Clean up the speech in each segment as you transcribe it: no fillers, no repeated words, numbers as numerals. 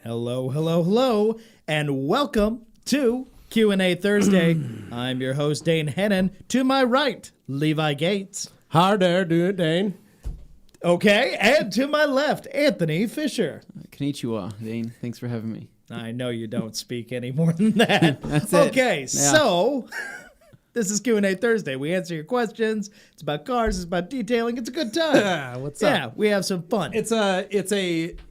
Hello, hello, hello, and welcome to Q&A Thursday. I'm your host, Dane Hennen. To my right, Levi Gates. How there, do it, Dane. Okay, and to my left, Anthony Fisher. Konnichiwa, Dane. Thanks for having me. I know you don't speak any more than that. That's it. Okay, so this is Q&A Thursday. We answer your questions. It's about cars. It's about detailing. It's a good time. What's up? Yeah, we have some fun. It's a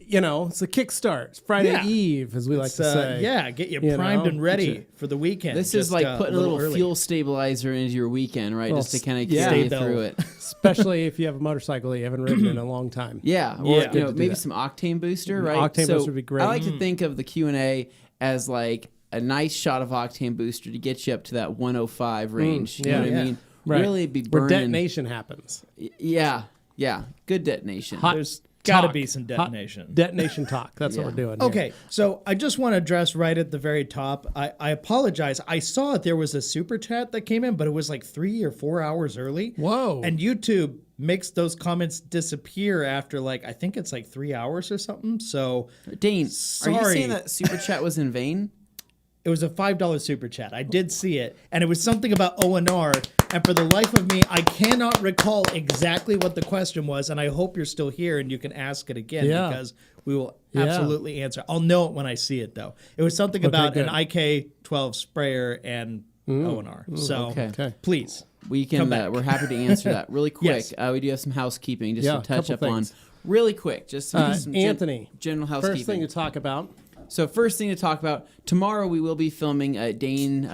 kickstart. It's Friday Eve, as we like to say. Yeah, get you primed and ready for the weekend. This is like putting a little early. fuel stabilizer into your weekend, right? Well, Just to kind of yeah. carry you Stay through it. Especially if you have a motorcycle that you haven't ridden in a long time. Yeah, or Yeah. maybe some octane booster, right? Octane booster would be great. I like to think of the Q&A as like a nice shot of octane booster to get you up to that 105 range. You know what I mean? Right. Really be burning. Where detonation happens. Yeah. Good detonation. There's got to talk. be some detonation. Detonation talk. That's what we're doing here. Okay, so I just want to address right at the very top. I apologize. I saw there was a super chat that came in, but it was like 3 or 4 hours early. Whoa. And YouTube makes those comments disappear after I think it's like 3 hours or something. So Dane, sorry. are you saying that super chat was in vain? It was a $5 super chat. I did see it, and it was something about O&R. And for the life of me, I cannot recall exactly what the question was. And I hope you're still here and you can ask it again because we will absolutely answer. I'll know it when I see it, though. It was something about an IK-12 sprayer and O&R. So please, We can. We're happy to answer that really quick. Yes. We do have some housekeeping just to touch up on things. really quick. Just some Anthony, general housekeeping. first thing to talk about. So first thing to talk about, tomorrow we will be filming Dane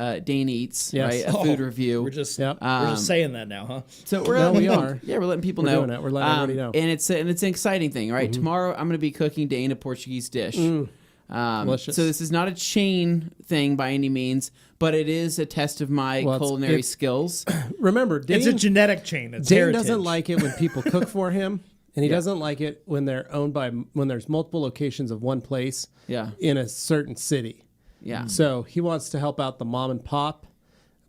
Eats, right? A food review. We're just saying that now, huh? So we are. Yeah, we're letting people We're know. doing it. We're letting everybody know. And it's an exciting thing, right? Tomorrow I'm going to be cooking Dane a Portuguese dish. Delicious. So this is not a chain thing by any means, but it is a test of my culinary skills. Remember, Dane, It's a genetic chain. It's Dane heritage. doesn't like it when people cook for him. And he doesn't like it when they're owned by when there's multiple locations of one place in a certain city. Yeah. So he wants to help out the mom and pop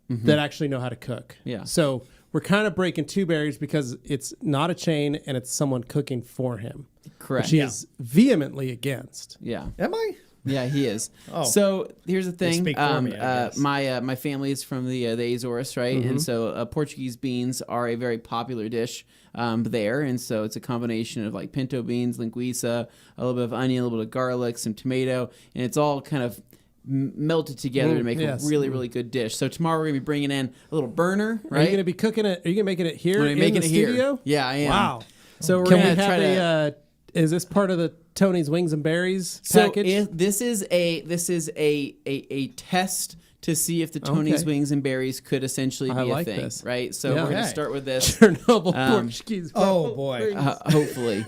that actually know how to cook. Yeah. So we're kind of breaking two barriers because it's not a chain and it's someone cooking for him. Correct. Which he is vehemently against. Yeah. Am I? Yeah, he is. Oh. So here's the thing. Speak for me, I guess. My family is from the Azores, right? And so Portuguese beans are a very popular dish there. And so it's a combination of like pinto beans, linguiça, a little bit of onion, a little bit of garlic, some tomato, and it's all kind of melted together to make a really, really good dish. So tomorrow we're gonna be bringing in a little burner, right? Are you gonna be cooking it? Are you gonna making it here in making the it here. studio? Yeah, I am. Wow. So we're Can gonna we try have to. is this part of the Tony's Wings and Berries So package? this is a test to see if the Tony's Wings and Berries could essentially be like a thing, this. right? So we're going to start with this. Chernobyl Portuguese. Oh, boy. Hopefully.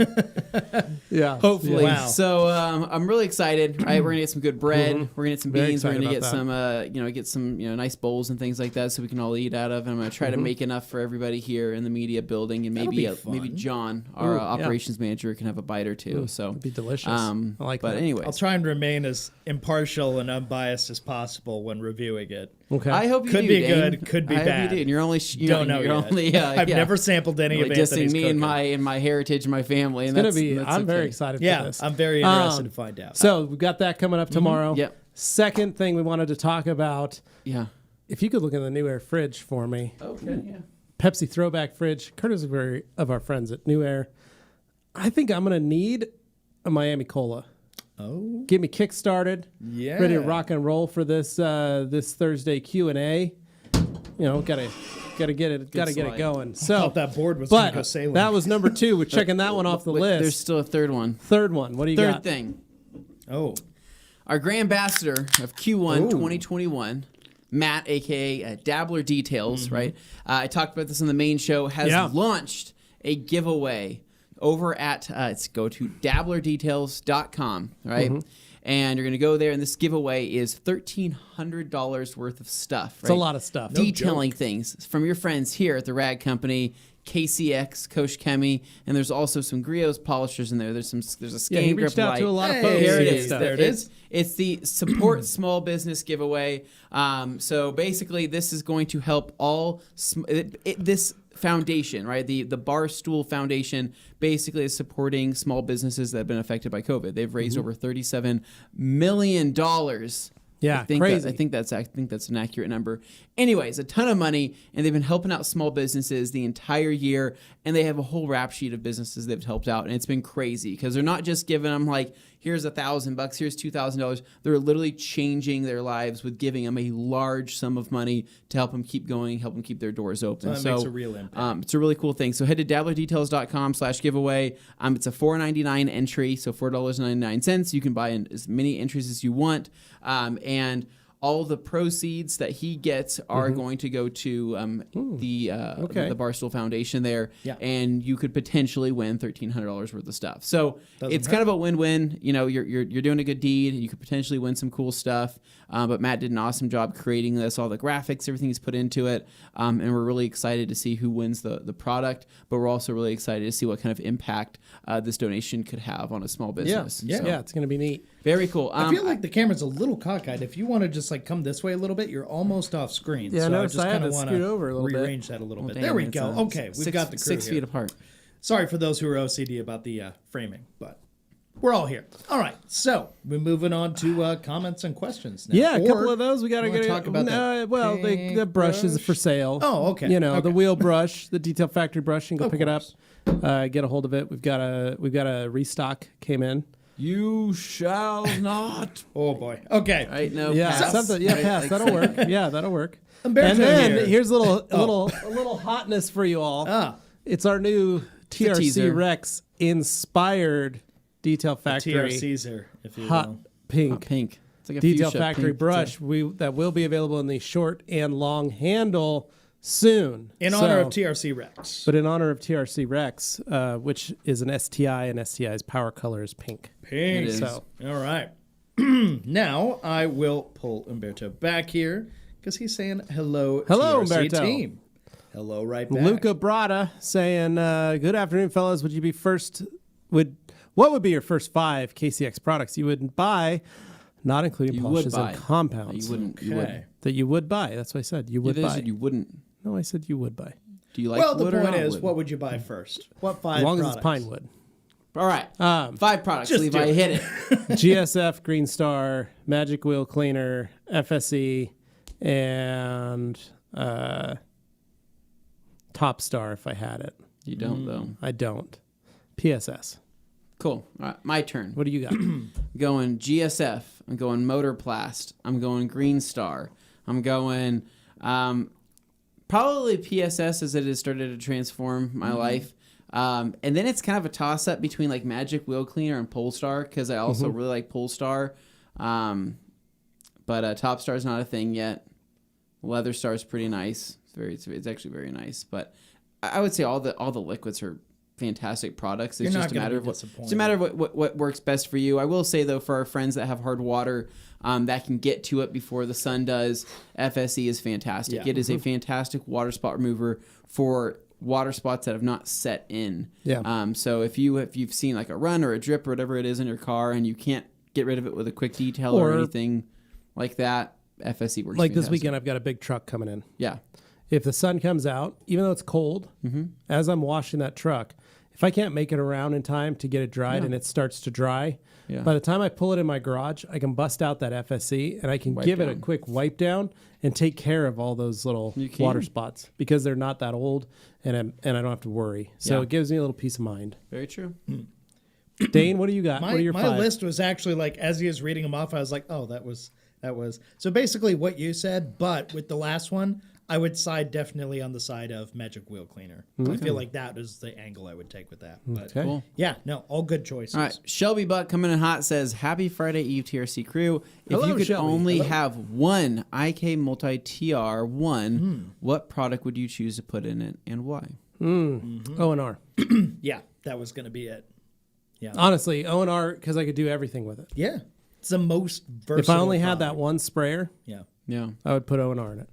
Hopefully. Wow. So I'm really excited. Right, we're gonna get some good bread. We're gonna get some Very beans. We're excited gonna get about some, nice bowls and things like that, so we can all eat out of. And I'm gonna try to make enough for everybody here in the media building, and maybe John, our operations manager, can have a bite or two. So it'd be delicious. I like but that. anyways, I'll try and remain as impartial and unbiased as possible when reviewing it. Okay. I hope you Could do, be Dane. good, could be I bad. hope you do. And you're only Don't know you're yet. only I've never sampled any of dissing Anthony's me cooking. and my heritage and my family. And It's gonna that's, be. that's I'm very okay. excited for Yeah, this. I'm very interested to find out. So we've got that coming up tomorrow. Yep. Second thing we wanted to talk about. Yeah. If you could look in the New Air fridge for me. Okay. Yeah. Pepsi throwback fridge, courtesy of our friends at New Air. I think I'm gonna need a Miami Cola. Oh, Get me kick started. yeah. Ready to rock and roll for this this Thursday Q&A. Gotta get it slide. going. I So thought that board was going to but go sailing. that was number 2. We're checking that one off the Wait, list. There's still a third one. Third one. What do you Third got? thing. Oh, Our grand ambassador of Q1 2021, Matt, a.k.a. Dabbler Details, right? I talked about this on the main show, has launched a giveaway over at, go to dabblerdetails.com, right? And you're going to go there, and this giveaway is $1,300 worth of stuff, right? It's a lot of stuff. Detailing things from your friends here at the Rag Company, KCX, Kosh Chemi, and there's also some Griot's polishers in there. There's a skein he grip reached out light. to a lot of Hey, folks. Here to it get is. stuff. There it is. It's the support small business giveaway. So basically, this is going to help all. This foundation, right? The Barstool Foundation basically is supporting small businesses that have been affected by COVID. They've raised over $37 million. Yeah, crazy. I think that's an accurate number. Anyways, a ton of money, and they've been helping out small businesses the entire year, and they have a whole rap sheet of businesses they've helped out, and it's been crazy because they're not just giving them like, here's $1,000, here's $2,000. They're literally changing their lives with giving them a large sum of money to help them keep going, help them keep their doors open. So that makes a real impact. It's a really cool thing. So head to dabblerDetails.com/giveaway. It's a $4.99 entry, so $4.99. You can buy in as many entries as you want, and all the proceeds that he gets are going to go to the Barstool Foundation there, and you could potentially win $1,300 worth of stuff. So it's kind of a win-win. You know, you're doing a good deed, and you could potentially win some cool stuff. But Matt did an awesome job creating this, all the graphics, everything he's put into it, and we're really excited to see who wins the product. But we're also really excited to see what kind of impact this donation could have on a small business. Yeah, it's going to be neat. Very cool. I feel like the camera's a little cockeyed. If you want to just like come this way a little bit, you're almost off screen. Yeah, so I just kind of want scoot over a to little rearrange that a little bit. Damn, There we go. Okay, we've got the crew 6 feet apart. Sorry for those who are OCD about the framing, but we're all here. All right, so we're moving on to comments and questions now. Yeah, a couple of those. We got to talk about that. Well, the brush is for sale. Oh, okay. The wheel brush, the Detail Factory brush. You can go pick it up, get a hold of it. We've got a restock came in. You shall not. Oh boy. Okay. Right, no. Yeah, pass. something. Yeah, pass. That'll work. Yeah, that'll work. Umberto And then here. here's a little hotness for you all. It's our new TRC teaser. Rex inspired Detail Factory TRC's if you hot will. pink. Hot pink. It's like a Detail fuchsia Factory pink. brush that will be available in the short and long handle soon. In honor of TRC Rex. But in honor of TRC Rex, which is an STI, and STI's power color is pink. Pink. It is. So, all right. Now I will pull Umberto back here because he's saying hello TRC Umberto. team. Hello right back. Luca Brada saying, good afternoon, fellas. What would be your first 5 KCX products you wouldn't buy, not including You polishes would buy. and compounds? You wouldn't. Okay. You wouldn't. That you would buy. That's what I said. You would buy. Said you wouldn't. No, I said you would buy. Do you like Well, the wood or point not is, wood? what would you buy first? What 5 As long products? as it's pine wood. All right. 5 products. just Levi, do it. hit it. GSF, Green Star, Magic Wheel Cleaner, FSE, and Top Star if I had it. You don't, though. I don't. PSS. Cool. All right. My turn. What do you got? Going GSF. I'm going Motorplast. I'm going Green Star. I'm going probably PSS as it has started to transform my life. And then it's kind of a toss-up between like Magic Wheel Cleaner and Polestar because I also really like Polestar. But Top Star's not a thing yet. Leather Star's pretty nice. It's actually very nice. But I would say all the liquids are fantastic products. It's You're just not a matter gonna be of disappointed. it's a matter of what works best for you. I will say though, for our friends that have hard water that can get to it before the sun does, FSE is fantastic. Yeah. It is a fantastic water spot remover for water spots that have not set in. Yeah. So if you've seen like a run or a drip or whatever it is in your car and you can't get rid of it with a quick detail or anything like that, FSE works. Like this fantastic. weekend, I've got a big truck coming in. Yeah. If the sun comes out, even though it's cold, as I'm washing that truck, if I can't make it around in time to get it dried and it starts to dry, by the time I pull it in my garage, I can bust out that FSE and I can give it a quick wipe down and take care of all those little water spots because they're not that old and I don't have to worry. So it gives me a little peace of mind. Very true. Dane, what do you got? What are your my 5? list was actually like, as he was reading them off, I was like, oh, that was. So basically what you said, but with the last one, I would side definitely on the side of Magic Wheel Cleaner. I feel like that is the angle I would take with that. But Okay. yeah, no, all good choices. All right, Shelby Buck coming in hot says, "Happy Friday Eve, TRC crew. If Hello, you could Shelby. only have one IK Multi TR what product would you choose to put in it and why?" O&R. Yeah, that was going to be it. Yeah. Honestly, O&R because I could do everything with it. Yeah. It's the most versatile. If I only had that product. one sprayer, Yeah. Yeah, I would put O&R in it.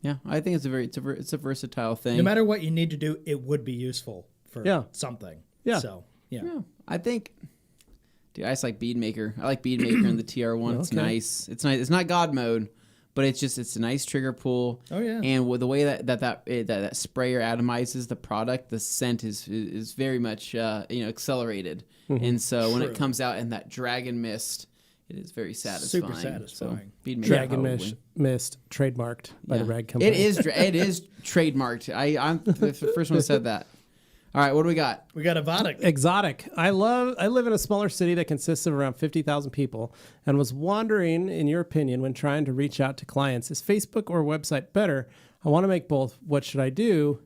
yeah. I think it's a versatile thing. No matter what you need to do, it would be useful for something. Yeah. So, yeah. Yeah, I think. Dude, I just like Bead Maker. I like Bead Maker in the TR1. It's Okay. nice. It's nice. It's not God mode, but it's a nice trigger pull. Oh yeah. And with the way that sprayer atomizes the product, the scent is very much accelerated. Mm-hmm. And so when it comes out in that dragon mist, it is very satisfying. Super satisfying. So, Dragon mist trademarked by the rag company. It is trademarked. I'm the first one who said that. All right, what do we got? We got Exotic. I live in a smaller city that consists of around 50,000 people, and was wondering, in your opinion, when trying to reach out to clients, is Facebook or website better? I want to make both. What should I do?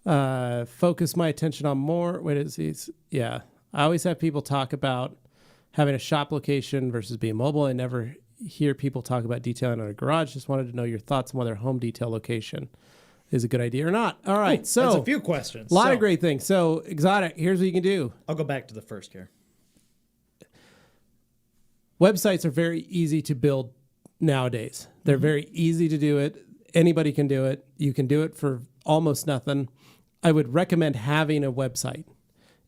Focus my attention on more. I always have people talk about having a shop location versus being mobile. I never hear people talk about detailing on a garage. Just wanted to know your thoughts on whether home detail location is a good idea or not. All right, so that's a few questions. A lot of great things. So Exotic, here's what you can do. I'll go back to the first here. Websites are very easy to build nowadays. They're very easy to do it. Anybody can do it. You can do it for almost nothing. I would recommend having a website.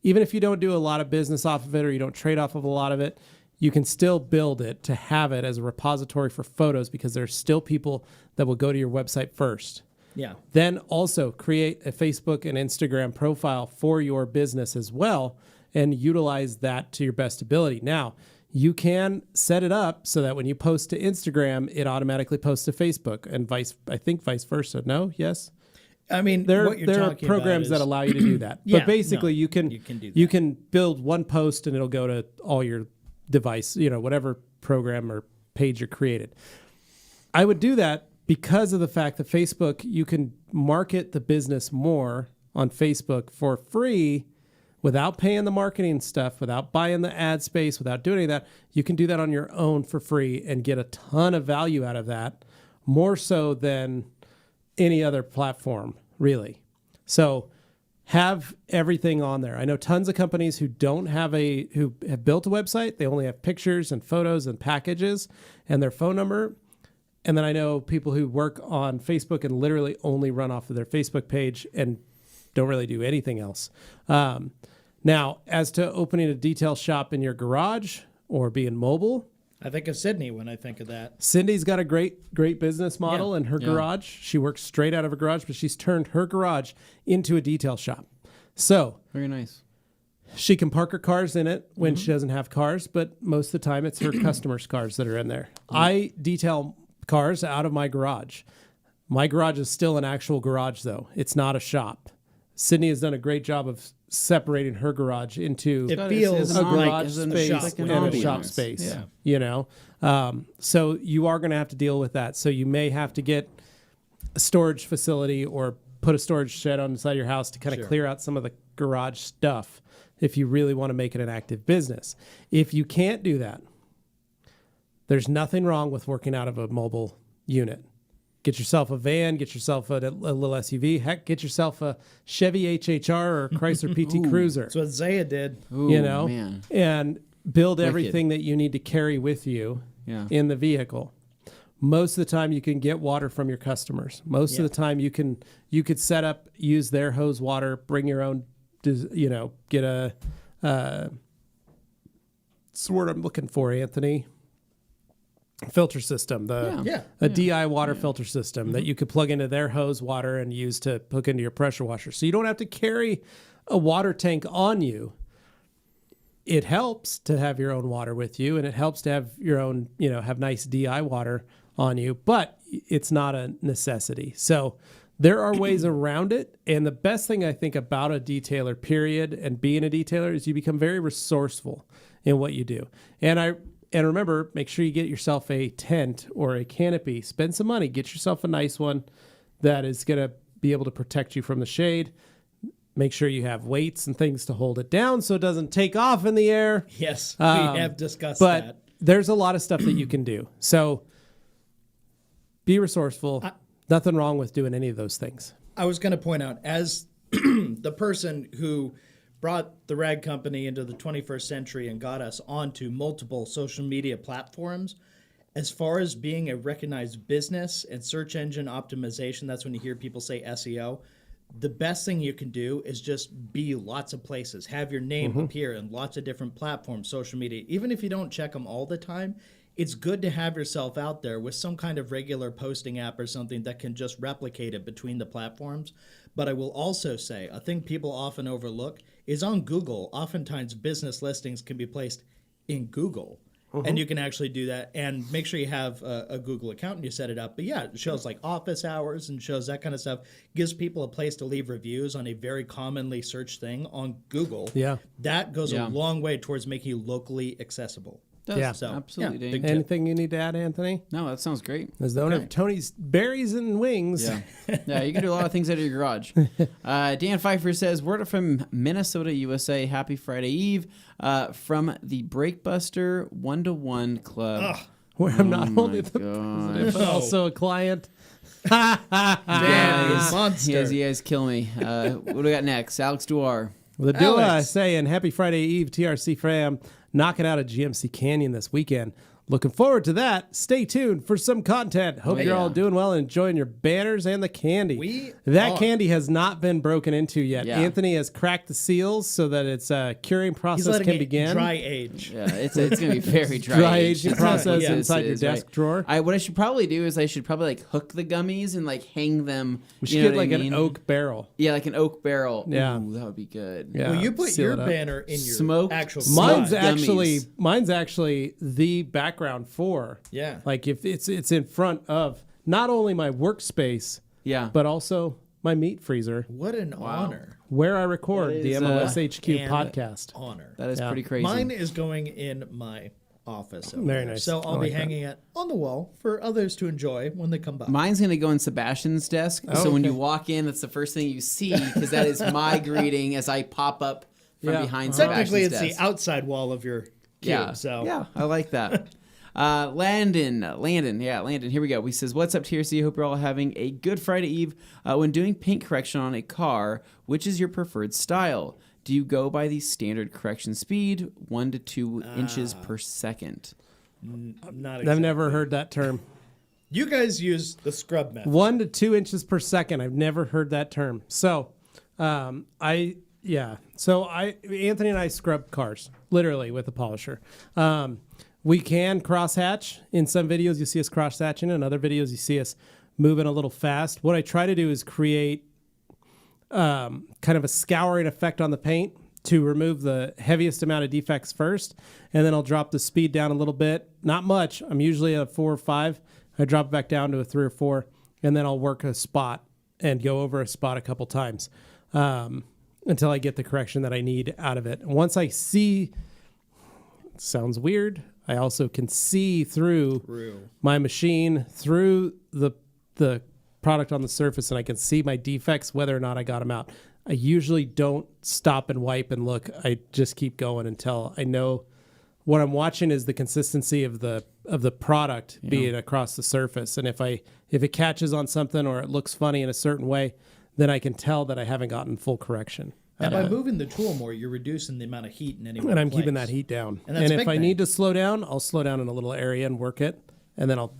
Even if you don't do a lot of business off of it or you don't trade off of a lot of it, you can still build it to have it as a repository for photos, because there's still people that will go to your website first. Yeah. Then also create a Facebook and Instagram profile for your business as well, and utilize that to your best ability. Now, you can set it up so that when you post to Instagram, it automatically posts to Facebook, and vice versa. No? Yes? I mean, there are programs that allow you to do that. But basically, you can do that. You can build one post and it'll go to all your device, whatever program or page you created. I would do that because of the fact that Facebook, you can market the business more on Facebook for free without paying the marketing stuff, without buying the ad space, without doing any of that. You can do that on your own for free and get a ton of value out of that, more so than any other platform, really. So have everything on there. I know tons of companies who who have built a website. They only have pictures and photos and packages and their phone number. And then I know people who work on Facebook and literally only run off of their Facebook page and don't really do anything else. Now, as to opening a detail shop in your garage or being mobile, I think of Sydney when I think of that. Cindy's got a great business model in her garage. She works straight out of her garage, but she's turned her garage into a detail shop. So very nice. She can park her cars in it when she doesn't have cars, but most of the time it's her customers' cars that are in there. I detail cars out of my garage. My garage is still an actual garage, though. It's not a shop. Sydney has done a great job of separating her garage into it feels a like garage space and a shop space. So you are going to have to deal with that. So you may have to get a storage facility or put a storage shed on the side of your house to kind of clear out some of the garage stuff if you really want to make it an active business. If you can't do that, there's nothing wrong with working out of a mobile unit. Get yourself a van, get yourself a little SUV. Heck, get yourself a Chevy HHR or Chrysler PT Cruiser. That's what Zaya did. Ooh, man. And build everything that you need to carry with you in the vehicle. Most of the time you can get water from your customers. Most of the time you could set up, use their hose water, bring your own, get a, what's the word I'm looking for, Anthony? Filter system, a DI water filter system that you could plug into their hose water and use to hook into your pressure washer. So you don't have to carry a water tank on you. It helps to have your own water with you, and it helps to have your own, have nice DI water on you, but it's not a necessity. So there are ways around it. And the best thing I think about a detailer, period, and being a detailer is you become very resourceful in what you do. And remember, make sure you get yourself a tent or a canopy. Spend some money. Get yourself a nice one that is going to be able to protect you from the shade. Make sure you have weights and things to hold it down so it doesn't take off in the air. Yes, we have discussed that. But there's a lot of stuff that you can do. So be resourceful. Nothing wrong with doing any of those things. I was going to point out, as the person who brought the rag company into the 21st century and got us onto multiple social media platforms, as far as being a recognized business and search engine optimization, that's when you hear people say SEO. The best thing you can do is just be lots of places. Have your name appear in lots of different platforms, social media. Even if you don't check them all the time, it's good to have yourself out there with some kind of regular posting app or something that can just replicate it between the platforms. But I will also say, a thing people often overlook is on Google, oftentimes business listings can be placed in Google. And you can actually do that, and make sure you have a Google account and you set it up. But yeah, it shows like office hours and shows that kind of stuff. Gives people a place to leave reviews on a very commonly searched thing on Google. Yeah. That goes a long way towards making you locally accessible. Yeah. So, Absolutely. big Anything you need to add, Anthony? No, that sounds great. As the owner of Tony's Berries and Wings. Yeah. Yeah, you can do a lot of things out of your garage. Dan Pfeiffer says, word from Minnesota, USA. Happy Friday Eve from the Breakbuster 1-to-1 Club. Where I'm not only gosh. but also a client. Man, monster. You guys kill me. What do we got next? Alex Duar. The Dua saying, happy Friday Eve, TRC fam. Knocking out a GMC Canyon this weekend. Looking forward to that. Stay tuned for some content. Hope you're all doing well and enjoying your banners and the candy. Candy has not been broken into yet. Yeah. Anthony has cracked the seals so that its curing process can begin. Dry age. Yeah, it's going to be very dry aging process Yeah. inside your desk drawer. What I should probably do is I should probably like hook the gummies and like hang them. We should get like an oak barrel. Yeah, like an oak barrel. Yeah. Ooh, that would be good. Yeah. Well, you put Seal your it up. banner in your Smoked actual Mine's gummies. actually the background for. Yeah. Like if it's in front of not only my workspace, Yeah. but also my meat freezer What an honor. where I record That the is, MOSHQ and podcast. Honor. That is pretty crazy. Mine is going in my office. Over Very there. nice. So I I'll be like that. hanging it on the wall for others to enjoy when they come by. Mine's going to go in Sebastian's desk. So when you walk in, that's the first thing you see because that is my greeting as I pop up from behind Technically, Sebastian's it's desk. the outside wall of your cube. Yeah. So Yeah, I like that. Landon, here we go. He says, what's up, TRC? Hope you're all having a good Friday Eve. When doing paint correction on a car, which is your preferred style? Do you go by the standard correction speed, 1 to 2 inches per second? not exactly. I've never heard that term. You guys use the scrub method. 1 to 2 inches per second. I've never heard that term. So, Anthony and I scrub cars literally with a polisher. We can crosshatch. In some videos, you see us crosshatching. In other videos, you see us moving a little fast. What I try to do is create kind of a scouring effect on the paint to remove the heaviest amount of defects first, and then I'll drop the speed down a little bit. Not much. I'm usually at a 4 or 5. I drop it back down to a 3 or 4, and then I'll work a spot and go over a spot a couple times until I get the correction that I need out of it. And once I see, it sounds weird, I also can see through my machine, through the product on the surface, and I can see my defects, whether or not I got them out. I usually don't stop and wipe and look. I just keep going until I know what I'm watching is the consistency of the product being across the surface. And if it catches on something or it looks funny in a certain way, then I can tell that I haven't gotten full correction. And by moving the tool more, you're reducing the amount of heat in any one And I'm place. keeping that heat down. And And that's if big I thing. need to slow down, I'll slow down in a little area and work it, and then I'll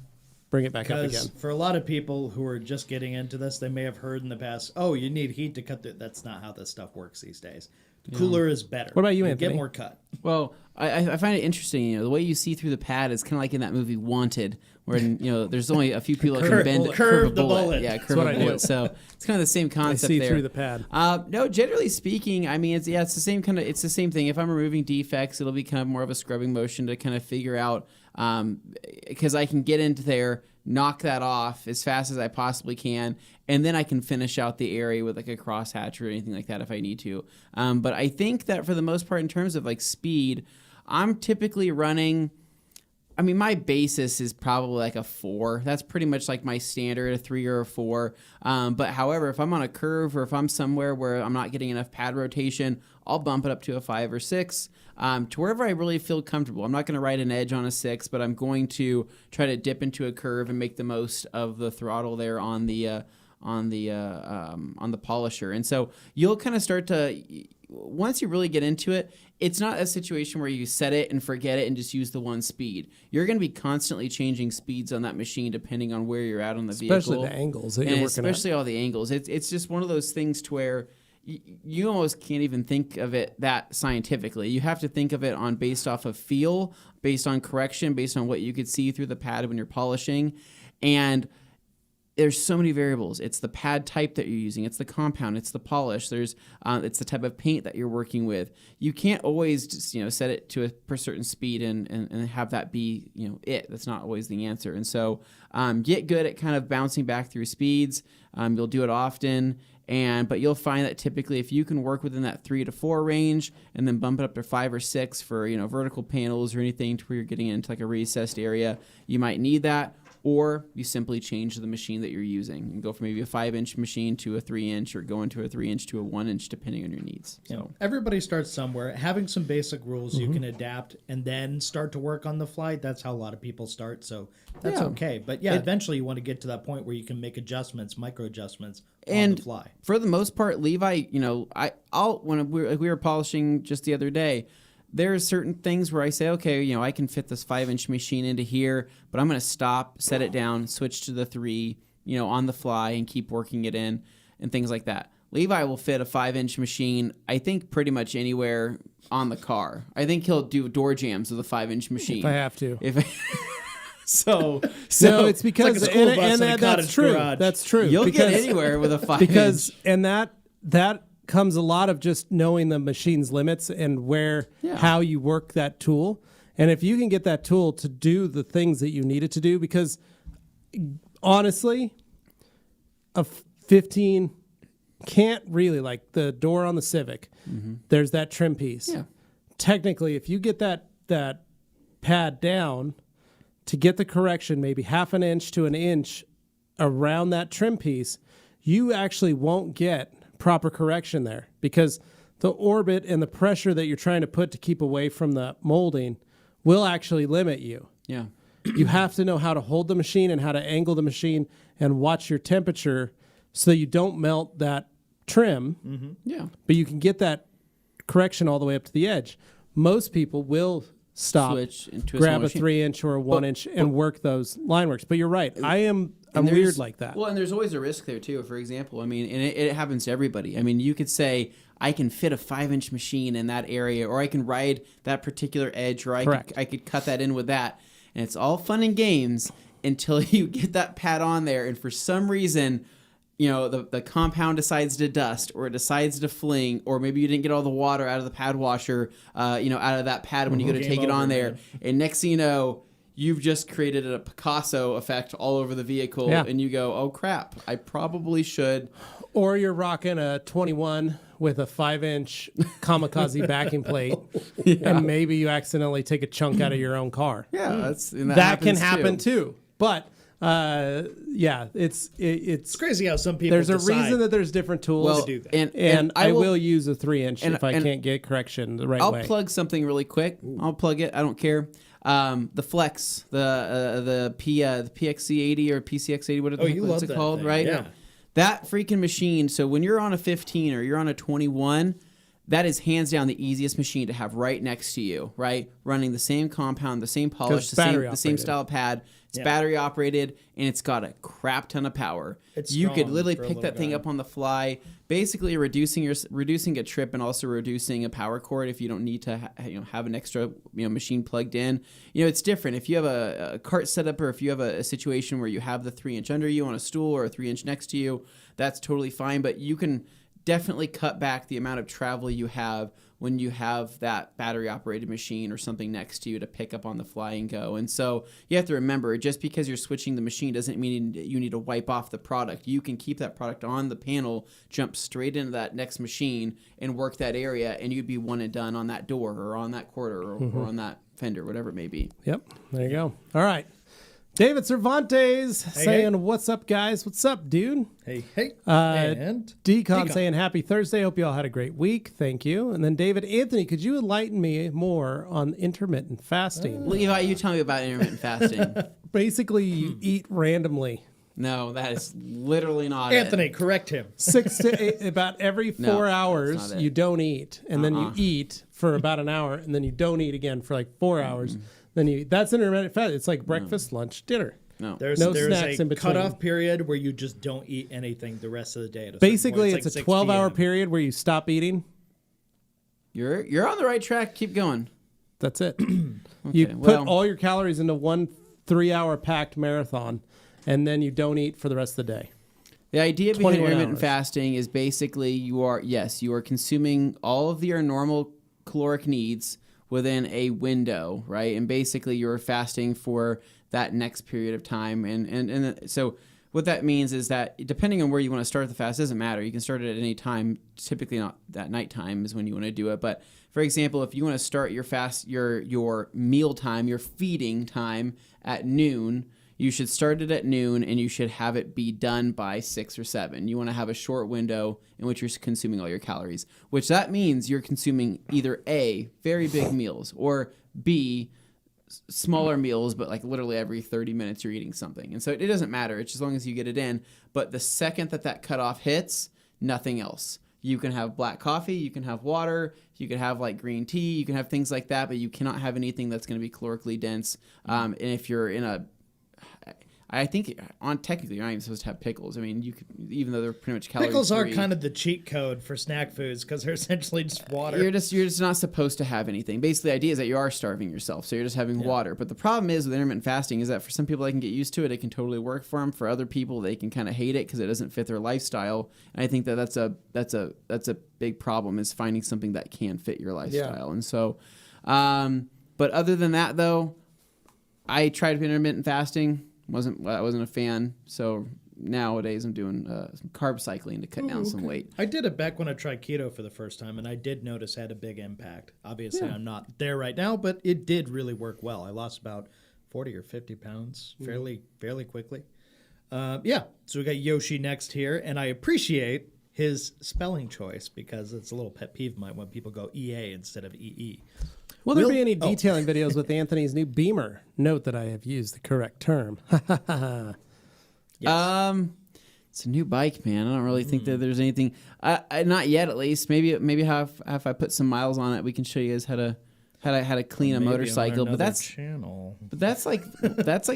bring it back up again. Because for a lot of people who are just getting into this, they may have heard in the past, oh, you need heat to cut through. That's not how this stuff works these days. The cooler is better. What about you, Anthony? Get more cut. Well, I find it interesting. The way you see through the pad is kind of like in that movie Wanted, where there's only a few people that can bend Curve a the bullet. bullet. Yeah, That's curve what a I bullet. do. So it's kind of the same I concept see there. through the pad. No, generally speaking, I mean, it's the same kind of. It's the same thing. If I'm removing defects, it'll be kind of more of a scrubbing motion to kind of figure out, because I can get into there, knock that off as fast as I possibly can, and then I can finish out the area with like a crosshatch or anything like that if I need to. But I think that for the most part, in terms of like speed, I'm typically running. I mean, my basis is probably like a 4. That's pretty much like my standard, a 3 or a 4. But however, if I'm on a curve or if I'm somewhere where I'm not getting enough pad rotation, I'll bump it up to a 5 or 6 to wherever I really feel comfortable. I'm not going to ride an edge on a 6, but I'm going to try to dip into a curve and make the most of the throttle there on the polisher. And so you'll kind of start to, once you really get into it, it's not a situation where you set it and forget it and just use the one speed. You're going to be constantly changing speeds on that machine depending on where you're at on the vehicle. Especially the angles that you're working especially all the angles. It's just one of those things to where you almost can't even think of it that scientifically. You have to think of it on based off of feel, based on correction, based on what you could see through the pad when you're polishing. And there's so many variables. It's the pad type that you're using. It's the compound. It's the polish. It's the type of paint that you're working with. You can't always just, set it to a certain speed and have that be, it. That's not always the answer. And so get good at kind of bouncing back through speeds. You'll do it often. But you'll find that typically if you can work within that 3 to 4 range and then bump it up to 5 or 6 for, vertical panels or anything to where you're getting into like a recessed area, you might need that. Or you simply change the machine that you're using and go from maybe a 5-inch machine to a 3-inch or go into a 3-inch to a 1-inch depending on your needs. So everybody starts somewhere. Having some basic rules you can adapt and then start to work on the fly. That's how a lot of people start. So that's okay. But eventually you want to get to that point where you can make adjustments, micro adjustments on the fly. For the most part, Levi, when we were polishing just the other day, there's certain things where I say, okay, I can fit this 5-inch machine into here, but I'm going to stop, set it down, switch to the 3, on the fly and keep working it in and things like that. Levi will fit a 5-inch machine, I think, pretty much anywhere on the car. I think he'll do door jams with a 5-inch machine. If I have to. So no, it's because it's like a school bus in a that's true. garage. That's true. You'll get anywhere with a 5-inch. That comes a lot of just knowing the machine's limits and how you work that tool. And if you can get that tool to do the things that you need it to do, because honestly, a 15 can't really, like the door on the Civic, there's that trim piece. Yeah. Technically, if you get that pad down to get the correction, maybe 1/2 inch to 1 inch around that trim piece, you actually won't get proper correction there because the orbit and the pressure that you're trying to put to keep away from the molding will actually limit you. Yeah. You have to know how to hold the machine and how to angle the machine and watch your temperature so that you don't melt that trim. Mm-hmm. Yeah. But you can get that correction all the way up to the edge. Most people will stop, switch into grab a 3-inch or a 1-inch and work those line works. But you're right. I'm weird like that. Well, and there's always a risk there too. For example, and it happens to everybody. You could say I can fit a 5-inch machine in that area, or I can ride that particular edge, or I could cut that in with that, and it's all fun and games until you get that pad on there, and for some reason, the compound decides to dust, or it decides to fling, or maybe you didn't get all the water out of the pad washer, out of that pad when you go to take it on there, and next thing you know, you've just created a Picasso effect all over the vehicle, and you go, oh crap, I probably should. Or you're rocking a 21 with a 5-inch kamikaze backing plate, and maybe you accidentally take a chunk out of your own car. Yeah, that can happen too. But it's crazy how some people there's a reason that there's different tools to do that. And I will use a 3-inch if I can't get correction the right way. I'll plug something really quick. I'll plug it. I don't care. The Flex, the PXC80 or PCX80, what's it called, thing. right? Yeah. That freaking machine. So when you're on a 15 or you're on a 21, that is hands down the easiest machine to have right next to you, right? Running the same compound, the same polish, the same style pad. It's battery operated, and it's got a crap ton of power. You could literally pick that thing up on the fly, basically reducing a trip and also reducing a power cord if you don't need to have an extra machine plugged in. It's different if you have a cart setup, or if you have a situation where you have the 3-inch under you on a stool or a 3-inch next to you. That's totally fine, but you can definitely cut back the amount of travel you have when you have that battery operated machine or something next to you to pick up on the fly and go. And so you have to remember, just because you're switching the machine doesn't mean you need to wipe off the product. You can keep that product on the panel, jump straight into that next machine and work that area, and you'd be one and done on that door or on that quarter or on that fender, whatever it may be. Yep. There you go. All right. David Cervantes saying, what's up, guys? What's up, dude? Hey. And Decon saying, happy Thursday. Hope you all had a great week. Thank you. And then David Anthony, could you enlighten me more on intermittent fasting? Levi, you tell me about intermittent fasting. Basically, you eat randomly. No, that is literally not Anthony, correct him. 6 to 8, about every 4 hours, you don't eat. And then you eat for about an hour, and then you don't eat again for like 4 hours. Then that's intermittent fast. It's like breakfast, lunch, dinner. No. There's snacks a in between. cutoff period where you just don't eat anything the rest of the day. Basically, it's it's like a 12-hour 6 p.m. period where you stop eating. You're on the right track. Keep going. That's it. You put all your calories into one 3-hour packed marathon, and then you don't eat for the rest of the day. The idea behind 21 intermittent hours. fasting is basically you are consuming all of your normal caloric needs within a window, right? And basically you're fasting for that next period of time. And so what that means is that depending on where you want to start the fast, doesn't matter. You can start it at any time. Typically not that nighttime is when you want to do it. But for example, if you want to start your fast, your meal time, your feeding time at noon, you should start it at noon and you should have it be done by 6 or 7. You want to have a short window in which you're consuming all your calories, which that means you're consuming either A, very big meals, or B, smaller meals, but like literally every 30 minutes you're eating something. And so it doesn't matter. It's as long as you get it in. But the second that cutoff hits, nothing else. You can have black coffee, you can have water, you can have like green tea, you can have things like that, but you cannot have anything that's going to be calorically dense. And if you're in I think technically you're not even supposed to have pickles. I mean, you could, even though they're pretty much calorie Pickles are free. kind of the cheat code for snack foods because they're essentially just water. You're just not supposed to have anything. Basically, the idea is that you are starving yourself, so you're just having water. But the problem is with intermittent fasting is that for some people they can get used to it, it can totally work for them. For other people, they can kind of hate it because it doesn't fit their lifestyle. And I think that's a big problem is finding something that can fit your lifestyle. Yeah. And so, but other than that though, I tried intermittent fasting. I wasn't a fan, so nowadays I'm doing some carb cycling to cut down some weight. I did it back when I tried keto for the first time, and I did notice it had a big impact. Obviously, I'm not there right now, but it did really work well. I lost about 40 or 50 pounds fairly quickly. So we got Yoshi next here, and I appreciate his spelling choice because it's a little pet peeve of mine when people go EA instead of EE. Will there be any detailing videos with Anthony's new Beamer? Note that I have used the correct term. Yes. It's a new bike, man. I don't really think that there's anything. Not yet, at least. Maybe if I put some miles on it, we can show you guys how to clean a motorcycle. But that's like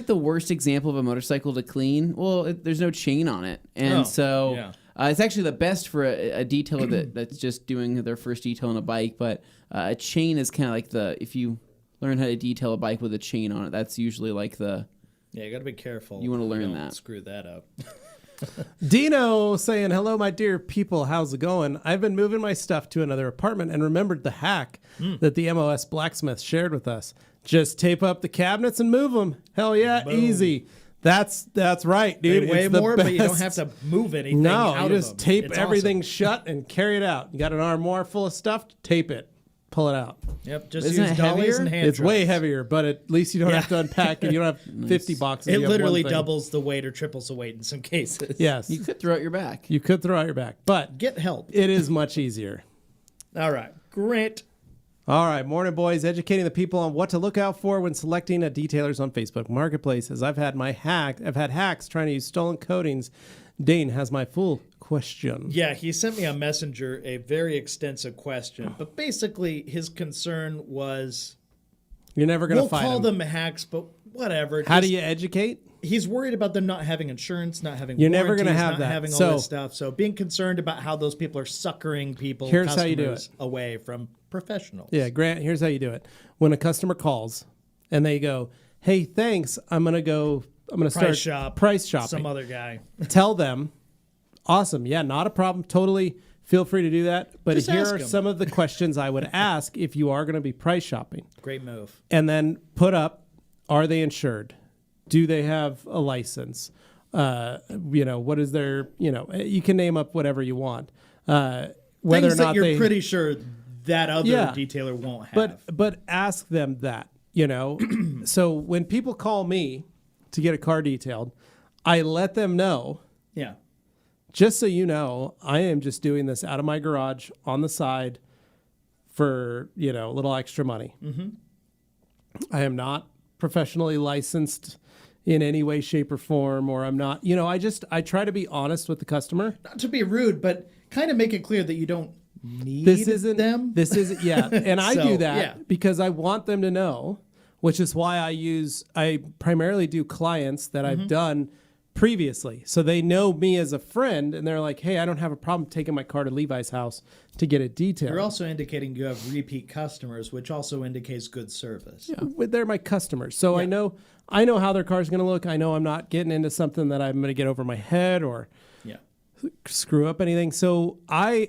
the worst example of a motorcycle to clean. Well, there's no chain on it, and it's actually the best for a detailer that's just doing their first detail on a bike. But a chain is kind of like if you learn how to detail a bike with a chain on it, that's usually like the. Yeah, you got to be careful. You want to learn that. Screw that up. Dino saying, hello, my dear people. How's it going? I've been moving my stuff to another apartment and remembered the hack that the MOS blacksmith shared with us. Just tape up the cabinets and move them. Hell yeah, Boom. Easy. That's right, dude. They weigh more, but you don't have to move anything out you of just them. tape It's everything awesome. shut and carry it out. You got an armoire full of stuff, tape it. Pull it out. Yep, just Isn't use it dollies heavier? and hand It's way trucks. heavier, but at least you don't have to unpack it. You don't have 50 boxes. It You have literally one thing. doubles the weight or triples the weight in some cases. Yes. You could throw out your back. You could throw out your back, but Get help. it is much easier. All right, great. All right, morning, boys. Educating the people on what to look out for when selecting a detailers on Facebook Marketplace. As I've had hacks trying to use stolen coatings. Dane has my full question. Yeah, he sent me on Messenger a very extensive question, but basically his concern was You're never going to find We'll call them. them hacks, but whatever. How do you educate? He's worried about them not having insurance, not having You're never going gonna to have that. having all So- this stuff. So being concerned about how those people are suckering people, Here's how you do customers, away from professionals. Yeah, Grant, here's how you do it. When a customer calls and they go, hey, thanks, I'm going to start price shopping. Some other guy. Tell them, awesome, yeah, not a problem, totally feel free to do that. But Just here ask are them. some of the questions I would ask if you are going to be price shopping. Great move. And then put up, are they insured? Do they have a license? What is their, you can name up whatever you want. Whether Things or not that you're they, pretty sure that other detailer won't have. But ask them that, So when people call me to get a car detailed, I let them know, yeah. just so you know, I am just doing this out of my garage on the side for, a little extra money. Mm-hmm. I am not professionally licensed in any way, shape, or form, or I'm not, I try to be honest with the customer. Not to be rude, but kind of make it clear that you don't need This isn't them. This isn't, yeah. And I So, do that yeah. because I want them to know which is why I primarily do clients that I've done previously. So they know me as a friend, and they're like, hey, I don't have a problem taking my car to Levi's house to get it detailed. You're also indicating you have repeat customers, which also indicates good service. Yeah, they're my customers. So I know how their car's going to look. I know I'm not getting into something that I'm going to get over my head or screw up anything. So I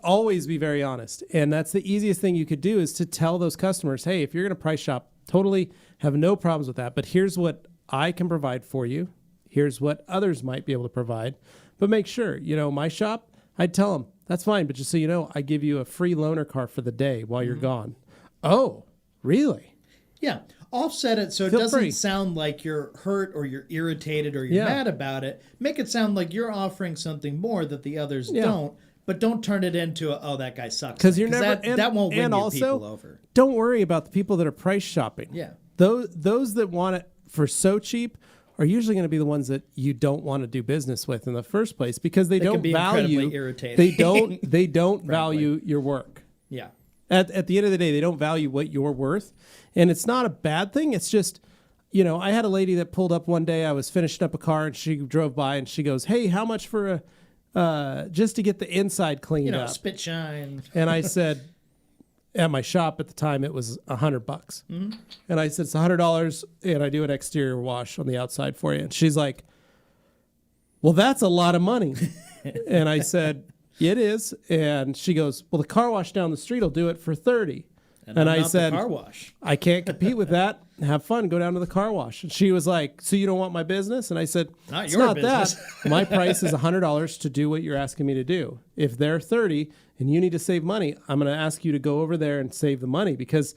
always be very honest. And that's the easiest thing you could do is to tell those customers, hey, if you're going to price shop, totally have no problems with that. But here's what I can provide for you. Here's what others might be able to provide. But make sure, my shop, I'd tell them, that's fine. But just so you know, I give you a free loaner car for the day while you're gone. Oh, really? Yeah. Offset it so it doesn't sound like you're hurt or you're irritated or you're mad about it. Make it sound like you're offering something more that the others don't. But don't turn it into that guy sucks. Because you're never that won't win your people over. Don't worry about the people that are price shopping. Yeah. Those that want it for so cheap are usually going to be the ones that you don't want to do business with in the first place because they don't value. Irritating. They don't value your work. Yeah. At the end of the day, they don't value what you're worth, and it's not a bad thing. It's just, I had a lady that pulled up one day. I was finishing up a car, and she drove by, and she goes, "Hey, how much for just to get the inside cleaned up?" Spit shine. And I said, at my shop at the time, it was $100. Mm-hmm. And I said, it's $100, and I do an exterior wash on the outside for you. And she's like, well, that's a lot of money. And I said, it is. And she goes, well, the car wash down the street will do it for $30. And I said, the car wash. I can't compete with that. Have fun. Go down to the car wash. And she was like, so you don't want my business? And I said, it's not business. That. My price is $100 to do what you're asking me to do. If they're $30 and you need to save money, I'm going to ask you to go over there and save the money because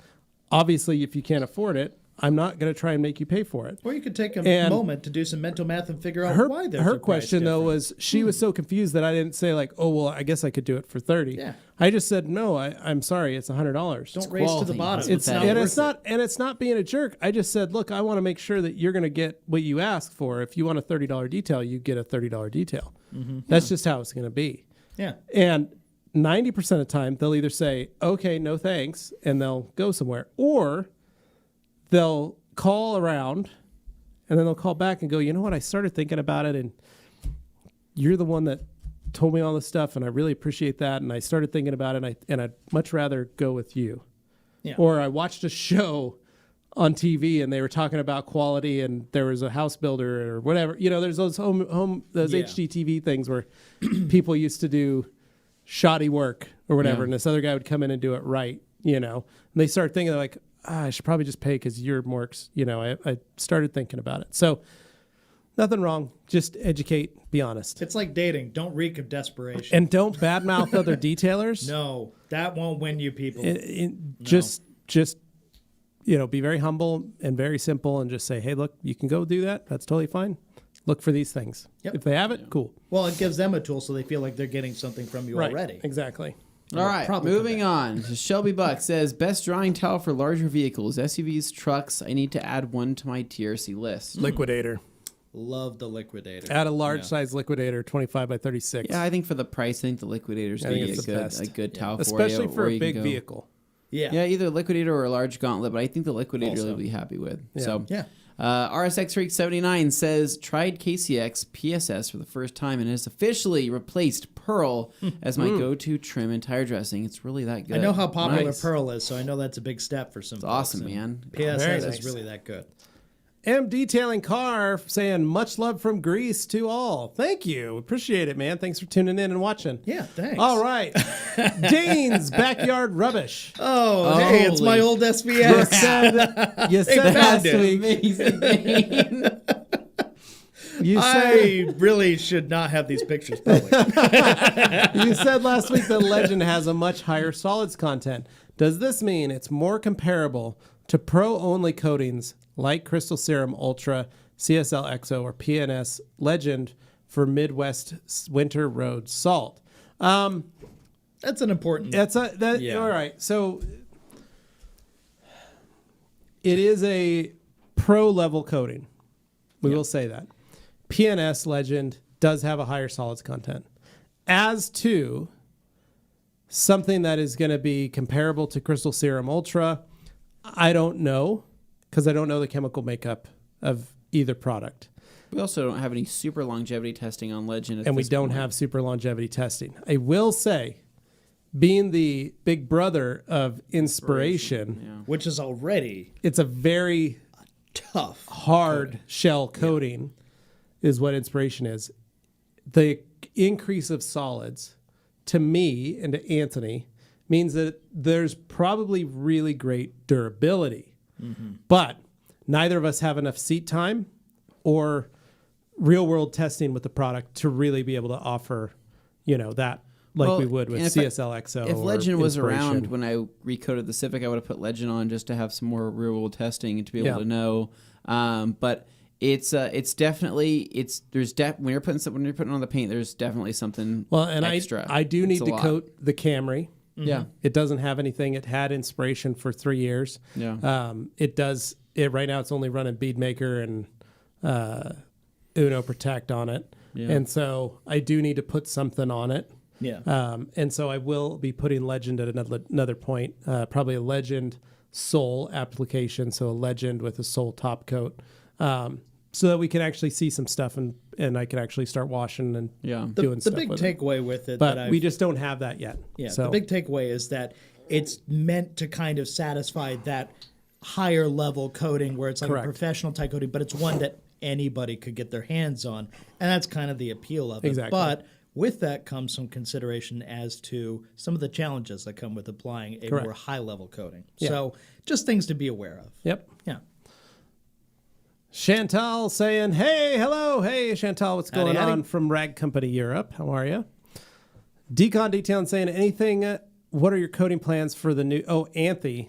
obviously if you can't afford it, I'm not going to try and make you pay for it. Or you could take a moment to do some mental math and figure out why there's her question, though, was she was so confused that I didn't say, like, oh, well, I guess I could do it for $30. Yeah. I just said, no, I'm sorry, it's $100. Don't race to the bottom. It's not being a jerk. I just said, look, I want to make sure that you're going to get what you ask for. If you want a $30 detail, you get a $30 detail. Mm-hmm. That's just how it's going to be. Yeah. And 90% of the time, they'll either say, okay, no thanks, and they'll go somewhere, or they'll call around and then they'll call back and go, you know what? I started thinking about it and you're the one that told me all this stuff and I really appreciate that. And I started thinking about it and I'd much rather go with you. Yeah. Or I watched a show on TV and they were talking about quality and there was a house builder or whatever. There's those HGTV things where people used to do shoddy work or whatever. And this other guy would come in and do it right, and they start thinking like, I should probably just pay because you're more, I started thinking about it. So nothing wrong. Just educate, be honest. It's like dating. Don't reek of desperation. And don't badmouth other detailers. No, that won't win you people. Just be very humble and very simple and just say, hey, look, you can go do that. That's totally fine. Look for these things. Yep. If they have it, cool. Well, it gives them a tool so they feel like they're getting something from you already. Exactly. All right, moving on. Shelby Buck says, best drying towel for larger vehicles, SUVs, trucks. I need to add one to my TRC list. Liquidator. Love the Liquidator. Add a large size Liquidator, 25 by 36. Yeah, I think for the price, I think the Liquidator is going to be a good towel for you. Especially for a big vehicle. Yeah, either Liquidator or a large gauntlet, but I think the Liquidator you'll be happy with. Yeah. So, RSX Freak 79 says, tried KCX PSS for the first time and has officially replaced Pearl as my go-to trim and tire dressing. It's really that good. I know how popular Pearl is, so I know that's a big step for some folks. Awesome, man. PSS is really that good. M Detailing Car saying, much love from Greece to all. Thank you. Appreciate it, man. Thanks for tuning in and watching. Yeah, thanks. All right. Dane's Backyard Rubbish. Oh, hey, it's my old SVS. You said last week. Amazing, Dane. I really should not have these pictures public. You said last week that Legend has a much higher solids content. Does this mean it's more comparable to pro-only coatings like Crystal Serum Ultra, CSL XO, or PNS Legend for Midwest winter road salt? That's an important. All right. So it is a pro level coating. We will say that. PNS Legend does have a higher solids content. As to something that is going to be comparable to Crystal Serum Ultra, I don't know. because I don't know the chemical makeup of either product. We also don't have any super longevity testing on Legend. And we don't have super longevity testing. I will say, being the big brother of Inspiration, which is already it's a very tough, hard shell coating is what Inspiration is. The increase of solids to me and to Anthony means that there's probably really great durability. But neither of us have enough seat time or real world testing with the product to really be able to offer, that we would with CSL XO. If Legend was around when I recoated the Civic, I would have put Legend on just to have some more real world testing and to be able to know. But it's definitely when you're putting on the paint, there's definitely something extra. I do need to coat the Camry. Yeah, it doesn't have anything. It had Inspiration for 3 years. Yeah, it does. Right now, it's only running Beadmaker and Uno Protect on it, and so I do need to put something on it. Yeah, and so I will be putting Legend at another point, probably a Legend Sole application, so a Legend with a Sole top coat, so that we can actually see some stuff and I can actually start washing and doing stuff. The big takeaway with it, but we just don't have that yet. Yeah, so. The big takeaway is that it's meant to kind of satisfy that higher level coating where it's like a professional type coating, but it's one that anybody could get their hands on, and that's kind of the appeal of it. Exactly. But with that comes some consideration as to some of the challenges that come with applying a more high level coating. Yeah. So just things to be aware of. Yep. Yeah. Chantal saying, hey, hello. Hey, Chantal, what's going howdy. on from Rag Company Europe? How are you? Decon Detailing saying, anything, what are your coating plans for the new, Anthony,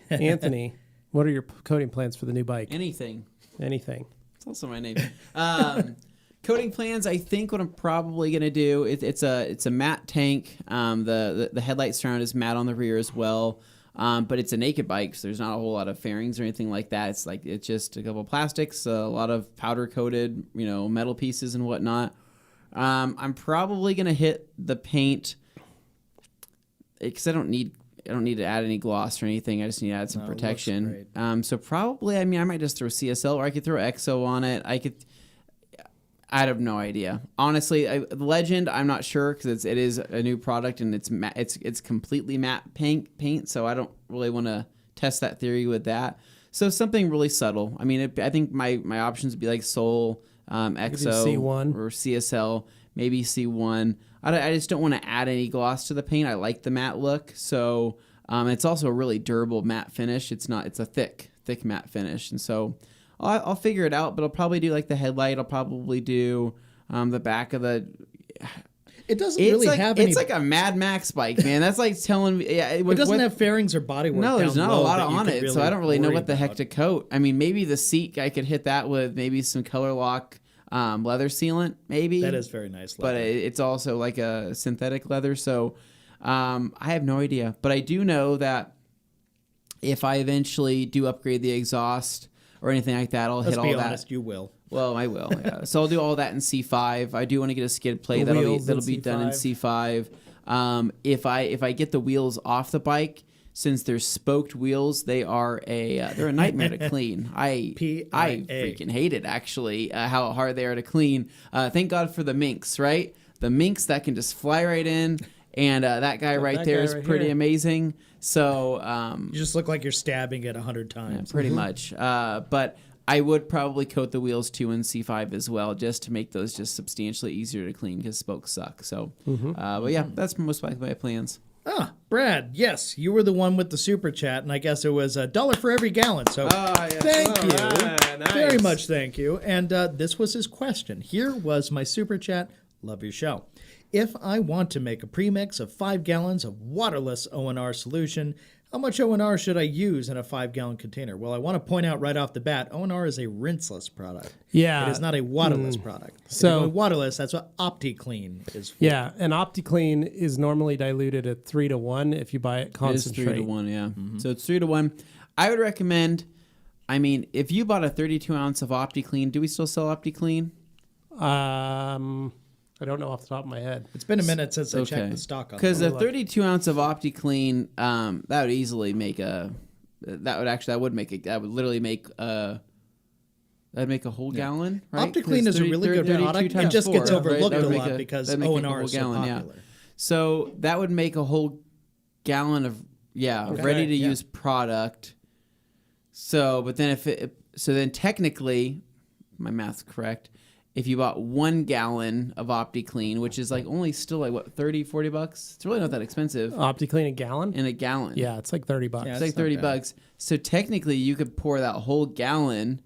what are your coating plans for the new bike? Anything. It's also my name. Coating plans, I think what I'm probably going to do, it's a matte tank. The headlight surround is matte on the rear as well. But it's a naked bike, so there's not a whole lot of fairings or anything like that. It's just a couple of plastics, a lot of powder coated, metal pieces and whatnot. I'm probably going to hit the paint because I don't need to add any gloss or anything. I just need to add some protection. So probably, I might just throw CSL, or I could throw XO on it. I have no idea. Honestly, Legend, I'm not sure because it is a new product and it's completely matte paint. So I don't really want to test that theory with that. So something really subtle. I think my options would be like Sole, XO, C1 or CSL, maybe C1. I just don't want to add any gloss to the paint. I like the matte look. So it's also a really durable matte finish. It's a thick matte finish, and so. I'll figure it out, but I'll probably do like the headlight. I'll probably do the back of the. It doesn't really have any. It's like a Mad Max bike, man. That's like telling me. Yeah, it doesn't have fairings or bodywork. No, there's not a lot on it, so I don't really know what the heck about. to coat. Maybe the seat I could hit that with maybe some color lock leather sealant, maybe. That is very nice leather. But it's also like a synthetic leather, so I have no idea. But I do know that if I eventually do upgrade the exhaust or anything like that, I'll hit all that. Let's be honest, you will. Well, I will. Yeah. So I'll do all that in C5. I do want to get a skid plate that'll be done in C5. If I get the wheels off the bike, since they're spoked wheels, they're a nightmare to clean. I freaking hate it actually. How hard they are to clean. Thank God for the minks, right? The minks that can just fly right in, and that guy right there is pretty amazing. So you just look like you're stabbing it 100 times. Yeah, pretty much. But I would probably coat the wheels too in C5 as well, just to make those just substantially easier to clean because spokes suck. So, but yeah, that's most likely my plans. Brad, yes, you were the one with the super chat, and I guess it was $1 for every gallon. So thank you. Nice. Very much thank you. And this was his question. Here was my super chat. Love your show. If I want to make a premix of 5 gallons of waterless ONR solution, how much ONR should I use in a 5-gallon container? Well, I want to point out right off the bat, ONR is a rinseless product. Yeah. It is not a waterless product. So waterless, that's what OptiClean is for. Yeah, and OptiClean is normally diluted at 3-to-1 if you buy it concentrate. It is 3-to-1, yeah. Mm-hmm. So it's 3-to-1. I would recommend, if you bought a 32 ounce of OptiClean, do we still sell OptiClean? I don't know off the top of my head. It's been a minute since I checked the stock on it. Because a 32 ounce of OptiClean, that would easily make a that would literally make that'd make a whole gallon, right? OptiClean is a really good product. It just gets overlooked a lot because O&R is so popular. Yeah. So that would make a whole gallon of ready to use product. So, but then then technically, my math's correct. If you bought 1 gallon of OptiClean, which is like only still like what, $30-$40? It's really not that expensive. OptiClean a gallon? In a gallon. Yeah, it's like $30. It's like $30. So technically you could pour that whole gallon.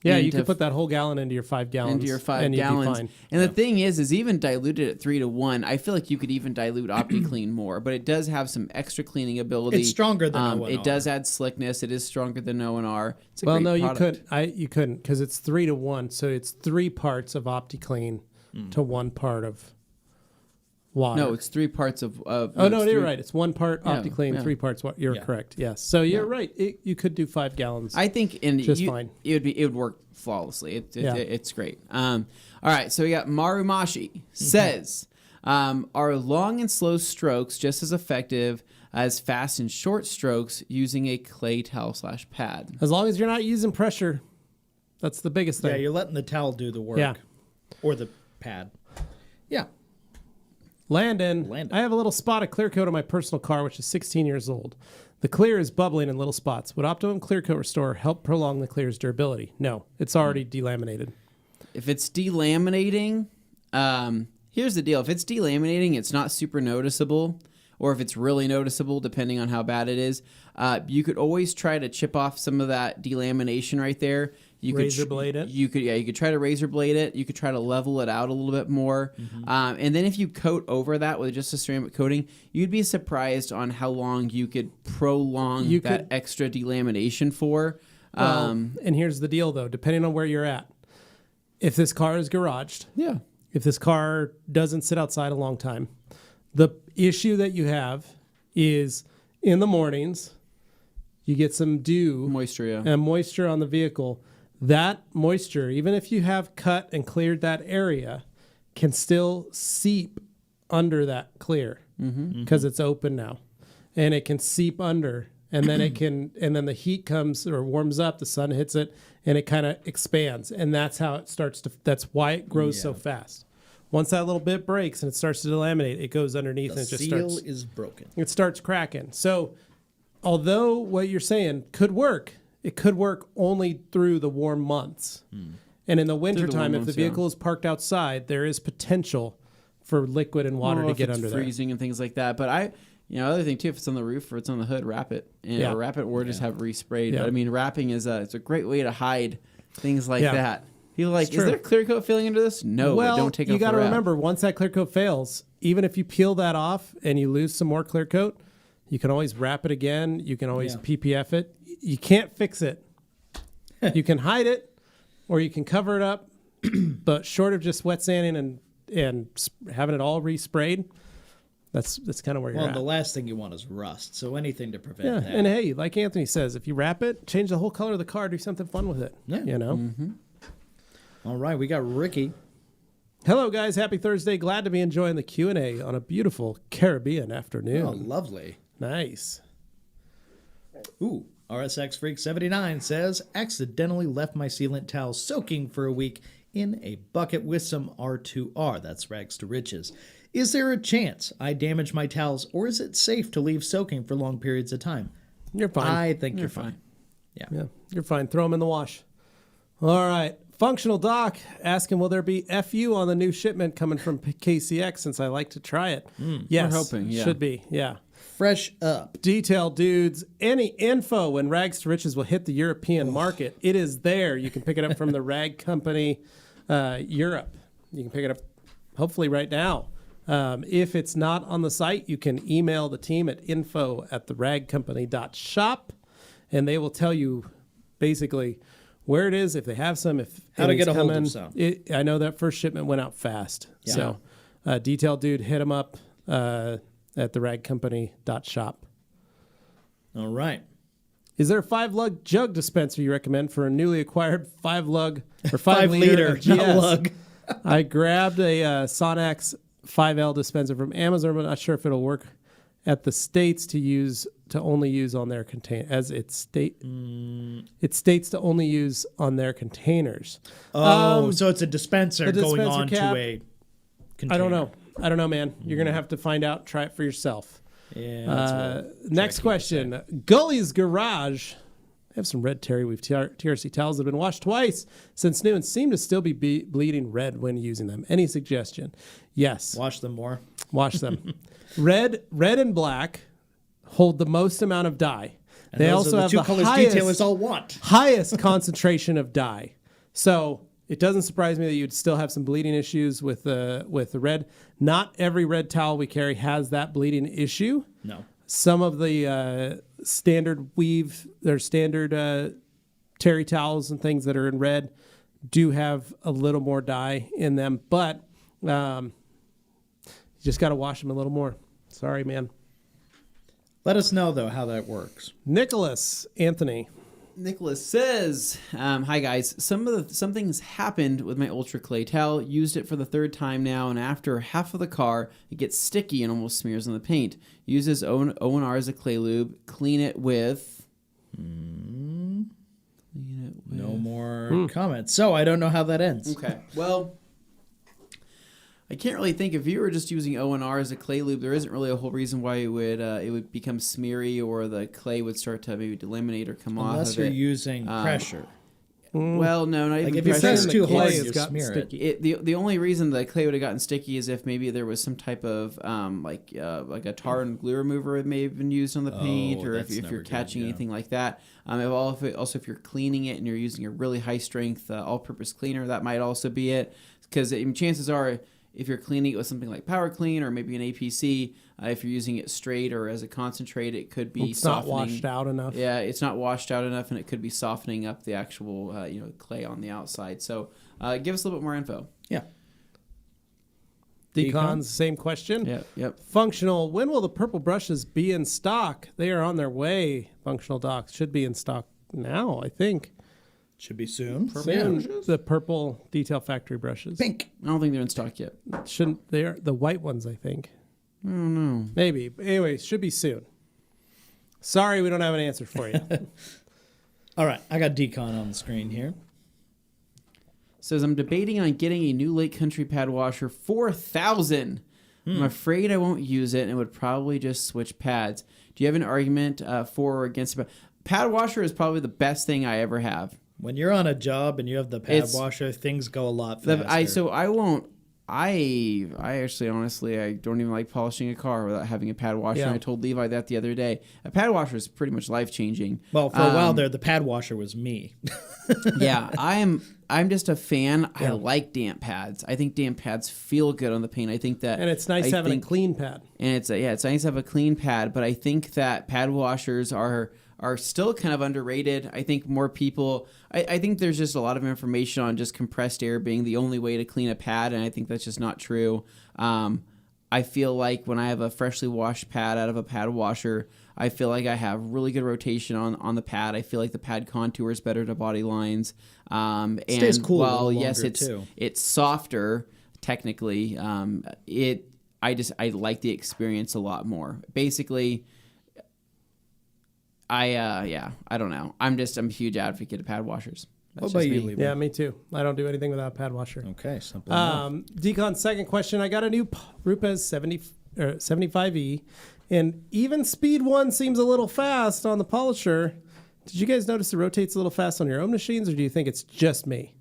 Yeah, you could put that whole gallon into your 5 gallons. Into your 5 gallons. And the thing is even diluted at 3-to-1, I feel like you could even dilute OptiClean more, but it does have some extra cleaning ability. It's stronger than O&R. It does add slickness. It is stronger than O&R. It's a well, great no, product. you couldn't because it's 3-to-1, so it's 3 parts of OptiClean to 1 part of water. No, it's 3 parts of. You're right. It's 1 part OptiClean, 3 parts water. You're correct. Yes. So you're right. You could do 5 gallons. I think fine. It would work flawlessly. It's great. All right, so we got Marumashi says, are long and slow strokes just as effective as fast and short strokes using a clay towel /pad? As long as you're not using pressure, that's the biggest thing. Yeah, you're letting the towel do the work. Yeah. Or the pad. Yeah. Landon, I have a little spot of clear coat on my personal car, which is 16 years old. The clear is bubbling in little spots. Would Optimum Clear Coat Restorer help prolong the clear's durability? No, it's already delaminated. If it's delaminating, here's the deal. If it's delaminating, it's not super noticeable, or if it's really noticeable, depending on how bad it is, you could always try to chip off some of that delamination right there. You razor blade it. You could try to razor blade it. You could try to level it out a little bit more. And then if you coat over that with just a ceramic coating, you'd be surprised on how long you could prolong that extra delamination for. And here's the deal, though. Depending on where you're at, if this car is garaged, if this car doesn't sit outside a long time, the issue that you have is in the mornings, you get some dew, moisture, and moisture on the vehicle. That moisture, even if you have cut and cleared that area, can still seep under that clear because it's open now, and it can seep under, and then and then the heat comes or warms up, the sun hits it, and it kind of expands, and that's how it starts to. That's why it grows so fast. Once that little bit breaks and it starts to delaminate, it goes underneath and it just starts. The seal is broken. It starts cracking. So, although what you're saying could work. It could work only through the warm months. And in the wintertime, if the vehicle is parked outside, there is potential for liquid and water to get under there. Freezing and things like that. But other thing too, if it's on the roof or it's on the hood, wrap it. Or wrap it or just have it resprayed. Yeah. But I mean, wrapping it's a great way to hide things like that. People are like, is there clear coat feeling under this? No, don't take it off. You got to remember, once that clear coat fails, even if you peel that off and you lose some more clear coat, you can always wrap it again. You can always PPF it. You can't fix it. You can hide it, or you can cover it up. But short of just wet sanding and having it all resprayed, that's kind of where you're at. Well, the last thing you want is rust. So anything to prevent that. And hey, like Anthony says, if you wrap it, change the whole color of the car, do something fun with it. Yeah. You know. All right, we got Ricky. Hello, guys. Happy Thursday. Glad to be enjoying the Q&A on a beautiful Caribbean afternoon. Oh, lovely. Nice. Ooh. RSX Freak 79 says, accidentally left my sealant towel soaking for a week in a bucket with some R2R. That's rags to riches. Is there a chance I damage my towels, or is it safe to leave soaking for long periods of time? You're fine. I think you're fine. Yeah, you're fine. Throw them in the wash. All right. Functional Doc asking, will there be FU on the new shipment coming from KCX since I like to try it? Yes. We're hoping, Should be, Fresh up. Detail dudes, any info when Rags to Riches will hit the European market, it is there. You can pick it up from the Rag Company Europe. You can pick it up hopefully right now. If it's not on the site, you can email the team at info@theragcompany.shop, and they will tell you basically where it is, if they have some, if how to get a hold of some. I know that first shipment went out fast. Yeah. So Detail dude, hit them up. At theragcompany.shop. All right. Is there a 5-lug jug dispenser you recommend for a newly acquired 5-lug or 5-liter GS? Lug. I grabbed a Sonax 5L dispenser from Amazon, but not sure if it'll work at the states to only use on their it states to only use on their containers. So it's a dispenser going on cap, to a container. I don't know, man. You're gonna have to find out. Try it for yourself. Yeah. Next question. Gully's Garage. I have some red terry weave TRC towels that have been washed twice since new and seem to still be bleeding red when using them. Any suggestion? Yes. Wash them more. Wash them. Red and black hold the most amount of dye. And they also have the colors detailers all want. Highest concentration of dye. So it doesn't surprise me that you'd still have some bleeding issues with the red. Not every red towel we carry has that bleeding issue. No. Some of the standard terry towels and things that are in red do have a little more dye in them, but you just got to wash them a little more. Sorry, man. Let us know, though, how that works. Nicholas Anthony. Nicholas says, hi guys, something's happened with my Ultra Clay towel. Used it for the third time now, and after half of the car, it gets sticky and almost smears on the paint. Uses O&R as a clay lube. Clean it with... No more comments. So I don't know how that ends. Okay, well... I can't really think if you were just using O&R as a clay lube, there isn't really a whole reason why it would become smeary or the clay would start to maybe delaminate or come off of it. Unless you're using pressure. Well, no, not even If pressure. you press too hard, has you gotten smear sticky. it. The only reason the clay would have gotten sticky is if maybe there was some type of like a tar and glue remover it may have been used on the paint, or if you're catching anything like that. If you're cleaning it and you're using a really high strength all-purpose cleaner, that might also be it. Because chances are, if you're cleaning it with something like Power Clean or maybe an APC, if you're using it straight or as a concentrate, it could be softening. Not washed out enough. Yeah, it's not washed out enough, and it could be softening up the actual clay on the outside. So give us a little bit more info. Yeah. Decons, same question. Yeah, yep. Functional, when will the purple brushes be in stock? They are on their way. Functional Docs should be in stock now, I think. Should be soon. The purple Detail Factory brushes. Pink. I don't think they're in stock yet. Shouldn't they? Are the white ones, I think. I don't know. Maybe. Anyway, should be soon. Sorry, we don't have an answer for you. All right, I got Decon on the screen here. Says, I'm debating on getting a new Lake Country pad washer, $4,000. I'm afraid I won't use it and would probably just switch pads. Do you have an argument for or against it? Pad washer is probably the best thing I ever have. When you're on a job and you have the pad washer, things go a lot faster. I actually, honestly, I don't even like polishing a car without having a pad washer. Yeah. And I told Levi that the other day. A pad washer is pretty much life-changing. Well, for a while there, the pad washer was me. Yeah, I'm just a fan. Yeah. I like damp pads. I think damp pads feel good on the paint. I think that, and it's nice having a clean pad. And it's nice to have a clean pad. But I think that pad washers are still kind of underrated. I think more people... I think there's just a lot of information on just compressed air being the only way to clean a pad, and I think that's just not true. I feel like when I have a freshly washed pad out of a pad washer, I feel like I have really good rotation on the pad. I feel like the pad contours better to body lines. Stays cool while, a little yes, longer, it's softer, technically, I like the experience a lot more. Basically... I don't know. I'm a huge advocate of pad washers. What about you, Levi? Yeah, me too. I don't do anything without a pad washer. Okay, simple. Decon's second question. I got a new Rupes 75E, and even speed one seems a little fast on the polisher. Did you guys notice it rotates a little fast on your own machines, or do you think it's just me?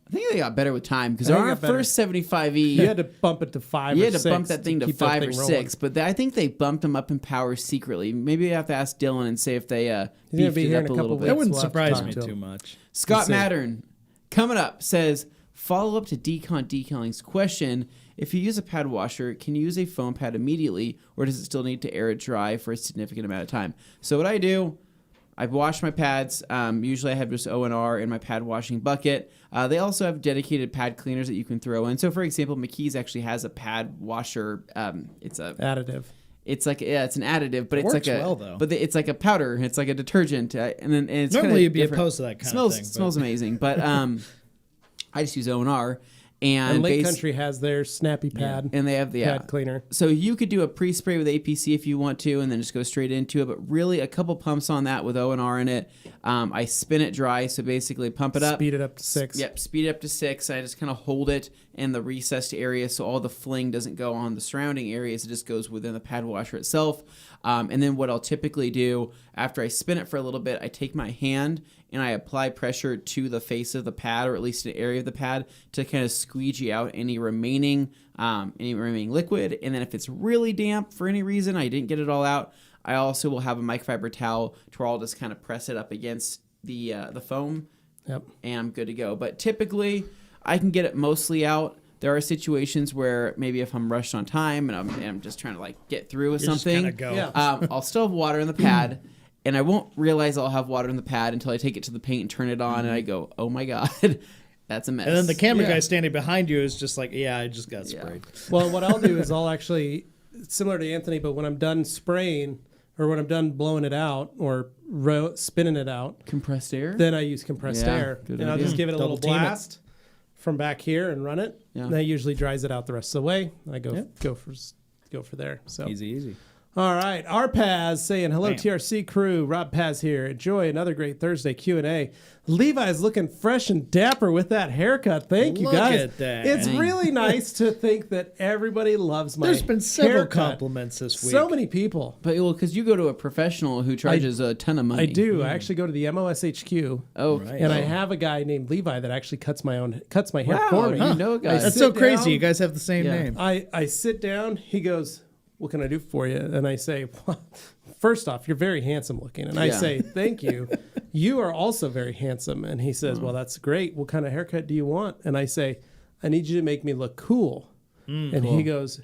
I think they got better with time because on our first 75E, you had to bump it to 5 or 6. You had to bump that thing to 5 or 6, rolling. but I think they bumped them up in power secretly. Maybe I have to ask Dylan and say if they He's beefed it up a little bit. That wouldn't surprise me too much. Scott Mattern, coming up, says, follow up to Decaling's question. If you use a pad washer, can you use a foam pad immediately, or does it still need to air it dry for a significant amount of time? So what I do... I've washed my pads. Usually I have just O&R in my pad washing bucket. They also have dedicated pad cleaners that you can throw in. So, for example, McKee's actually has a pad washer. It's a additive. It's like it's an additive, but it's like it's like a powder. It's like a detergent, and it's normally you'd be different. opposed to that kind of thing. Smells amazing, but I just use O&R. And Lake Country has their snappy pad. And they have the pad cleaner. So you could do a pre-spray with APC if you want to, and then just go straight into it. But really, a couple pumps on that with O&R in it. I spin it dry, so basically pump it up. Speed it up to 6. Yep, speed it up to 6. I just kind of hold it in the recessed area so all the fling doesn't go on the surrounding areas. It just goes within the pad washer itself. And then what I'll typically do after I spin it for a little bit, I take my hand and I apply pressure to the face of the pad, or at least an area of the pad, to kind of squeegee out any remaining liquid. And then if it's really damp for any reason, I didn't get it all out, I also will have a microfiber towel to where I'll just kind of press it up against the foam. Yep. And I'm good to go. But typically, I can get it mostly out. There are situations where maybe if I'm rushed on time and I'm just trying to like get through with something, I'll still have water in the pad, and I won't realize I'll have water in the pad until I take it to the paint and turn it on, and I go, oh my God, that's a mess. And then the camera guy standing behind you is just like, yeah, I just got sprayed. Well, what I'll do is I'll actually, similar to Anthony, but when I'm done spraying or when I'm done blowing it out or spinning it out, compressed air, then I use compressed air, and I'll just give it a little blast from back here and run it. And that usually dries it out the rest of the way. I go for there. So easy. All right, our Paz saying hello, TRC crew. Rob Paz here. Enjoy another great Thursday Q&A. Levi's looking fresh and dapper with that haircut. Thank you, guys. Look at that. It's really nice to think that everybody loves my There's been several haircut. compliments this week. So many people. But because you go to a professional who charges a ton of money. I do. I actually go to the MOSHQ. Oh, right. And I have a guy named Levi that actually cuts my hair for me. You know, guys. That's so crazy. You guys have the same name. I sit down. He goes, what can I do for you? And I say, well, first off, you're very handsome looking. And I say, thank you. You are also very handsome. And he says, well, that's great. What kind of haircut do you want? And I say, I need you to make me look cool. And he goes,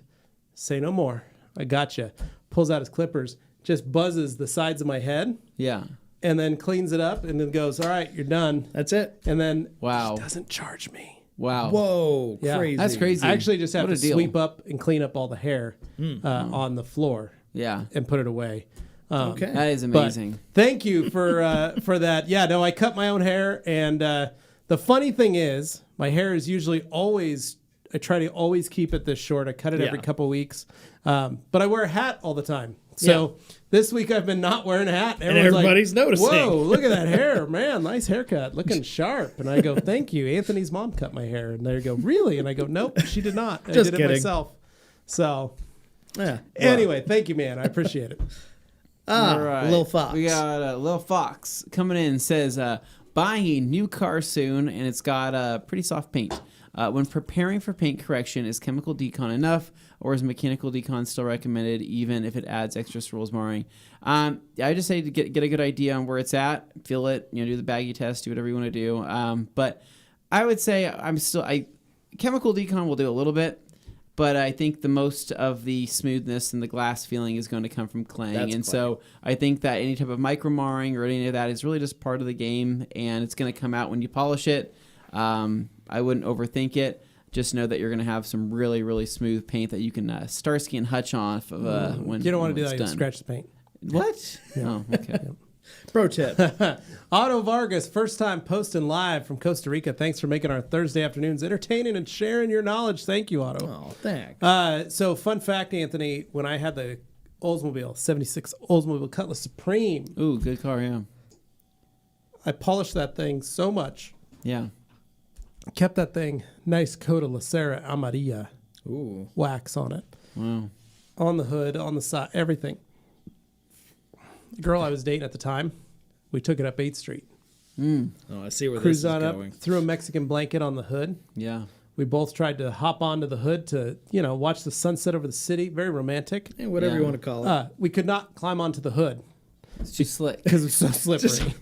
say no more. I gotcha. Pulls out his clippers, just buzzes the sides of my head. Yeah. And then cleans it up and then goes, all right, you're done. That's it. And then he doesn't charge me. Wow. Whoa. Crazy. That's crazy. I actually just have to sweep up and clean up all the hair on the floor. Yeah. And put it away. Okay. That is amazing. Thank you for that. Yeah, no, I cut my own hair. And the funny thing is, my hair is usually I try to always keep it this short. I cut it every couple weeks. But I wear a hat all the time. So this week I've been not wearing a hat. And everybody's noticing. Whoa, look at that hair. Man, nice haircut. Looking sharp. And I go, thank you. Anthony's mom cut my hair. And they go, really? And I go, nope, she did not. I did it myself. So anyway, thank you, man. I appreciate it. All right. Lil Fox. We got Lil Fox coming in and says, buying a new car soon, and it's got pretty soft paint. When preparing for paint correction, is chemical decon enough, or is mechanical decon still recommended, even if it adds extra swirls marring? I just say to get a good idea on where it's at, feel it, do the baggy test, do whatever you want to do. But I would say chemical decon will do a little bit, but I think the most of the smoothness and the glass feeling is going to come from claying. So I think that any type of micro marring or any of that is really just part of the game, and it's going to come out when you polish it. I wouldn't overthink it. Just know that you're going to have some really, really smooth paint that you can Starsky and Hutch off of when you don't want to do that. Done. You scratch the paint. What? Oh, okay. Pro tip. Otto Vargas, first time posting live from Costa Rica. Thanks for making our Thursday afternoons entertaining and sharing your knowledge. Thank you, Otto. Oh, thanks. So fun fact, Anthony, when I had the Oldsmobile 76 Oldsmobile Cutlass Supreme. Ooh, good car, yeah. I polished that thing so much. Yeah. Kept that thing nice coat of La Serra Amarilla wax on it. Wow. On the hood, on the side, everything. The girl I was dating at the time, we took it up 8th Street. Oh, I see where Cruised this is on going. up, threw a Mexican blanket on the hood. Yeah. We both tried to hop onto the hood to, watch the sunset over the city. Very romantic. Whatever you want to call it. We could not climb onto the hood. It's too slick. Because it's so slippery.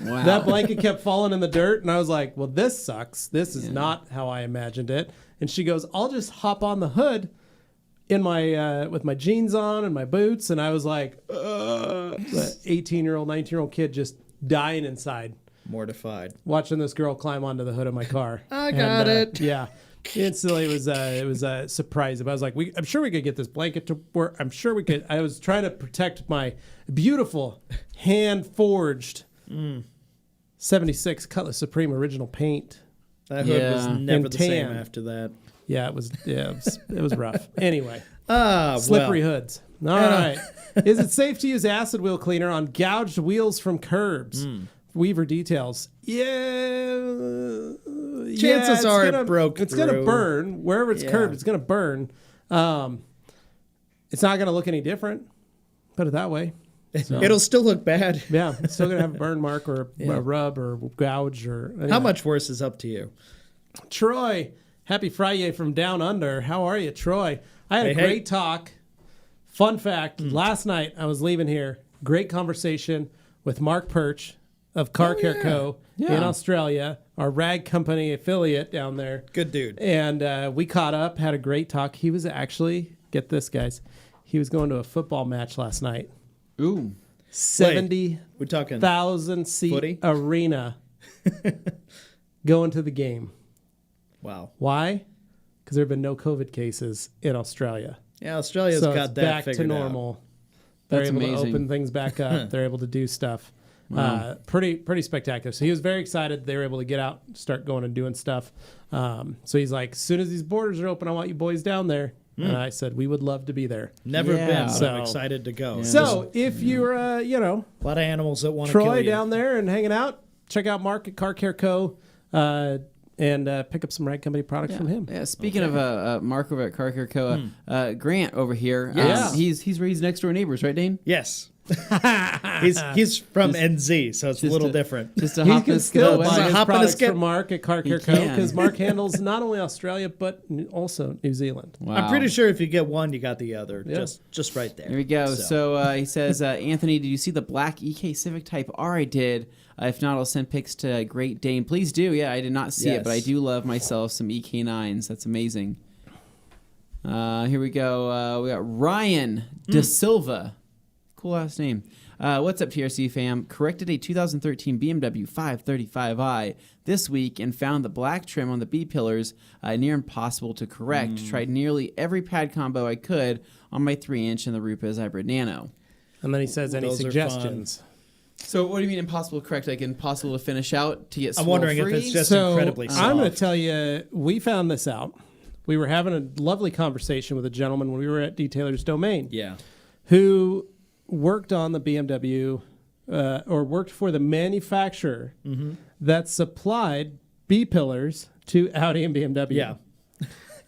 Wow. That blanket kept falling in the dirt, and I was like, well, this sucks. This is not how I imagined it. And she goes, I'll just hop on the hood in my with my jeans on and my boots. And I was like, the 18-year-old, 19-year-old kid just dying inside. Mortified. Watching this girl climb onto the hood of my car. I got it. Yeah. Instantly, it was a surprise. I was like, I'm sure we could get this blanket to work. I'm sure we could. I was trying to protect my beautiful hand-forged 76 Cutlass Supreme original paint. That hood was never And the same tan. after that. Yeah, it was rough. Anyway, well. slippery hoods. All right. Is it safe to use acid wheel cleaner on gouged wheels from curbs? Weaver details. Chances are it broke It's going to through. burn. Wherever it's curbed, it's going to burn. It's not going to look any different. Put it that way. So, It'll still look bad. yeah, it's still going to have a burn mark or a rub or gouge or anything. How much worse is up to you? Troy, happy Friday from down under. How are you, Troy? I had a great talk. Fun fact, last night I was leaving here. Great conversation with Mark Perch of Car Care Co. in Australia, our rag company affiliate down there. Good dude. And we caught up, had a great talk. He was actually, get this, guys, he was going to a football match last night. Ooh. 70,000 seat footy? arena going to the game. Wow. Why? Because there have been no COVID cases in Australia. Yeah, Australia's So got it's that back to figured normal. They're That's able amazing. to open things back up. They're able to do stuff. Pretty spectacular. So he was very excited. They were able to get out, start going and doing stuff. So he's like, as soon as these borders are open, I want you boys down there. And I said, we would love to be there. Never Yeah. been, but So- I'm excited to go. So if you're, a lot of animals that want to kill Troy you. down there and hanging out, check out Mark at Car Care Co. And pick up some Rag Company products from him. Yeah, speaking of Mark over at Car Care Co., Grant over here, Yes. he's next door neighbors, right, Dane? Yes. he's from NZ, so it's a little different. Just a He hop can and still skip buy away. his hop and a products skip. from Mark at Car Care Co. can. because Mark handles not only Australia but also New Zealand. Wow. I'm pretty sure if you get one, you got the other. Just right there. There we go. So he says, Anthony, did you see the black EK Civic Type R I did? If not, I'll send pics to Great Dane. Please do. Yeah, I did not see it, but I do love myself some EK9s. That's amazing. Here we go. We got Ryan De Silva. Cool last name. What's up, TRC fam? Corrected a 2013 BMW 535i this week and found the black trim on the B pillars near impossible to correct. Tried nearly every pad combo I could on my 3-inch in the Rupa's Hybrid Nano. And then he says, any Those are suggestions? So what do you mean impossible to correct? Like impossible to finish out to get I'm wondering if swirl-free? it's just So incredibly soft. I'm going to tell you, we found this out. We were having a lovely conversation with a gentleman when we were at Detailer's Domain. Yeah. Who worked on the BMW or worked for the manufacturer that supplied B pillars to Audi and BMW. Yeah.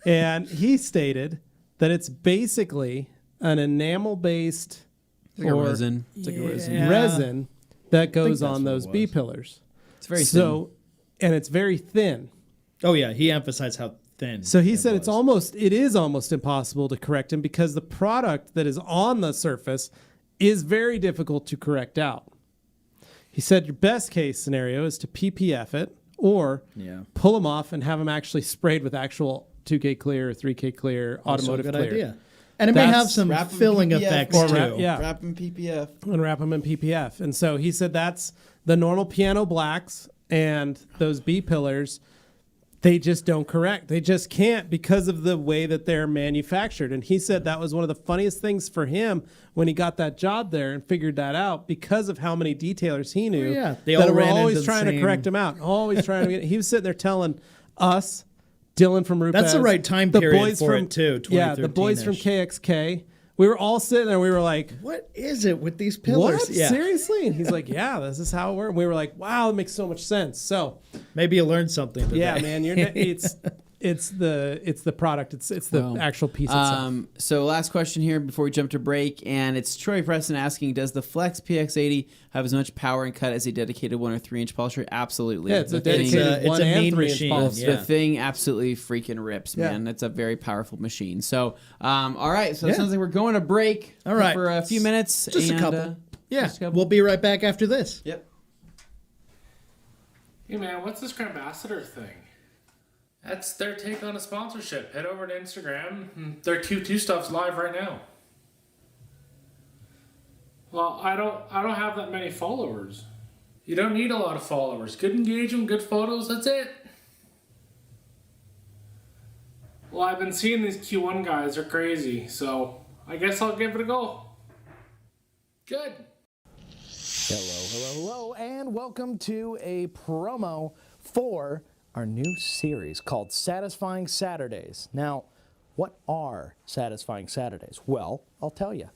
And he stated that it's basically an enamel-based It's like a resin. It's like a resin. Yeah. resin that goes that's on what it those was. B pillars. It's very So, and it's very thin. Oh yeah, he emphasized how thin. So he it said was. it is almost impossible to correct him because the product that is on the surface is very difficult to correct out. He said your best case scenario is to PPF it or pull them off and have them actually sprayed with actual 2K clear or 3K clear automotive good clear. idea. And it may have some Wrap 'em filling PPF, effects or too. Wrap them PPF. And wrap them in PPF. And so he said that's the normal piano blacks and those B pillars. They just don't correct. They just can't because of the way that they're manufactured. And he said that was one of the funniest things for him when he got that job there and figured that out because of how many detailers he knew They that all were ran into always the trying to same- correct him out. Always trying to get. He was sitting there telling us, Dylan from Rupes, That's the right time period for it, too, Yeah, the boys from 2013-ish. KXK. We were all sitting there. We were like, What is it with these pillars? what? Yeah. Seriously? And he's like, yeah, this is how it works. We were like, wow, it makes so much sense. So, Maybe you learned something today. yeah, man, it's the product. It's the actual piece itself. So last question here before we jump to break, and it's Troy Preston asking, does the Flex PX80 have as much power and cut as a dedicated 1 or 3-inch polisher? Absolutely. Yeah, it's a The thing- dedicated it's 1 a and mean 3-inch machine. polisher. The thing absolutely freaking rips, Yeah. man. It's a very powerful machine. So, all right. So it Yeah. sounds like we're going to break. All right. For a few minutes. Just a and, couple. Yeah. just a couple. We'll be right back after this. Yep. Hey man, what's this Ambassador thing? That's their take on a sponsorship. Head over to Instagram. Their Q2 stuff's live right now. Well, I don't have that many followers. You don't need a lot of followers. Good engagement, good photos, that's it. Well, I've been seeing these Q1 guys are crazy, so I guess I'll give it a go. Good. Hello, and welcome to a promo for our new series called Satisfying Saturdays. Now, what are Satisfying Saturdays? Well, I'll tell you.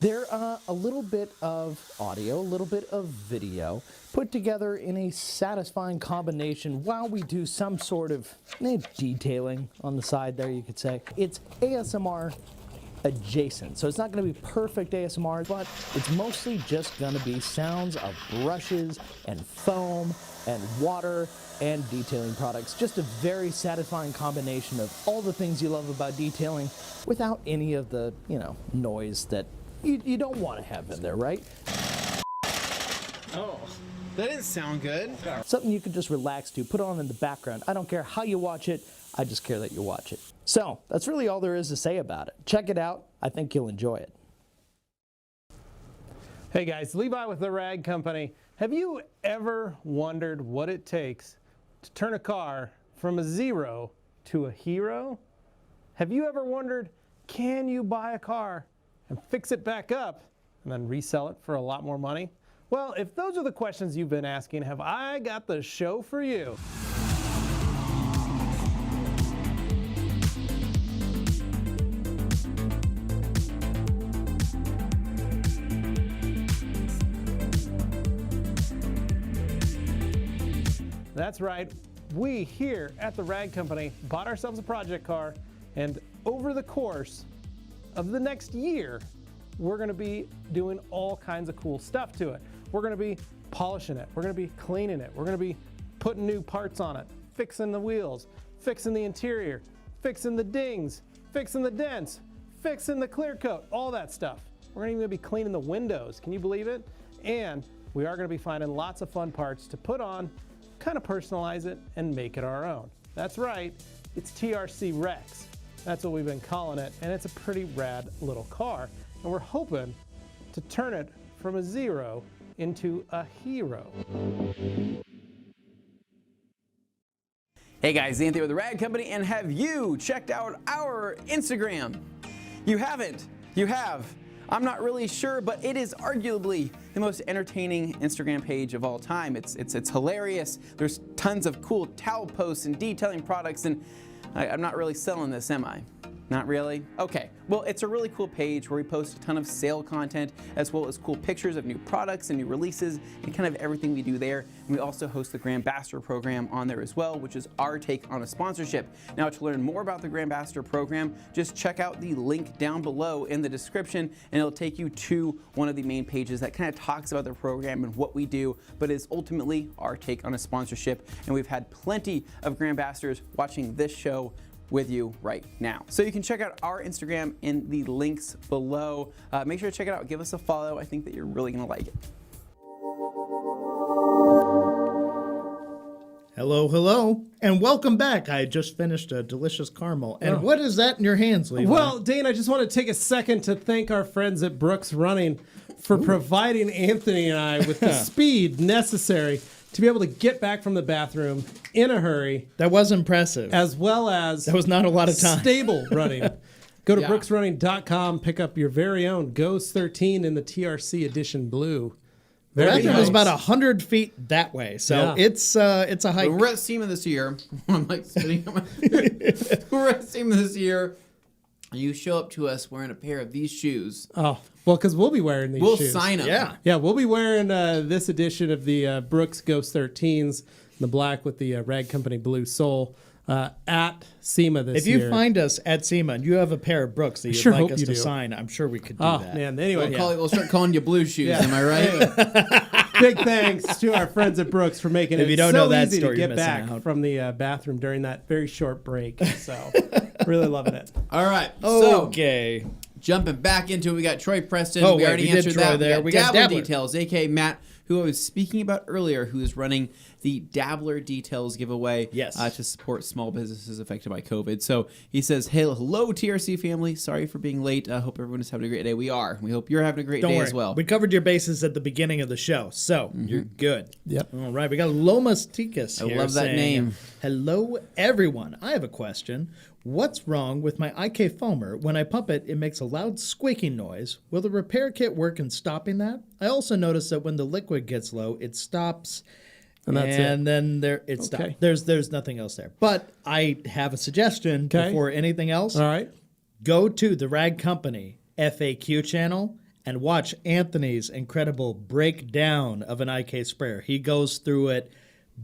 They're a little bit of audio, a little bit of video, put together in a satisfying combination while we do some sort of detailing on the side there, you could say. It's ASMR adjacent. So it's not going to be perfect ASMR, but it's mostly just going to be sounds of brushes and foam and water and detailing products. Just a very satisfying combination of all the things you love about detailing without any of the, noise that you don't want to have in there, right? Oh, that didn't sound good. Something you can just relax to, put on in the background. I don't care how you watch it, I just care that you watch it. So, that's really all there is to say about it. Check it out. I think you'll enjoy it. Hey guys, Levi with the Rag Company. Have you ever wondered what it takes to turn a car from a 0 to a hero? Have you ever wondered, can you buy a car and fix it back up and then resell it for a lot more money? Well, if those are the questions you've been asking, have I got the show for you. That's right, we here at the Rag Company bought ourselves a project car, and over the course of the next year, we're gonna be doing all kinds of cool stuff to it. We're gonna be polishing it, we're gonna be cleaning it, we're gonna be putting new parts on it, fixing the wheels, fixing the interior, fixing the dings, fixing the dents, fixing the clear coat, all that stuff. We're gonna even be cleaning the windows, can you believe it? And we are gonna be finding lots of fun parts to put on, kind of personalize it, and make it our own. That's right, it's TRC Rex. That's what we've been calling it, and it's a pretty rad little car. And we're hoping to turn it from a 0 into a hero. Hey guys, Anthony with the Rag Company, and have you checked out our Instagram? You haven't? You have? I'm not really sure, but it is arguably the most entertaining Instagram page of all time. It's hilarious. There's tons of cool towel posts and detailing products, and I'm not really selling this, am I? Not really? Okay, well, it's a really cool page where we post a ton of sale content as well as cool pictures of new products and new releases and kind of everything we do there. And we also host the Grand Ambassador program on there as well, which is our take on a sponsorship. Now, to learn more about the Grand Ambassador program, just check out the link down below in the description, and it'll take you to one of the main pages that kind of talks about the program and what we do, but is ultimately our take on a sponsorship. And we've had plenty of Grand Ambassadors watching this show with you right now. So you can check out our Instagram in the links below. Make sure to check it out. Give us a follow. I think that you're really gonna like it. Hello, hello, and welcome back. I just finished a delicious caramel. And what is that in your hands, Levi? Well, Dane, I just want to take a second to thank our friends at Brooks Running for providing Anthony and I with the speed necessary to be able to get back from the bathroom in a hurry. That was impressive. As well as that was not a lot of time. Stable running. Go to brooksrunning.com, pick up your very own Ghost 13 in the TRC edition blue. The bathroom is about 100 feet that way, so it's a hike. We're at SEMA this year. I'm like sitting on my We're at SEMA this year. You show up to us wearing a pair of these shoes. Oh, well, because we'll be wearing these shoes. We'll sign them. Yeah, we'll be wearing this edition of the Brooks Ghost 13s, the black with the Rag Company blue sole, at SEMA this year. If you find us at SEMA and you have a pair of Brooks that you'd like us to sign, I'm sure we could do that. Oh, man, anyway. We'll start calling you blue shoes, am I right? Big thanks to our friends at Brooks for making it so easy to get back from the bathroom during that very short break. So, really loving it. All right. Okay. So, jumping back into it, we got Troy Preston. We already answered that. There. We got Dabbler Details, a.k.a. Matt, who I was speaking about earlier, who is running the Dabbler Details giveaway to support small businesses affected by COVID. So he says, hey, hello, TRC family. Sorry for being late. I hope everyone is having a great day. We are. We hope you're having a great day as well. We covered your bases at the beginning of the show, so you're good. Yep. All right. We got Lomas Tikas here. I love that name. Hello, everyone. I have a question. What's wrong with my IK foamer? When I pump it, it makes a loud squeaking noise. Will the repair kit work in stopping that? I also noticed that when the liquid gets low, it stops And that's it. then it's done. There's nothing else there. But I have a suggestion before anything else. All right. Go to the Rag Company FAQ channel and watch Anthony's incredible breakdown of an IK sprayer. He goes through it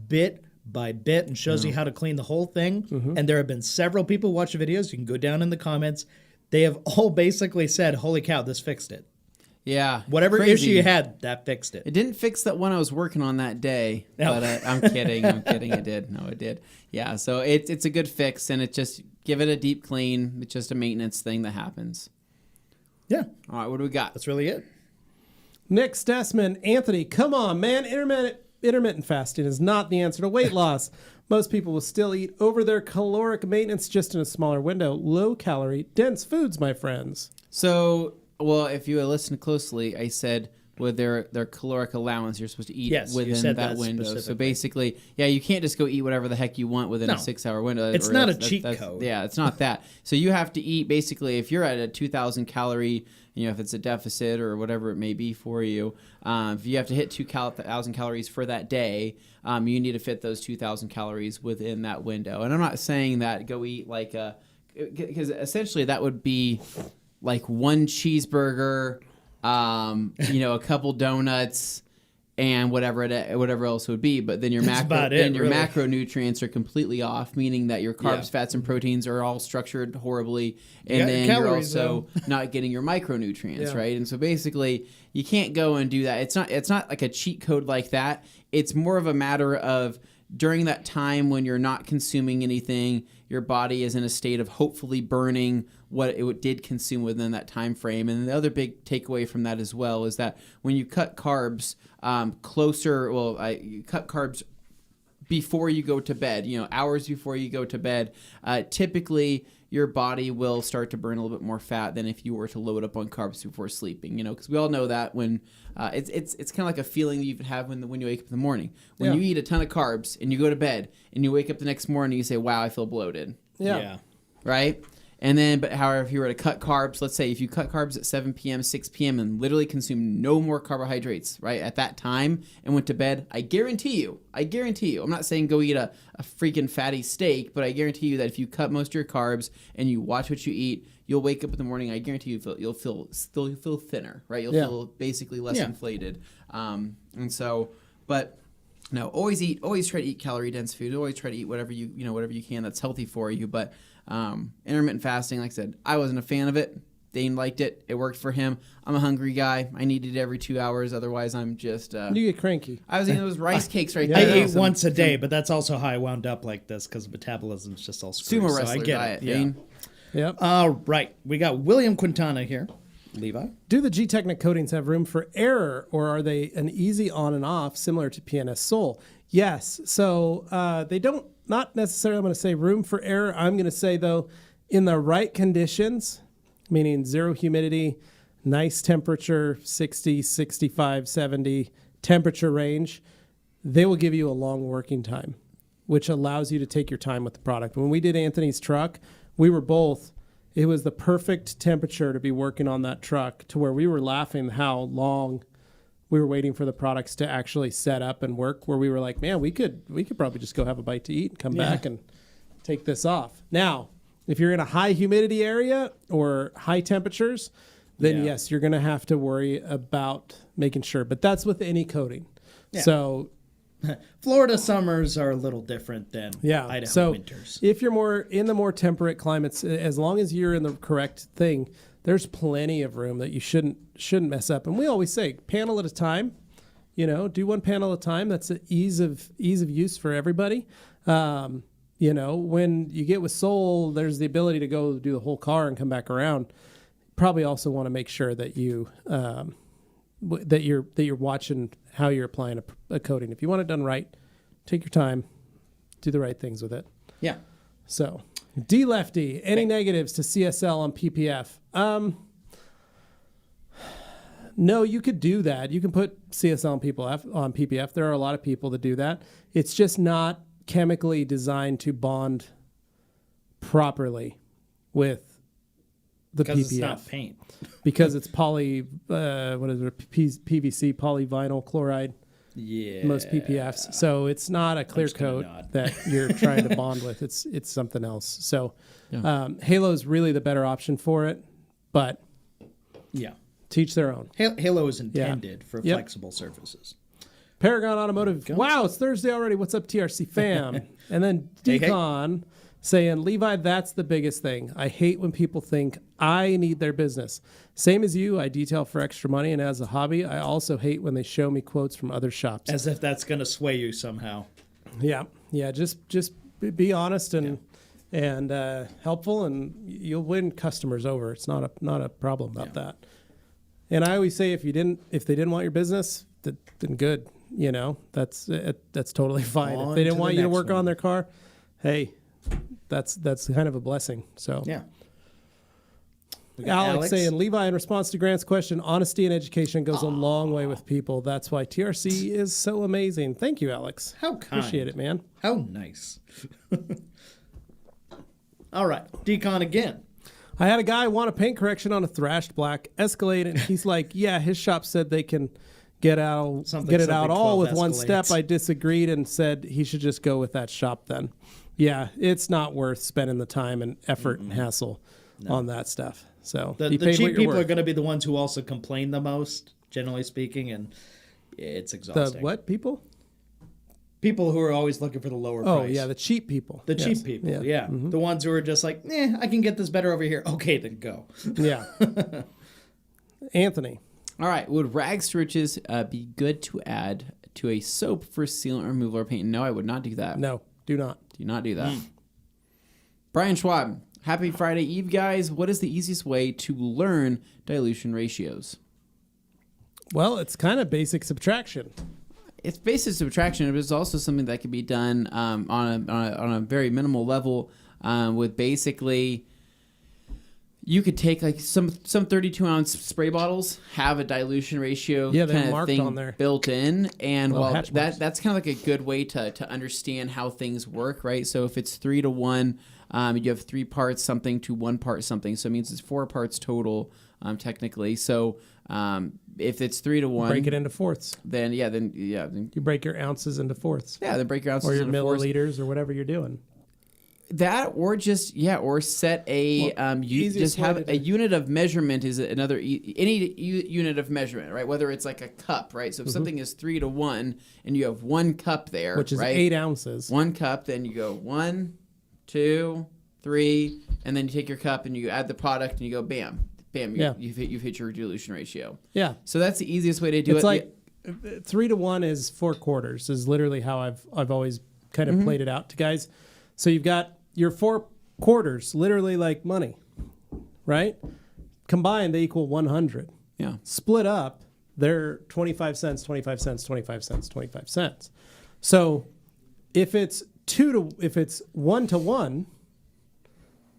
bit by bit and shows you how to clean the whole thing. Mm-hmm. And there have been several people watch the videos. You can go down in the comments. They have all basically said, holy cow, this fixed it. Yeah. Whatever issue you had, that fixed it. It didn't fix that one I was working on that day. No. But I'm kidding. It did. No, it did. Yeah. So it's a good fix, and it just give it a deep clean. It's just a maintenance thing that happens. Yeah. All right. What do we got? That's really it. Nick Stessman, Anthony, come on, man. Intermittent fasting is not the answer to weight loss. Most people will still eat over their caloric maintenance just in a smaller window. Low-calorie, dense foods, my friends. So, well, if you listened closely, I said with their caloric allowance, you're supposed to eat within that window. So basically, you can't just go eat whatever the heck you want within a 6-hour window. It's not a cheat code. Yeah, it's not that. So you have to eat basically, if you're at a 2,000 calorie, if it's a deficit or whatever it may be for you, if you have to hit 2,000 calories for that day, you need to fit those 2,000 calories within that window. And I'm not saying that go eat because essentially that would be like one cheeseburger, a couple donuts, and whatever else would be. But then your macronutrients are completely off, meaning that your carbs, fats, and proteins are all structured horribly, and then you're also not getting your micronutrients, right? And so basically, you can't go and do that. It's not like a cheat code like that. It's more of a matter of during that time when you're not consuming anything, your body is in a state of hopefully burning what it did consume within that time frame. And the other big takeaway from that as well is that when you cut carbs you cut carbs before you go to bed, hours before you go to bed, typically your body will start to burn a little bit more fat than if you were to load up on carbs before sleeping, because we all know that when it's kind of like a feeling you have when you wake up in the morning. When you eat a ton of carbs and you go to bed and you wake up the next morning, you say, wow, I feel bloated. Yeah. Right? And then, but however, if you were to cut carbs, let's say if you cut carbs at 7 p.m., 6 p.m., and literally consume no more carbohydrates, right, at that time and went to bed, I guarantee you, I'm not saying go eat a freaking fatty steak, but I guarantee you that if you cut most of your carbs and you watch what you eat, you'll wake up in the morning, I guarantee you'll feel thinner, right? You'll feel basically less inflated. And so, but no, always try to eat calorie dense food. Always try to eat whatever you can that's healthy for you. But intermittent fasting, like I said, I wasn't a fan of it. Dane liked it. It worked for him. I'm a hungry guy. I need it every 2 hours. Otherwise, I'm just... you get cranky. I was eating those rice cakes right I there. eat once a day, but that's also how I wound up like this because metabolism's just all screwed. Sumo wrestler diet, Dane. Yep. All right. We got William Quintana here. Levi? Do the G-Technic coatings have room for error, or are they an easy on and off similar to PNS Soul? Yes. So they don't, not necessarily, I'm going to say room for error. I'm going to say, though, in the right conditions, meaning zero humidity, nice temperature, 60, 65, 70 temperature range, they will give you a long working time, which allows you to take your time with the product. When we did Anthony's truck, we were both, it was the perfect temperature to be working on that truck to where we were laughing how long we were waiting for the products to actually set up and work, where we were like, man, we could probably just go have a bite to eat and come back and take this off. Now, if you're in a high humidity area or high temperatures, then yes, you're going to have to worry about making sure. But that's with any coating. Yeah. So Florida summers are a little different than Idaho winters. If you're more in the more temperate climates, as long as you're in the correct thing, there's plenty of room that you shouldn't mess up. And we always say panel at a time. Do one panel at a time. That's an ease of use for everybody. When you get with Soul, there's the ability to go do the whole car and come back around. Probably also want to make sure that you that you're watching how you're applying a coating. If you want it done right, take your time, do the right things with it. Yeah. So, D Lefty, any negatives to CSL on PPF? No, you could do that. You can put CSL on PPF. There are a lot of people that do that. It's just not chemically designed to bond properly with the PPF. Because it's not paint. Because it's PVC, polyvinyl chloride. most PPFs. So it's not a clear coat that you're trying to bond with. It's something else. So Halo is really the better option for it, but teach their own. Halo is intended for flexible surfaces. Paragon Automotive. Wow, it's Thursday already. What's up, TRC fam? And then Decon saying, Levi, that's the biggest thing. I hate when people think I need their business. Same as you, I detail for extra money, and as a hobby, I also hate when they show me quotes from other shops. As if that's going to sway you somehow. Yeah. Just be honest and helpful, and you'll win customers over. It's not a problem about that. And I always say, if they didn't want your business, then good. You know, that's totally fine. If they didn't want you to work on their car, hey, that's kind of a blessing. So Alex saying, Levi, in response to Grant's question, honesty and education goes a long way with people. That's why TRC is so amazing. Thank you, Alex. How kind. Appreciate it, man. How nice. All right, Decon again. I had a guy want a paint correction on a thrashed black Escalade, and he's like, yeah, his shop said they can get it out all with one step. I disagreed and said he should just go with that shop then. Yeah, it's not worth spending the time and effort and hassle on that stuff. So the cheap people are going to be the ones who also complain the most, generally speaking, and it's exhausting. The what people? People who are always looking for the lower price. Oh, yeah, the cheap people. The cheap people, yeah. Mm-hmm. The ones who are just like, I can get this better over here. Okay, then go. Yeah. Anthony. All right. Would rags to riches be good to add to a soap for sealant removal or paint? No, I would not do that. No, do not. Do not do that. Brian Schwab. Happy Friday Eve, guys. What is the easiest way to learn dilution ratios? Well, it's kind of basic subtraction. It's basic subtraction, but it's also something that can be done on a very minimal level with basically... You could take like some 32-ounce spray bottles, have a dilution ratio kind of thing on there built in, and that's kind of like a good way to understand how things work, right? So if it's 3-to-1, you have 3 parts something to 1 part something, so it means it's 4 parts total, technically. So if it's 3-to-1, break it into fourths. Then you break your ounces into fourths. Yeah, then break your ounces into fourths. Or your milliliters or whatever you're doing. That or just or set a you just have a unit of measurement is another any unit of measurement, right? Whether it's like a cup, right? So if something is 3-to-1 and you have 1 cup there, which is right? 8 ounces, 1 cup, then you go 1, 2, 3, and then you take your cup and you add the product and you go bam, you've hit your dilution ratio. Yeah. So that's the easiest way to do it. It's like 3-to-1 is 4 quarters is literally how I've always kind of played it out to guys. So you've got your 4 quarters, literally like money, right? Combined, they equal 100. Yeah. Split up, they're 25 cents, 25 cents, 25 cents, 25 cents. So if it's 1-to-1,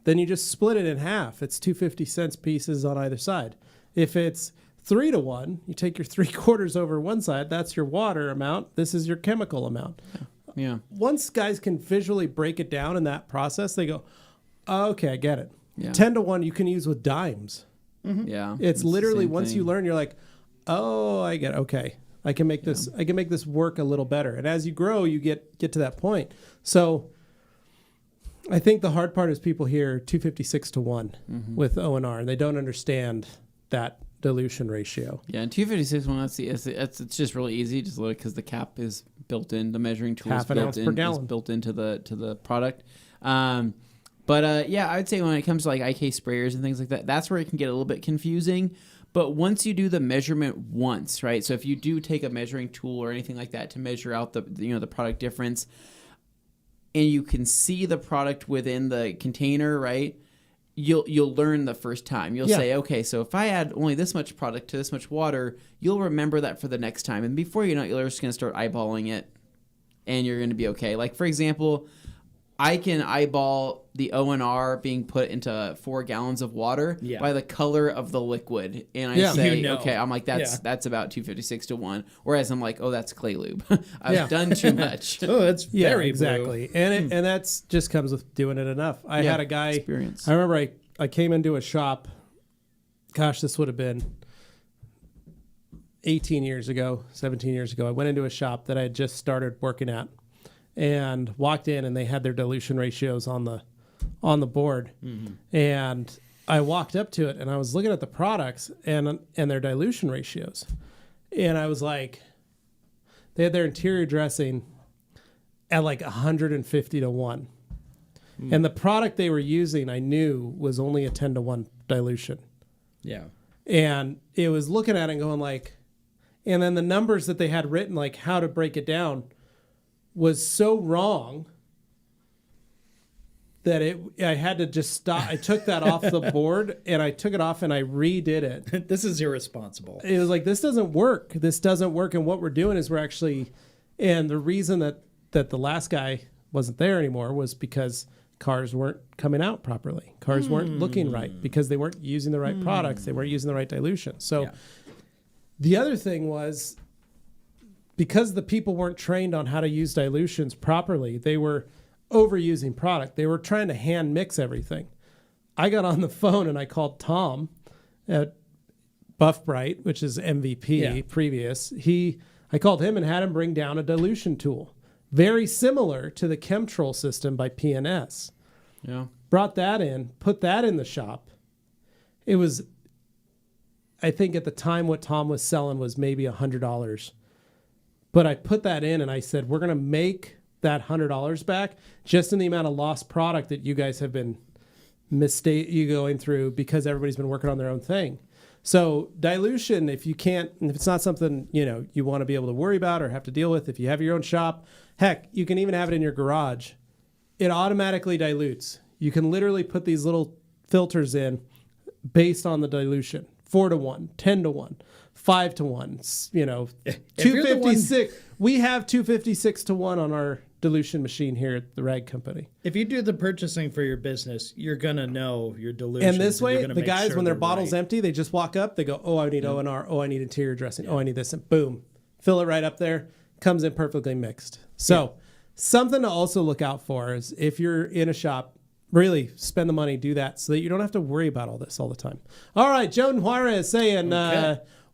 then you just split it in half. It's 2 50-cent pieces on either side. If it's 3-to-1, you take your 3 quarters over one side. That's your water amount. This is your chemical amount. Yeah. Once guys can visually break it down in that process, they go, oh, okay, I get it. Yeah. 10-to-1 you can use with dimes. Mm-hmm. Yeah. It's literally once you learn, you're like, oh, I get it. Okay. I can make this work a little better. And as you grow, you get to that point. So I think the hard part is people hear 256-to-1 with O&R, and they don't understand that dilution ratio. Yeah, and 256-to-1, it's just really easy, just because the cap is built in, the measuring tool is built into the product. But I would say when it comes to like IK sprayers and things like that, that's where it can get a little bit confusing. But once you do the measurement once, right? So if you do take a measuring tool or anything like that to measure out the product difference, and you can see the product within the container, right? You'll learn the first time. You'll say, okay, so if I add only this much product to this much water, you'll remember that for the next time. And before you know it, you're just going to start eyeballing it, and you're going to be okay. Like, for example, I can eyeball the O&R being put into 4 gallons of water by the color of the liquid. And I say, okay, I'm like, that's about 256-to-1. Whereas I'm like, oh, that's clay lube. I've done too much. Oh, that's very exactly. Blue. And that's just comes with doing it enough. I had a guy, experience. I remember I came into a shop, gosh, this would have been 18 years ago, 17 years ago, I went into a shop that I had just started working at and walked in, and they had their dilution ratios on the board. And I walked up to it and I was looking at the products and their dilution ratios. And I was like, they had their interior dressing at like 150 to 1. And the product they were using, I knew, was only a 10 to 1 dilution. Yeah. And it was looking at it and going like, and then the numbers that they had written, like how to break it down, was so wrong that I had to just stop. I took that off the board and I took it off and I redid it. This is irresponsible. It was like, this doesn't work. This doesn't work. And what we're doing is we're actually, and the reason that the last guy wasn't there anymore was because cars weren't coming out properly. Cars weren't looking right because they weren't using the right products. They weren't using the right dilution. So the other thing was, because the people weren't trained on how to use dilutions properly, they were overusing product. They were trying to hand mix everything. I got on the phone and I called Tom at Buff Bright, which is MVP previous. I called him and had him bring down a dilution tool, very similar to the Chemtrol system by PNS. Yeah. Brought that in, put that in the shop. It was, I think at the time what Tom was selling was maybe $100. But I put that in and I said, we're going to make that $100 back just in the amount of lost product that you guys have been going through because everybody's been working on their own thing. So dilution, if it's not something, you want to be able to worry about or have to deal with, if you have your own shop, heck, you can even have it in your garage. It automatically dilutes. You can literally put these little filters in based on the dilution. 4 to 1, 10 to 1, 5 to 1, 256. We have 256 to 1 on our dilution machine here at the Rag Company. If you do the purchasing for your business, you're going to know your dilution. And this way, the guys, when their bottle's empty, they just walk up, they go, oh, I need O&R, oh, I need interior dressing, oh, I need this, and boom, fill it right up there, comes in perfectly mixed. So something to also look out for is if you're in a shop, really spend the money, do that so that you don't have to worry about all this all the time. All right, Joan Juarez saying,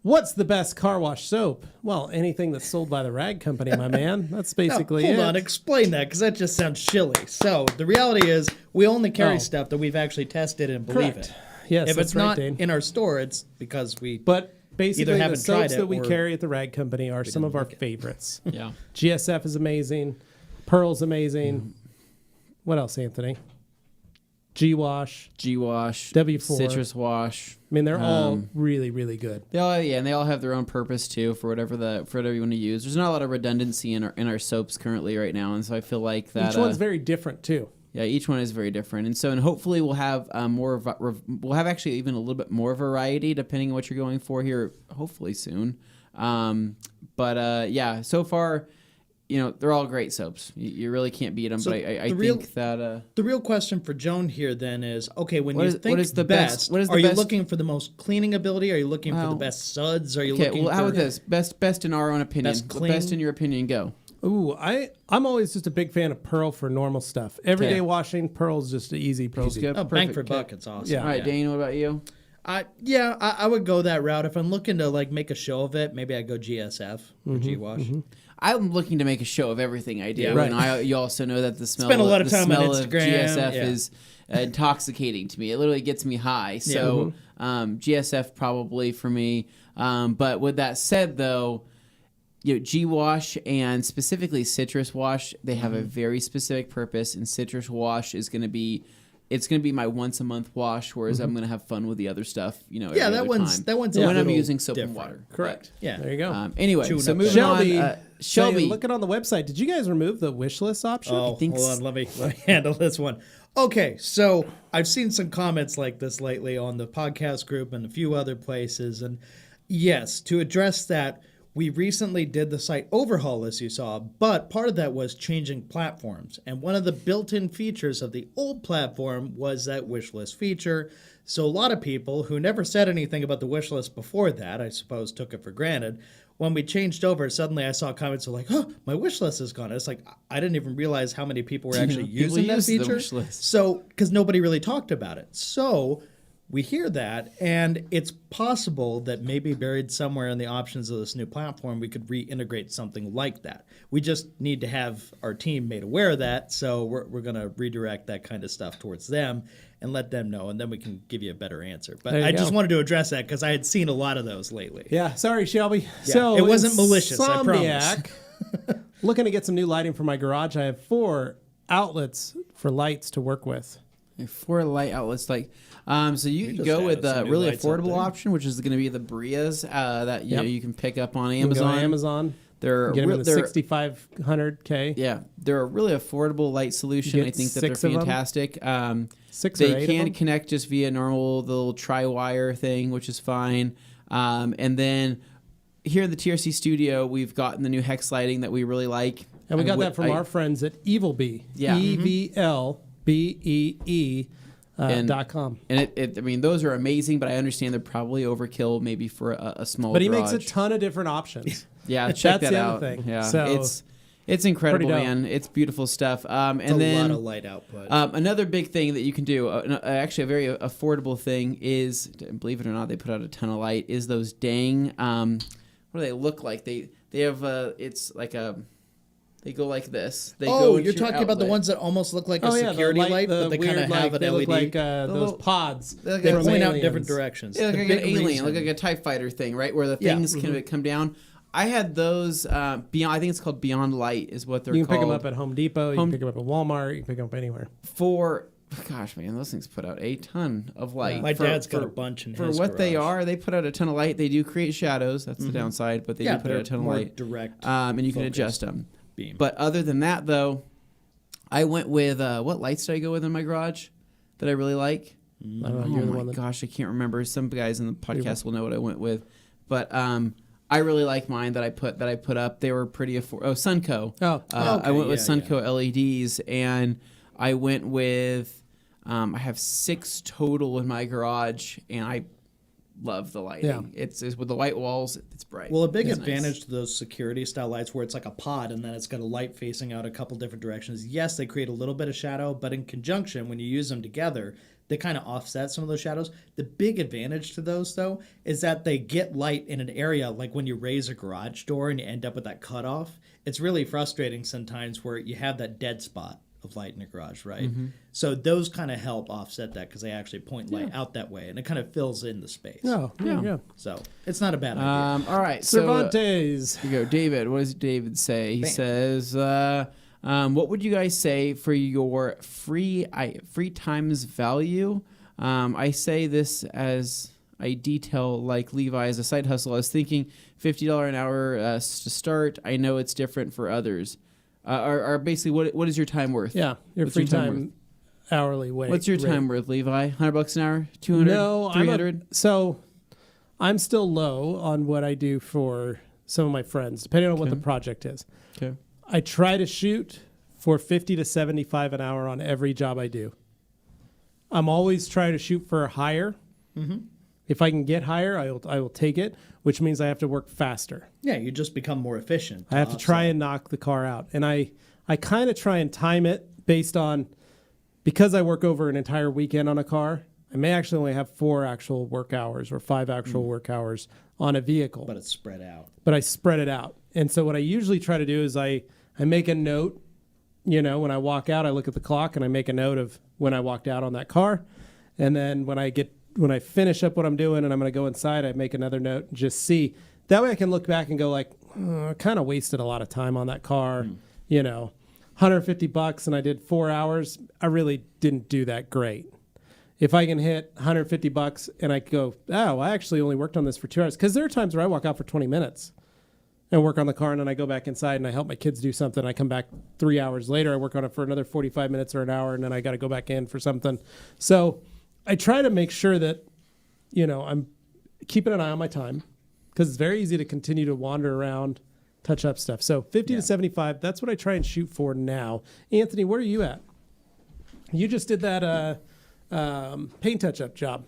what's the best car wash soap? Well, anything that's sold by the Rag Company, my man. That's basically Hold on, explain that, because that just sounds shilly. So the reality is we only carry stuff that we've actually tested and believe Correct. it. Yes, if that's it's right, not Dane. in our store, it's because we basically either the haven't tried soaps it that we or carry at the Rag Company are some of our like it. favorites. Yeah. GSF is amazing. Pearl's amazing. What else, Anthony? G-Wash. W4, Citrus Wash. I mean, they're all really, really good. And they all have their own purpose too for whatever you want to use. There's not a lot of redundancy in our soaps currently right now, and so I feel like that each one's very different too. Yeah, each one is very different, and hopefully we'll have we'll have actually even a little bit more variety depending on what you're going for here. Hopefully soon, so far. They're all great soaps. You really can't beat them. So but I think that the real question for Joan here then is, okay, when you think what is the best? Are you looking for the most cleaning ability? Are you looking for the best suds? Are you looking for... how about this? Best in our own opinion. Best in your opinion, go. Ooh, I'm always just a big fan of Pearl for normal stuff. Everyday washing, Pearl's just easy. Pearl's good. Oh, bang for buck, it's awesome. Yeah. All right, Dane, what about you? I would go that route. If I'm looking to make a show of it, maybe I'd go GSF or G-Wash. Mm-hmm. I'm looking to make a show of everything I do. Yeah, right. And you also know that the smell, Spend a lot of time on of Instagram. GSF is intoxicating to me. It literally gets me high. So GSF probably for me. But with that said, though, G-Wash and specifically Citrus Wash, they have a very specific purpose. And Citrus Wash is going to be... It's going to be my once a month wash, whereas I'm going to have fun with the other stuff, every other time. That one's when I'm using soap and water. Correct. Yeah. There you go. Anyway, so moving Shelby, on. Shelby, looking on the website, did you guys remove the wish list option? Oh, hold on. Let me handle this one. Okay, so I've seen some comments like this lately on the podcast group and a few other places. And yes, to address that, we recently did the site overhaul, as you saw, but part of that was changing platforms. And one of the built-in features of the old platform was that wish list feature. So a lot of people who never said anything about the wish list before that, I suppose, took it for granted. When we changed over, suddenly I saw comments like, oh, my wish list is gone. It's like, I didn't even realize how many people were actually using that feature. The wish list. So, because nobody really talked about it. So we hear that, and it's possible that maybe buried somewhere in the options of this new platform, we could reintegrate something like that. We just need to have our team made aware of that, so we're going to redirect that kind of stuff towards them and let them know, and then we can give you a better answer. But I just wanted to address that because I had seen a lot of those lately. Yeah, sorry, Shelby. Yeah, so it wasn't malicious, I Insomniac, promise. looking to get some new lighting for my garage. I have 4 outlets for lights to work with. 4 light outlets, like so you can just go added with some a new really lights out affordable there. option, which is going to be the Brias that you know you can pick up on You can go Amazon. to Amazon. They're Get them in the they're 6,500K. yeah, they're a really affordable light solution. You I get think that they're 6 of them? fantastic. 6 or 8 They of can them? connect just via normal the little tri-wire thing, which is fine. And then here in the TRC studio, we've gotten the new hex lighting that we really like. And we got that from our friends at EvilBee. Yeah. EVLBEE. .com. And I mean, those are amazing, but I understand they're probably overkill maybe for a small But he garage. makes a ton of different options. Yeah, check That's that the out. other thing. Yeah, So, it's incredible, pretty dope. man. It's beautiful stuff. And It's then a lot of light output. another big thing that you can do, actually a very affordable thing, is, believe it or not, they put out a ton of light. Is those Dane? What do they look like? They have it's like a. They go like this. They go into you're your talking about the outlet. ones that almost look like a the security light, but they kind of have an they LED. look like The those little- pods. They They from point out aliens. different directions. Yeah, The like an big alien, reason- like a TIE fighter thing, right? Where the Yeah. things can come down. I had those beyond. I think it's called Beyond Light, is what they're You can called. pick them up at Home Depot. You can pick them up at Walmart. You can pick them up anywhere. For gosh, man, those things put out a ton of light. My For- dad's got for- a bunch in for his what they garage. are. They put out a ton of light. They do create shadows. That's the downside, but they do put out a ton of more light. direct. And you can focused adjust them. beam. But other than that, though, I went with what lights did I go with in my garage that I really like? I don't know. Oh You're the my one that. gosh, I can't remember. Some guys in the podcast will know what I went with, but I really like mine that I put up. They were pretty affordable. Oh, Sunco. Oh, I went with yeah, Sunco LEDs, and I went with. I have 6 total in my garage, and I love the lighting. Yeah. It's with the white walls. It's bright. Well, a big It's advantage nice. to those security style lights where it's like a pod and then it's got a light facing out a couple different directions. Yes, they create a little bit of shadow, but in conjunction, when you use them together, they kind of offset some of those shadows. The big advantage to those, though, is that they get light in an area like when you raise a garage door and you end up with that cutoff. It's really frustrating sometimes where you have that dead spot of light in your garage, right? So those kind of help offset that because they actually point light out that way and it kind of fills in the space. Oh, yeah. So it's not a bad idea. All right, so Cervantes. here we go. David, what does David say? He says, what would you guys say for your free times value? I say this as I detail like Levi as a side hustle. I was thinking $50 an hour to start. I know it's different for others. Or basically, what is your time worth? Yeah, your What's free your time time hourly wage. What's your time worth, Levi? $100 an hour? 200? No, 300? So I'm still low on what I do for some of my friends, depending on what the project is. Okay. I try to shoot for 50 to 75 an hour on every job I do. I'm always trying to shoot for higher. If I can get higher, I will take it, which means I have to work faster. Yeah, you just become more efficient. I have to try and knock the car out. And I kind of try and time it based on, because I work over an entire weekend on a car, I may actually only have 4 actual work hours or 5 actual work hours on a vehicle. But it's spread out. But I spread it out. And so what I usually try to do is I make a note, when I walk out, I look at the clock and I make a note of when I walked out on that car. And then when I finish up what I'm doing and I'm going to go inside, I make another note and just see. That way I can look back and go like, I kind of wasted a lot of time on that car, $150 and I did 4 hours. I really didn't do that great. If I can hit $150 and I go, I actually only worked on this for 2 hours. Because there are times where I walk out for 20 minutes and work on the car and then I go back inside and I help my kids do something. I come back 3 hours later, I work on it for another 45 minutes or an hour and then I got to go back in for something. So I try to make sure that, I'm keeping an eye on my time because it's very easy to continue to wander around, touch up stuff. So 50 to 75, that's what I try and shoot for now. Anthony, where are you at? You just did that paint touch-up job.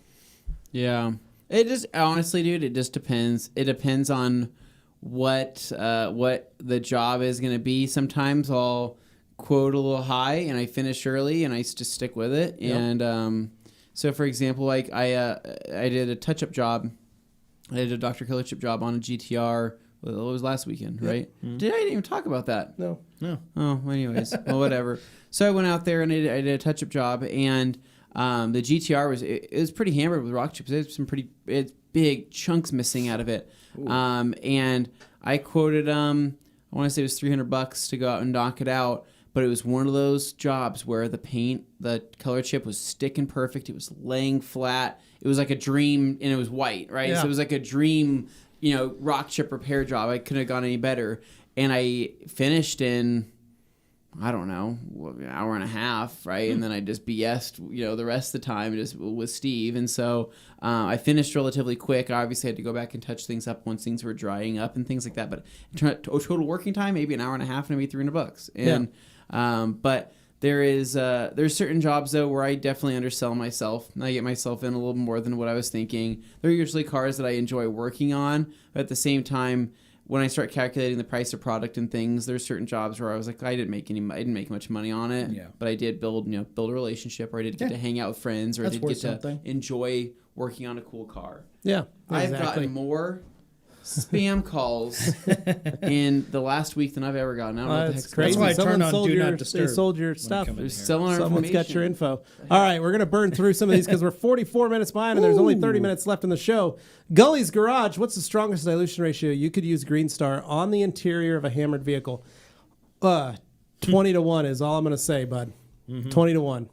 Yeah. It just, honestly, dude, it just depends. It depends on what the job is going to be. Sometimes I'll quote a little high and I finish early and I just stick with it. Yep. And So, for example, like I did a touch-up job. I did a Dr. Killer chip job on a GTR. Well, it was last weekend, right? I didn't even talk about that. No. Oh, well, anyways. Well, whatever. So I went out there and I did a touch-up job, and the GTR was pretty hammered with rock chips. There's some pretty big chunks missing out of it. And I quoted, I want to say it was $300 to go out and knock it out. But it was one of those jobs where the color chip was sticking perfect. It was laying flat. It was like a dream, and it was white, right? Yeah. So it was like a dream, rock chip repair job. I couldn't have gone any better. And I finished in, I don't know, an hour and a half, right? And then I just BS'd, the rest of the time just with Steve. And so I finished relatively quick. I obviously had to go back and touch things up once things were drying up and things like that. But total working time, maybe an hour and a half, and maybe $300. And but there's certain jobs though where I definitely undersell myself. I get myself in a little more than what I was thinking. They're usually cars that I enjoy working on, but at the same time, when I start calculating the price of product and things, there's certain jobs where I was like, I didn't make much money on it, but I did build a relationship, or I did get to hang out with friends, or I did get to enjoy working on a cool car. Yeah, exactly. I've gotten more spam calls in the last week than I've ever gotten. I don't know what the heck's crazy. That's why I turned on Do Not They Disturb. sold your stuff. They're selling our Someone's information. got your info. All right, we're going to burn through some of these because we're 44 minutes behind and there's only 30 minutes left in the show. Gully's Garage, what's the strongest dilution ratio you could use Green Star on the interior of a hammered vehicle? 20 to 1 is all I'm going to say, bud. 20 to 1.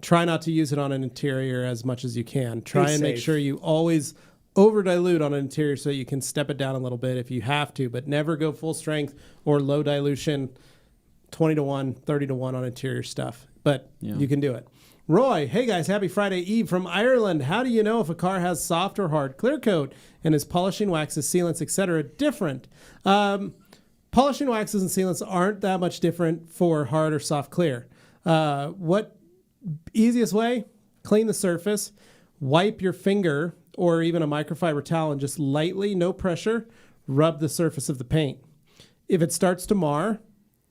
Try not to use it on an interior as much as you can. Try and make sure you always over dilute on an interior so you can step it down a little bit if you have to, but never go full strength or low dilution. 20 to 1, 30 to 1 on interior stuff, but you can do it. Roy, hey guys, happy Friday Eve from Ireland. How do you know if a car has soft or hard clear coat, and is polishing waxes, sealants, etc. different? Polishing waxes and sealants aren't that much different for hard or soft clear. What easiest way? Clean the surface, wipe your finger or even a microfiber towel and just lightly, no pressure, rub the surface of the paint. If it starts to mar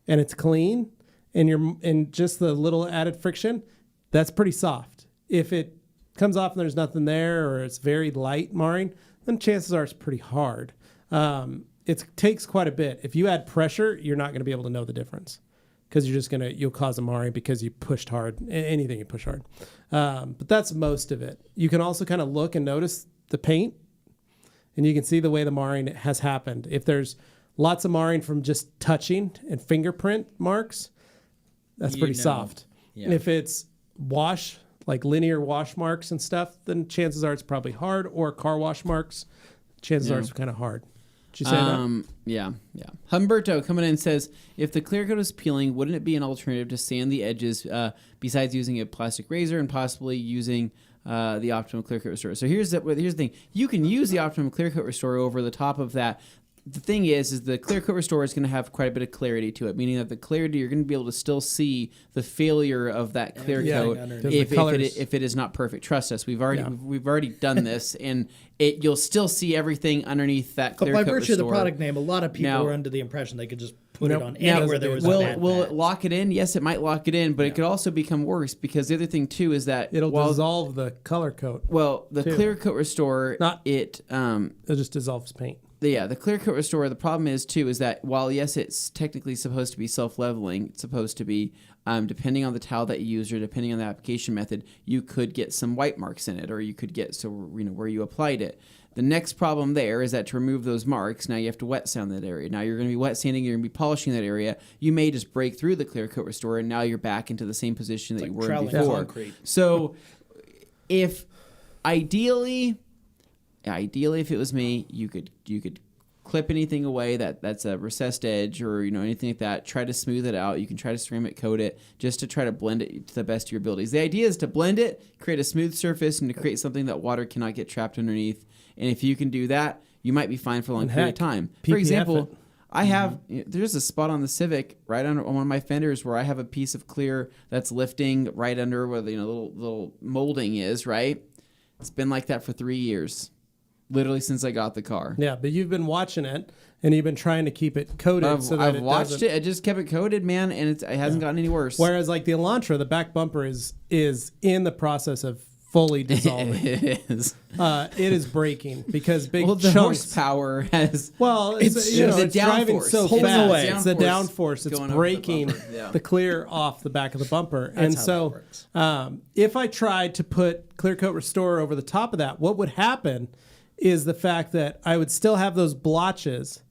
and it's clean and just the little added friction, that's pretty soft. If it comes off and there's nothing there, or it's very light marring, then chances are it's pretty hard. It takes quite a bit. If you add pressure, you're not going to be able to know the difference, because you'll cause a marring because you pushed hard. Anything you push hard. But that's most of it. You can also kind of look and notice the paint, and you can see the way the marring has happened. If there's lots of marring from just touching and fingerprint marks, that's pretty soft. Yeah. If it's wash, like linear wash marks and stuff, then chances are it's probably hard, or car wash marks, chances are it's kind of hard. Did you say that? Yeah. Humberto coming in says, if the clear coat is peeling, wouldn't it be an alternative to sand the edges besides using a plastic razor and possibly using the Optimum Clear Coat Restorer? So here's the thing. You can use the Optimum Clear Coat Restorer over the top of that. The thing is the Clear Coat Restorer is going to have quite a bit of clarity to it, meaning that the clarity, you're going to be able to still see the failure of that clear coat if it is not perfect. Trust us, we've already done this, and you'll still see everything underneath that clear coat restorer. But by virtue of the product name, a lot of people were under the impression they could just put it on anywhere there was a bad Will patch. it lock it in? Yes, it might lock it in, but it could also become worse, because the other thing too is that it'll dissolve the color coat. Well, the Clear Coat Restorer, it just dissolves paint. The Clear Coat Restorer, the problem is that while, yes, it's technically supposed to be self-leveling, it's supposed to be, depending on the towel that you use or depending on the application method, you could get some white marks in it, or you could get, where you applied it. The next problem there is that to remove those marks, now you have to wet sand that area. Now you're going to be wet sanding, you're going to be polishing that area. You may just break through the Clear Coat Restorer, and now you're back into the same position that you were in before. Concrete. So if ideally, if it was me, you could clip anything away that's a recessed edge, or anything like that. Try to smooth it out. You can try to ceramic coat it just to try to blend it to the best of your abilities. The idea is to blend it, create a smooth surface, and to create something that water cannot get trapped underneath. And if you can do that, you might be fine for a long period of time. For example, I have there's a spot on the Civic right under on one of my fenders where I have a piece of clear that's lifting right under where the little molding is. Right, it's been like that for 3 years. Literally since I got the car. Yeah, but you've been watching it, and you've been trying to keep it coated. I've watched it. I just kept it coated, man, and it hasn't gotten any worse. Whereas, like the Elantra, the back bumper is in the process of fully dissolving. It is. It is breaking because big Well, the chunks. horsepower has. Well, it's the driving downforce. so Pulling fast. away. It's the downforce. It's going over the breaking bumper. Yeah. the clear off the back of the bumper. That's and how so, that works. if I tried to put Clear Coat Restorer over the top of that, what would happen is the fact that I would still have those blotches.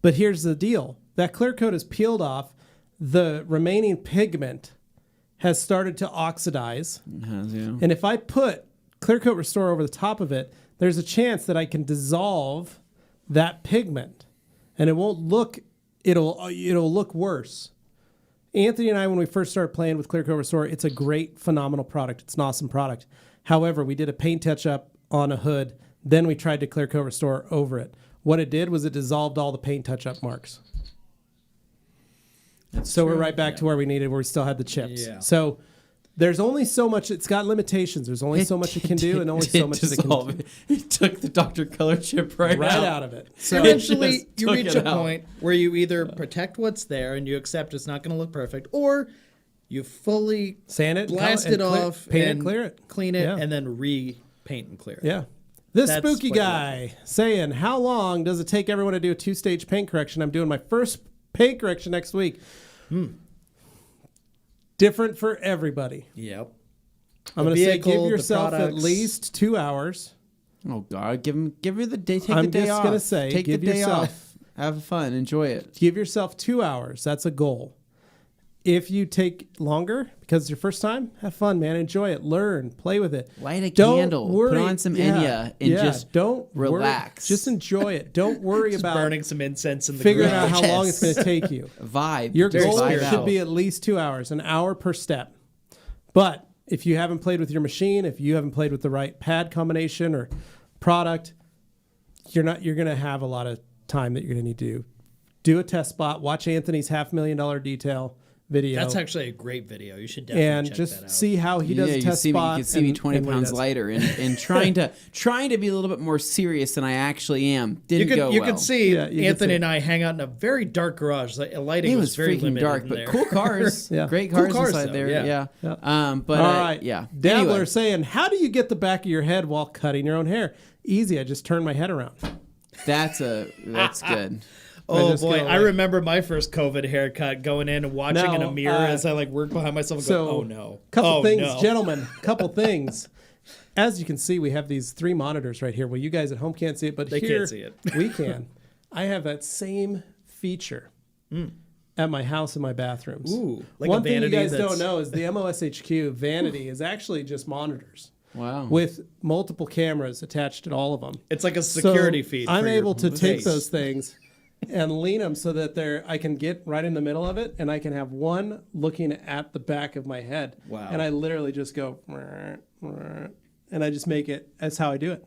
But here's the deal: that clear coat is peeled off. The remaining pigment has started to oxidize. It has, yeah. And if I put Clear Coat Restorer over the top of it, there's a chance that I can dissolve that pigment, and it won't look. It'll look worse. Anthony and I, when we first started playing with Clear Coat Restorer, it's a great, phenomenal product. It's an awesome product. However, we did a paint touch up on a hood, then we tried to Clear Coat Restorer over it. What it did was it dissolved all the paint touch up marks. So we're right back to where we needed, where we still had the chips. Yeah. So there's only so much. It's got limitations. There's only so much it can do, and only so much that it can do. It took the Dr. Color chip right out of it. So Eventually, just you took reach it a out. point where you either protect what's there and you accept it's not going to look perfect, or you fully sand it, blast and it clear- off, paint and it, clear it, clean it, Yeah. and then repaint and clear it. Yeah. This That's spooky what you guy saying, how long does it take everyone to do a 2-stage paint correction? I'm doing my first paint correction next week. Different for everybody. Yep. I'm going to say vehicle, give the yourself at products. least 2 hours. Oh God, give you the day. Take I'm the day just off. gonna say, take give the day yourself- off. Have fun. Enjoy it. Give yourself 2 hours. That's a goal. If you take longer because it's your first time, have fun, man. Enjoy it. Learn. Play with it. Light a Don't candle. worry. Put on some Enya and just don't worry. relax. Just enjoy it. Don't worry Just about burning some incense in the figuring garage. out how long it's going to take you. vibe. Your Just goal vibe should out. be at least 2 hours, an hour per step. But if you haven't played with your machine, if you haven't played with the right pad combination or product, you're going to have a lot of time that you're going to need to do a test spot. Watch Anthony's $500,000 detail video. That's actually a great video. You should definitely and check just that out. see how he does a you test see spot. me, you can see me 20 and what he pounds does. lighter and trying to be a little bit more serious than I actually am. Didn't go You well. could see Yeah, you could Anthony see. and I hang out in a very dark garage. Like, lighting It was was very freaking limited dark, in but there. cool cars. Yeah. Great Cool cars, cars, inside though, there. yeah. Yeah. But All right. yeah. Dabbler Anyway, saying, how do you get the back of your head while cutting your own hair? Easy. I just turn my head around. that's good. Oh just boy, go I like- remember my first COVID haircut, going in and watching in Now, a mirror as I like work behind myself and So, go, oh no. Couple things, no. gentlemen. Couple things. As you can see, we have these 3 monitors right here. Well, you guys at home can't see it, but They here can't see it. we can. I have that same feature at my house in my bathrooms. Ooh, like One a thing you vanity guys that's- don't know is the MOSHQ vanity is actually just monitors Wow. with multiple cameras attached to all of them. It's like a security So feed. I'm for your able to take face. those things and lean them so that I can get right in the middle of it, and I can have one looking at the back of my head. Wow. And I literally just go, and I just make it. That's how I do it.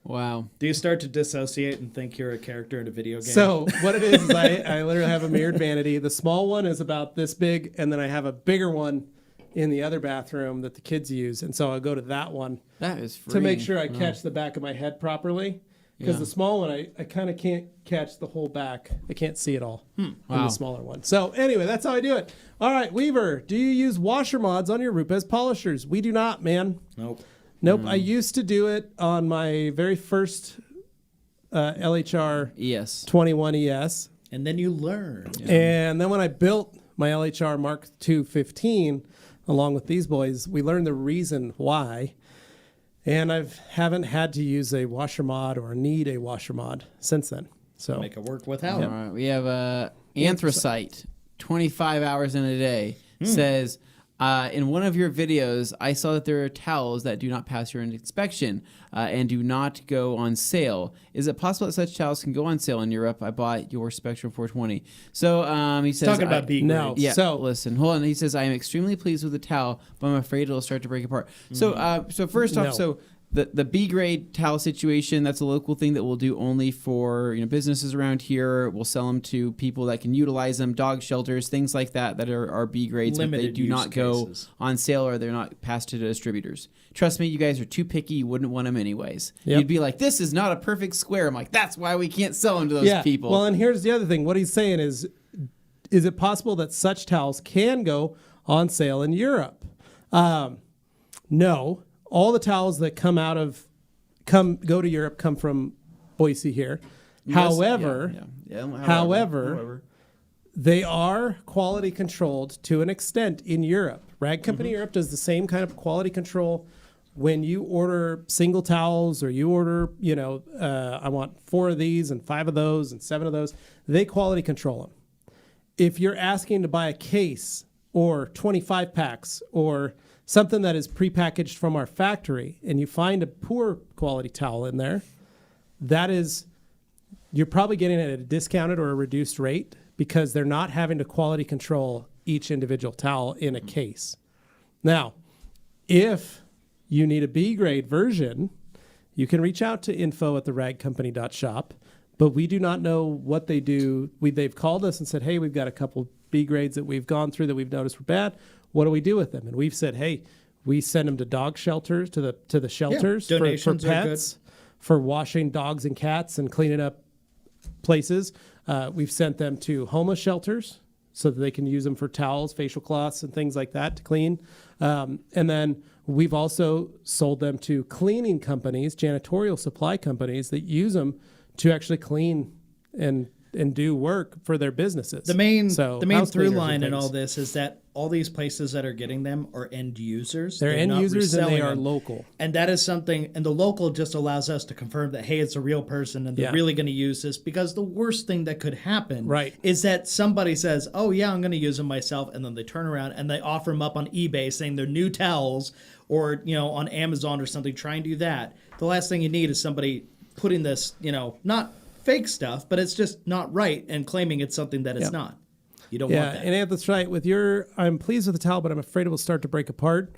Wow. Do you start to dissociate and think you're a character in a video game? So what it is I literally have a mirrored vanity. The small one is about this big, and then I have a bigger one in the other bathroom that the kids use. And so I'll go to that one That is free. to make sure I catch the back of my head properly. Because Yeah. the small one, I kind of can't catch the whole back. I can't see it all on Wow. the smaller one. So anyway, that's how I do it. All right, Weaver, do you use washer mods on your Rupes polishers? We do not, man. Nope. I used to do it on my very first LHR Yes. 21 ES. And then you learn. And then when I built my LHR Mark II 15, along with these boys, we learned the reason why. And I haven't had to use a washer mod or need a washer mod since then. So Make it work without. All right. We have Anthracite, 25 hours in a day, says, in one of your videos, I saw that there are towels that do not pass your inspection and do not go on sale. Is it possible that such towels can go on sale in Europe? I bought your Spectrum 420. So he says... Talking about B grade. No. Yeah, So- listen, hold on. He says, I am extremely pleased with the towel, but I'm afraid it'll start to break apart. So first off, No. the B grade towel situation, that's a local thing that we'll do only for businesses around here. We'll sell them to people that can utilize them, dog shelters, things like that are B grades, but they Limited do use not go cases. on sale or they're not passed to distributors. Trust me, you guys are too picky. You wouldn't want them anyways. Yep. You'd be like, this is not a perfect square. I'm like, that's why we can't sell them to those people. Well, and here's the other thing. What he's saying is it possible that such towels can go on sale in Europe? No. all the towels that go to Europe come from Boise here. However, they are quality controlled to an extent in Europe. Rag Company Europe does the same kind of quality control when you order single towels or you order, I want 4 of these and 5 of those and 7 of those. They quality control them. If you're asking to buy a case or 25 packs or something that is prepackaged from our factory and you find a poor quality towel in there, you're probably getting it at a discounted or a reduced rate because they're not having to quality control each individual towel in a case. Now, if you need a B grade version, you can reach out to info@theragcompany.shop, but we do not know what they do. They've called us and said, hey, we've got a couple B grades that we've gone through that we've noticed were bad. What do we do with them? And we've said, hey, we send them to dog shelters, to the shelters for pets, for washing dogs and cats and cleaning up places. We've sent them to homeless shelters so that they can use them for towels, facial cloths, and things like that to clean. And then we've also sold them to cleaning companies, janitorial supply companies that use them to actually clean and do work for their businesses. The main through line in all this is that all these places that are getting them are end users. They're end users and they are local. And that is something, and the local just allows us to confirm that, hey, it's a real person and they're really going to use this, because the worst thing that could happen is that somebody says, oh yeah, I'm going to use them myself, and then they turn around and they offer them up on eBay saying they're new towels, or on Amazon or something, try and do that. The last thing you need is somebody putting this, not fake stuff, but it's just not right, and claiming it's something that it's not. You don't want that. And that's right. I'm pleased with the towel, but I'm afraid it will start to break apart.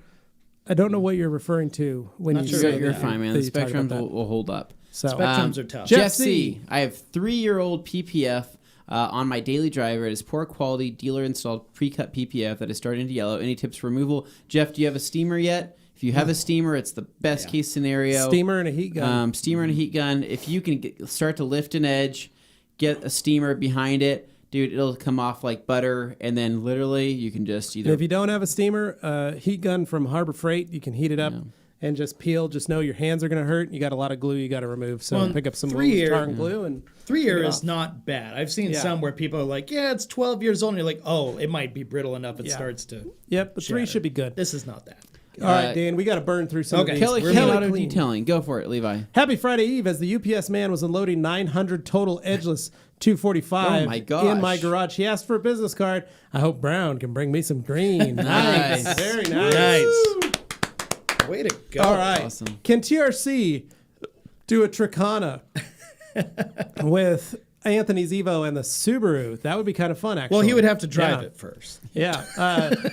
I don't know what you're referring to when you say you're fine, man. The spectrums will hold up. So, spectrums are tough. Jeff C. I have 3-year-old PPF on my daily driver. It is poor quality, dealer installed pre-cut PPF that is starting to yellow. Any tips for removal? Jeff, do you have a steamer yet? If you have a steamer, it's the best case scenario. Steamer and a heat gun. If you can start to lift an edge, get a steamer behind it, dude, it'll come off like butter, and then literally you can just either... If you don't have a steamer, heat gun from Harbor Freight, you can heat it up and just peel. Just know your hands are going to hurt. You got a lot of glue you got to remove, so pick up some tar and glue. And 3-year is not bad. I've seen some where people are like, it's 12 years old, and you're like, oh, it might be brittle enough it starts to Yep, but shatter. 3 should be good. This is not that. All right, Dan, we got to burn through some of these. Kelly detailing. Go for it, Levi. Happy Friday Eve as the UPS man was unloading 900 total edgeless 245 in my garage. He asked for a business card. I hope Brown can bring me some green. Nice. Very nice. Way to go. All right. Awesome. Can TRC do a Tricana with Anthony's Evo and the Subaru? That would be kind of fun, actually. Well, he would have to drive it first. Yeah.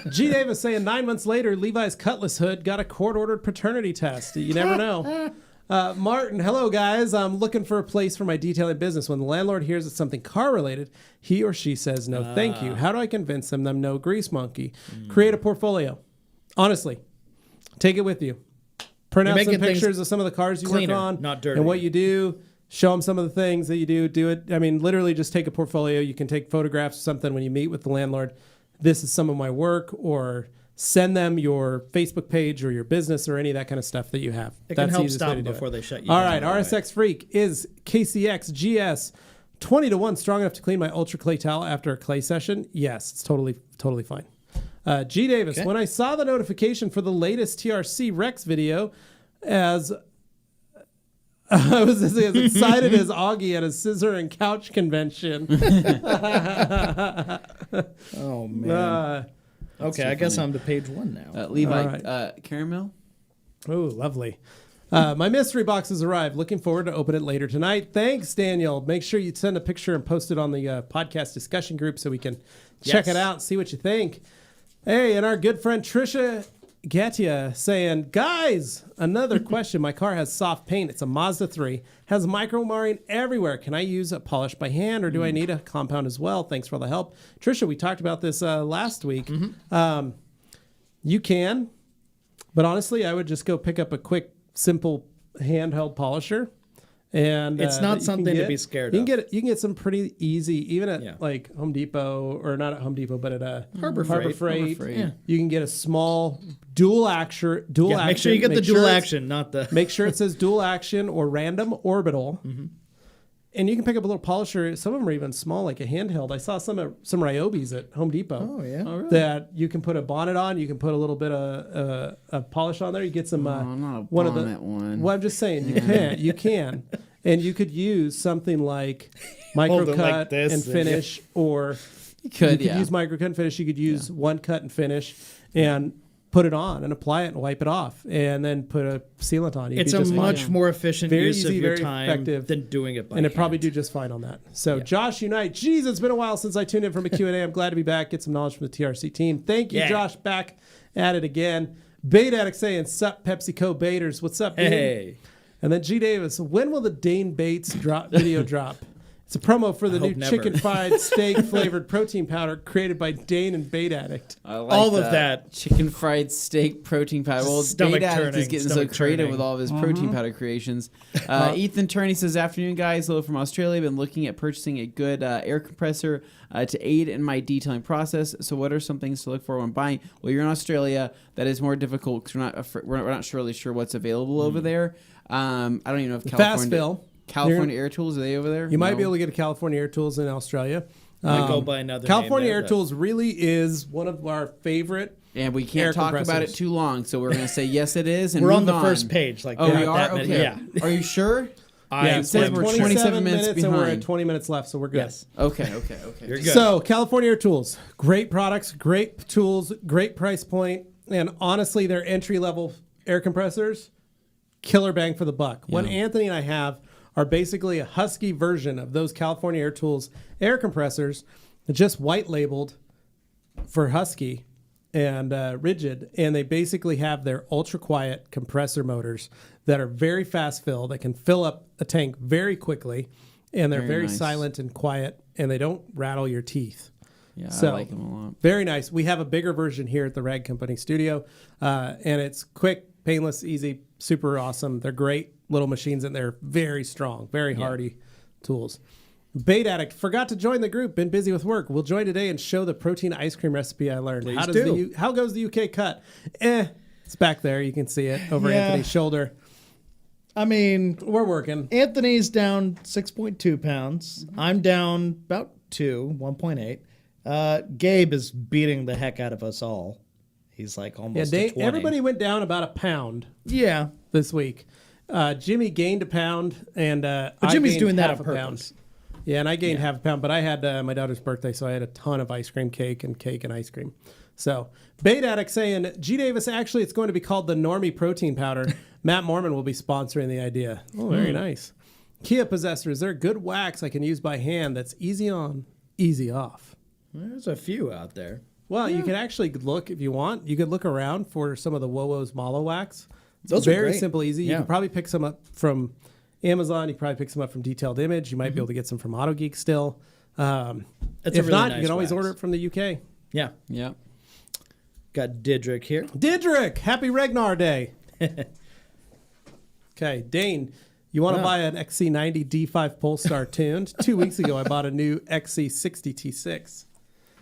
G. Davis saying 9 months later, Levi's Cutlass hood got a court-ordered paternity test. You never know. Martin, hello, guys. I'm looking for a place for my detailing business. When the landlord hears it's something car-related, he or she says no thank you. How do I convince them no grease monkey? Create a portfolio. Honestly, take it with you. Print out some pictures of some of the cars you work on, not dirty, and what you do. Show them some of the things that you do. Do it. I mean, literally just take a portfolio. You can take photographs of something when you meet with the landlord. This is some of my work, or send them your Facebook page or your business or any of that kind of stuff that you have. It can help stop them before they shut you down. All right, RSX Freak is KCX GS 20-1 strong enough to clean my Ultra Clay towel after a clay session? Yes, it's totally fine. G. Davis, when I saw the notification for the latest TRC Rex video, I was as excited as Augie at a scissor and couch convention. Oh, man. Okay, I guess I'm to page 1 now. Levi, caramel? Oh, lovely. My mystery box has arrived. Looking forward to open it later tonight. Thanks, Daniel. Make sure you send a picture and post it on the podcast discussion group so we can check it out and see what you think. Hey, and our good friend Trisha Gettia saying, guys, another question. My car has soft paint. It's a Mazda 3. Has micro marring everywhere. Can I use a polish by hand, or do I need a compound as well? Thanks for all the help. Trisha, we talked about this last week. You can, but honestly, I would just go pick up a quick, simple handheld polisher And it's that not you something can to get. be scared You of. can get some pretty easy, even at like Home Depot, or not at Home Depot, but at Harbor Freight. Freight. Yeah. You can get a small dual action. Make sure you get the dual action, not the. Make sure it says dual action or random orbital. Mm-hmm. And you can pick up a little polisher. Some of them are even small, like a handheld. I saw some Ryobis at Home Depot. Oh, yeah. really? That you can put a bonnet on. You can put a little bit of polish on there. You get some. not a one of the. bonnet one. Well, I'm just saying you can, and you could use something like Hold it microcut like this and and finish, or You could, you could use microcut and finish. You could use one cut and finish, and put it on and apply it and wipe it off, and then put a sealant on. It's a much more efficient Very use of easy, your very time effective. than doing it by And it hand. probably do just fine on that. So Josh Unite, geez, it's been a while since I tuned in from a Q&A. I'm glad to be back, get some knowledge from the TRC team. Thank you, Yeah. Josh, back at it again. Bait Addict saying, sup, PepsiCo baiters. What's up, dude? Hey. And then G. Davis, when will the Dane Baits video drop? It's a promo for the new hope never. chicken fried steak flavored protein powder created by Dane and Bait Addict. I like All of that. chicken fried steak protein powder. Well, Stomach Bait Addict is turning, getting so stomach creative turning. with all of his protein powder creations. Ethan Turney says, "Afternoon, guys. Hello from Australia. Been looking at purchasing a good air compressor to aid in my detailing process. So, what are some things to look for when buying? Well, you're in Australia. That is more difficult because we're not really sure what's available over there. I don't even know if Fast fill. California Air Tools, are they over there? You might No. be able to get a California Air Tools in Australia. I go by another California name there, Air but- Tools really is one of our favorite. And we Air can't talk about it compressors. too long, so we're going to say yes, it is. And We're on move the first page. Like, Oh, there we aren't are? that Okay. many- Yeah. Are you sure? Yeah, it says we're 27 minutes and we're at behind. 20 minutes left, so we're good. Yes. Okay. You're good. So, California Air Tools, great products, great tools, great price point, and honestly, their entry-level air compressors, killer bang for the buck. What Anthony and I have are basically a husky version of those California Air Tools air compressors, just white labeled for husky and rigid, and they basically have their ultra quiet compressor motors that are very fast fill, that can fill up a tank very quickly, and they're very nice. silent and quiet, and they don't rattle your teeth. Yeah, So, I like them a lot. Very nice. We have a bigger version here at the Rag Company studio, and it's quick, painless, easy, super awesome. They're great little machines, and they're very strong, very hardy tools. Bait Addict forgot to join the group. Been busy with work. Will join today and show the protein ice cream recipe I learned. Please How does do. how goes the UK cut? It's back there. You can see it over Yeah. Anthony's shoulder. I mean, We're working. Anthony's down 6.2 pounds. I'm down about 1.8. Gabe is beating the heck out of us all. He's like Yeah, almost at 20. everybody went down about a pound Yeah. this week. Jimmy gained a pound, and But I Jimmy's gained doing that half on a pound. purpose. Yeah, and I gained half a pound, but I had my daughter's birthday, so I had a ton of ice cream, cake and ice cream. So, Bait Addict saying, G. Davis, actually, it's going to be called the Normie Protein Powder. Matt Mormon will be sponsoring the idea. Oh, very nice. Kia Possessor, is there a good wax I can use by hand that's easy on, easy off? There's a few out there. Well, you can actually look, if you want, you could look around for some of the Wowo's Malo wax. It's Those are very great. simple, easy. You Yeah. can probably pick some up from Amazon. You can probably pick some up from Detailed Image. You might be able to get some from Auto Geek still. It's a If really not, nice you can always wax. order it from the UK. Yeah. Yeah. Got Didrik here. Didrik, happy Ragnar Day. Okay, Dane, you want to buy an XC90 D5 Polestar tuned? 2 weeks ago, I bought a new XC60 T6.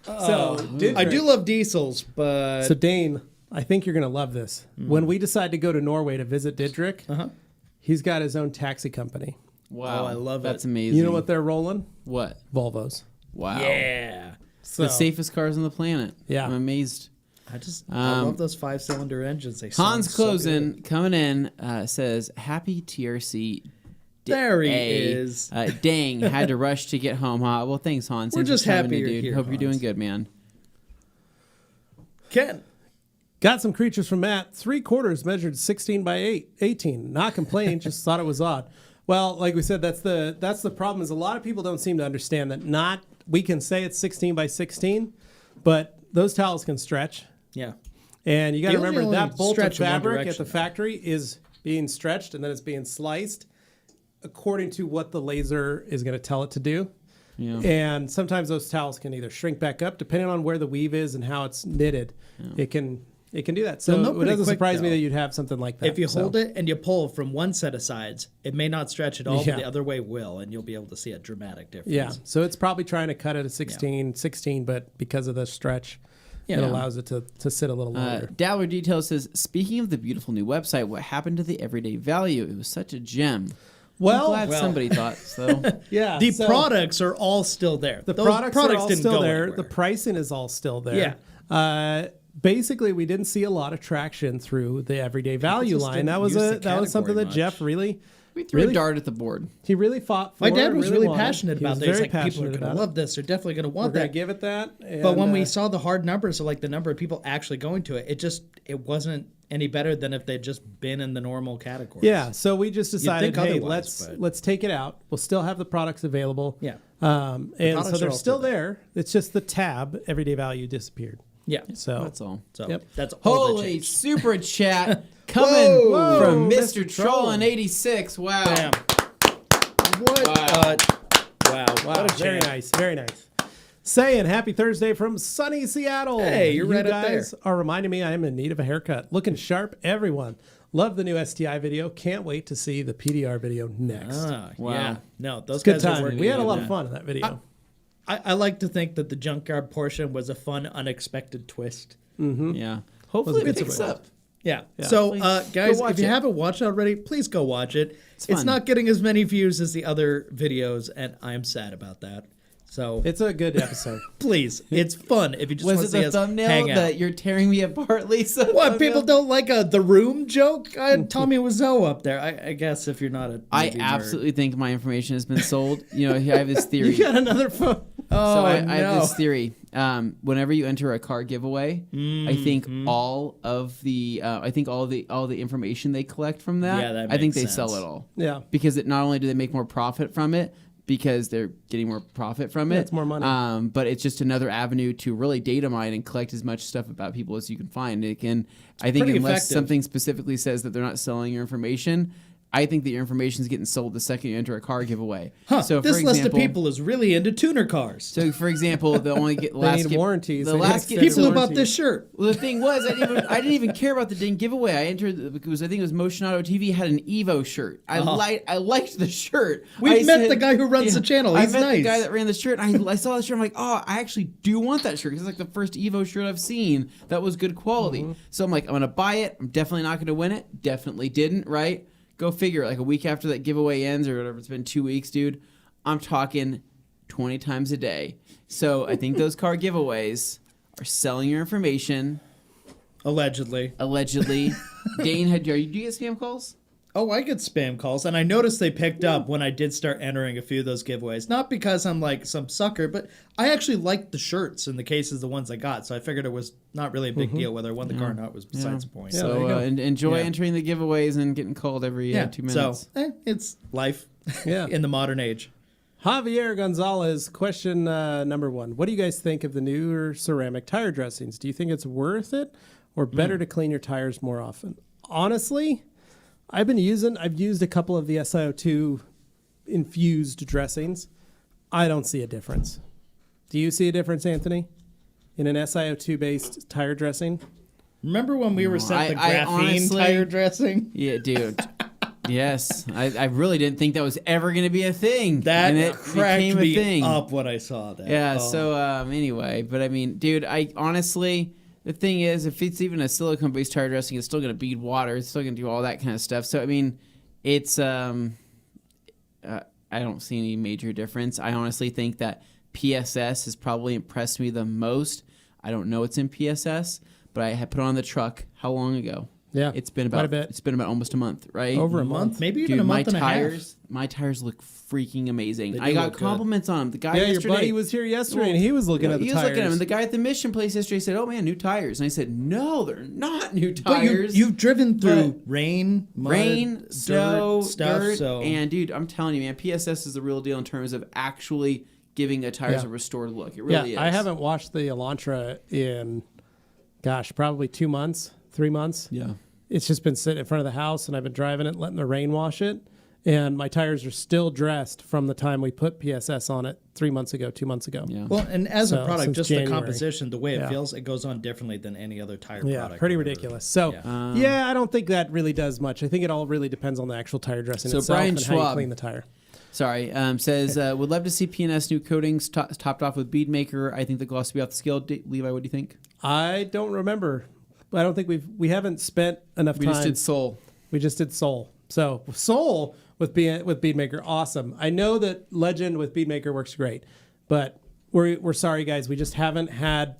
So, Didrik. I do love diesels, but So, Dane, I think you're going to love this. When we decide to go to Norway to visit Didrik, he's got his own taxi company. Wow. Oh, I love That's it. amazing. You know what they're rolling? What? Volvos. Wow. yeah. So, The safest cars on the planet. Yeah. I'm amazed. I love those 5-cylinder engines. They Oh, sound Hans so good. Closen coming in says, happy TRC. There he Day. is. Dang, had to rush to get home, huh? Well, thanks, Hans. We're Thanks just for coming happy in, you're dude. here, Hope you're doing Hans. good, man. Ken. got some creatures from Matt. 3/4 measured 16 by 18. Not complaining, just thought it was odd. Well, like we said, that's the problem is a lot of people don't seem to understand that we can say it's 16 by 16, but those towels can stretch. Yeah. And you got to They remember only that bolt of stretch in one fabric at direction, the factory is being stretched and then it's being sliced according to what the laser is going to tell it to do. Yeah. And sometimes those towels can either shrink back up depending on where the weave is and how it's knitted. It can It can do that. So it doesn't surprise me that you'd have something like that. If you hold it and you pull from one set of sides, it may not stretch at all, but the other way will, and you'll be able to see a dramatic difference. Yeah. So it's probably trying to cut it at 16, but because of the stretch, it allows it to sit a little longer. Dabbler Details says, speaking of the beautiful new website, what happened to the everyday value? It was such a gem. Well, I'm glad somebody thought so. Yeah. The products are all still there. The products are all still there. Anywhere. The pricing is all still there. Yeah. Basically, we didn't see a lot of traction through the everyday value line. That was something that Jeff really threw a dart at the board. He really fought for. My dad was really passionate about this. Like, people are going to love this. They're definitely going to want that. We're going to give it that. But when we saw the hard numbers of like the number of people actually going to it, it wasn't any better than if they'd just been in the normal categories. Yeah, so we just decided, hey, let's take it out. We'll still have the products available. Yeah. And so they're still there. It's just the tab everyday value disappeared. Yeah. So that's all. Yep. That's all. Holy super chat coming from Mr. Troll in 86. Wow. Bam. What? Wow. What a very nice. Very nice. Saying happy Thursday from sunny Seattle. Hey, you're right up there. You guys are reminding me I am in need of a haircut. Looking sharp, everyone. Love the new STI video. Can't wait to see the PDR video next. Wow. Yeah. No, those guys are working. We had a lot of fun in that video. I like to think that the junkyard portion was a fun, unexpected twist. Mm-hmm. Yeah. Hopefully it picks up. Yeah. So, guys, if you haven't watched it already, please go watch it. It's not getting as many views as the other videos, and I'm sad about that. So it's a good episode. Please, it's fun if you just want to see us hang out. Was it the thumbnail that you're tearing me apart, Lisa? What, people don't like The Room joke? I had Tommy Wiseau up there. I guess if you're not a I absolutely think my information has been sold. You know, I have this theory. You got another phone. So I have this theory. Whenever you enter a car giveaway, I think all the information they collect from that, I think they sell it all. Yeah. Because not only do they make more profit from it, because they're getting more profit from it. It's more money. But it's just another avenue to really data mine and collect as much stuff about people as you can find. I think unless something specifically says that they're not selling your information, I think that your information is getting sold the second you enter a car giveaway. So this list of people is really into tuner cars. So, for example, the only warranties. The last people who bought this shirt. Well, the thing was, I didn't even care about the dang giveaway. I entered because I think it was Motion Auto TV had an Evo shirt. I liked the shirt. We met the guy who runs the channel. He's nice. I met the nice. guy that ran the shirt. And I saw the shirt. I'm like, oh, I actually do want that shirt because it's like the first Evo shirt I've seen that was good quality. So I'm like, I'm gonna buy it. I'm definitely not gonna win it. Definitely didn't. Right. Go figure. Like a week after that giveaway ends or whatever, it's been 2 weeks, dude. I'm talking 20 times a day. So I think those car giveaways are selling your information. Allegedly. Dane, do you get spam calls? Oh, I get spam calls, and I noticed they picked up when I did start entering a few of those giveaways. Not because I'm like some sucker, but I actually liked the shirts in the cases, the ones I got, so I figured it was not really a big deal whether I won the car or not was besides the point. Yeah, so enjoy entering the giveaways and getting called every 2 minutes. So it's life in the modern age. Javier Gonzalez, question number 1. What do you guys think of the newer ceramic tire dressings? Do you think it's worth it or better to clean your tires more often? Honestly, I've used a couple of the SiO2 infused dressings. I don't see a difference. Do you see a difference, Anthony, in an SiO2 based tire dressing? Remember when we were sent the graphene tire dressing? Yeah, dude. Yes. I really didn't think that was ever going to be a thing. That and it cracked became me a thing. up when I saw that. Yeah, so anyway, but I mean, dude, I honestly... The thing is, if it's even a silicone-based tire dressing, it's still going to bead water. It's still going to do all that kind of stuff. So, I mean, it's... I don't see any major difference. I honestly think that PSS has probably impressed me the most. I don't know what's in PSS, but I had put on the truck how long ago? Yeah, it's been about almost a month, right? Over a month, maybe even a month and a half. My tires look freaking amazing. I got compliments on them. The guy yesterday, your buddy was here yesterday, and he was looking at the tires. He was looking at them, and the guy at the mission place yesterday said, "Oh man, new tires." And I said, "No, they're not new tires." But you've driven through rain, mud, snow, dirt, stuff. And dude, I'm telling you, man, PSS is the real deal in terms of actually giving the tires a restored look. It really is. I haven't washed the Elantra in, probably 2 months, 3 months. Yeah. It's just been sitting in front of the house, and I've been driving it, letting the rain wash it, And my tires are still dressed from the time we put PSS on it 3 months ago, 2 months ago. Yeah. Well, and as a product, since just January. the composition, the way it feels, it goes on differently than any other tire product. Pretty ridiculous. So, I don't think that really does much. I think it all really depends on the actual tire dressing itself Brian and how you Schwab, clean the tire. Sorry, says, would love to see P&S new coatings topped off with bead maker. I think the gloss will be off the scale. Levi, what do you think? I don't remember. I don't think we haven't spent enough time. We just did Soul. We just did Soul. So Soul with Beadmaker, awesome. I know that Legend with Beadmaker works great, but we're sorry, guys. We just haven't had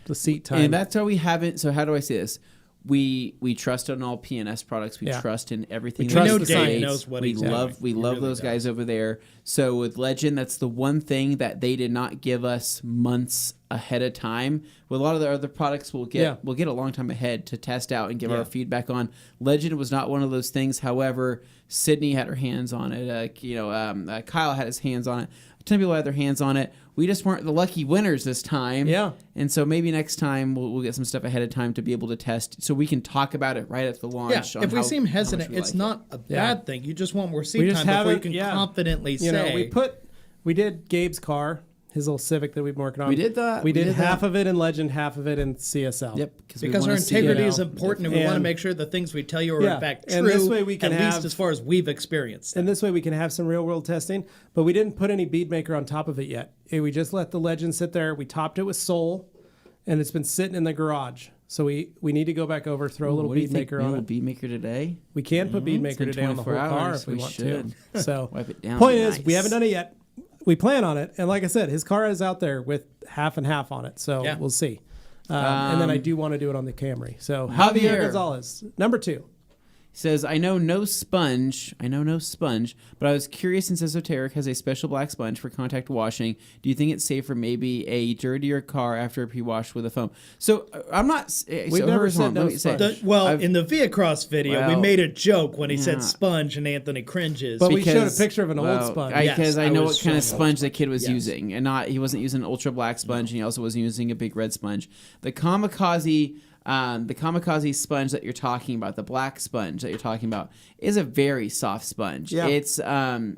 the seat time. And that's how we haven't. So how do I say this? We trust in all PNS products. We trust in everything. We know Dane knows what we he's doing. love. We love those guys over there. So with Legend, that's the one thing that they did not give us months ahead of time. With a lot of the other products, we'll get a long time ahead to test out and give our feedback on. Legend was not one of those things. However, Sydney had her hands on it. Kyle had his hands on it. A ton of people had their hands on it. We just weren't the lucky winners this time. Yeah. And so maybe next time we'll get some stuff ahead of time to be able to test so we can talk about it right at the launch. Yeah, if we seem hesitant, it's not a bad thing. You just want more We seat just time before you haven't- can confidently say. We did Gabe's car, his little Civic that we've been working on. We did that. We did half of it in Legend, half of it in CSL. Yep. Because our integrity is important, and we want to make sure the things we tell you are in fact true. And this way we can at least as far as we've experienced. And this way we can have some real world testing. But we didn't put any bead maker on top of it yet. We just let the Legend sit there. We topped it with Soul, and it's been sitting in the garage. So we need to go back over, throw a little bead maker on it. Bead maker today. We can put bead maker been today on the whole 24 car hours. if we want should. to. So Wipe it down. point is, Nice. we haven't done it yet. We plan on it, and like I said, his car is out there with half and half on it, so we'll see. And then I do want to do it on the Camry. So Javier Gonzalez, number 2. Says, I know no sponge, but I was curious since Esoteric has a special black sponge for contact washing. Do you think it's safe for maybe a dirtier car after a pre-wash with a foam? So I'm not... We've never said no sponge. In the Viacross video, we made a joke when he said sponge, and Anthony cringes. But we showed a picture of an old sponge. Because I know what kind of showing sponge the kid was using. And he wasn't using an ultra black sponge, and he also wasn't using a big red sponge. The Kamikaze sponge that you're talking about, the black sponge that you're talking about, is a very soft sponge. Yeah. It's the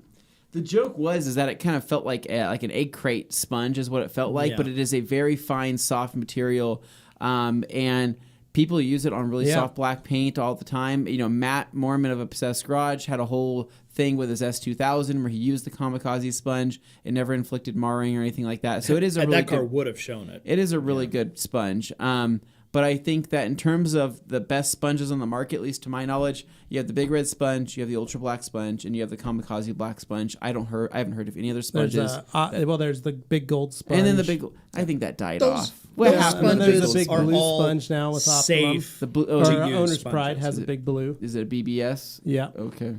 joke is that it kind of felt like an egg crate sponge is what it felt like, but it is a very fine, soft material, and people use it on really soft black paint all the time. You know, Matt Mormon of Obsessed Garage had a whole thing with his S2000 where he used the Kamikaze sponge. It never inflicted marring or anything like that. So it is a really that car would have shown it. It is a really good sponge. But I think that in terms of the best sponges on the market, at least to my knowledge, you have the big red sponge, you have the ultra black sponge, and you have the Kamikaze black sponge. I haven't heard of any other sponges. There's the big gold sponge. And then the big, I think that died off. Those and there's a sponges big are blue all sponge now with Optimum. safe. The blue, Owner's Pride has a big blue. Is it a BBS? Yeah. Okay.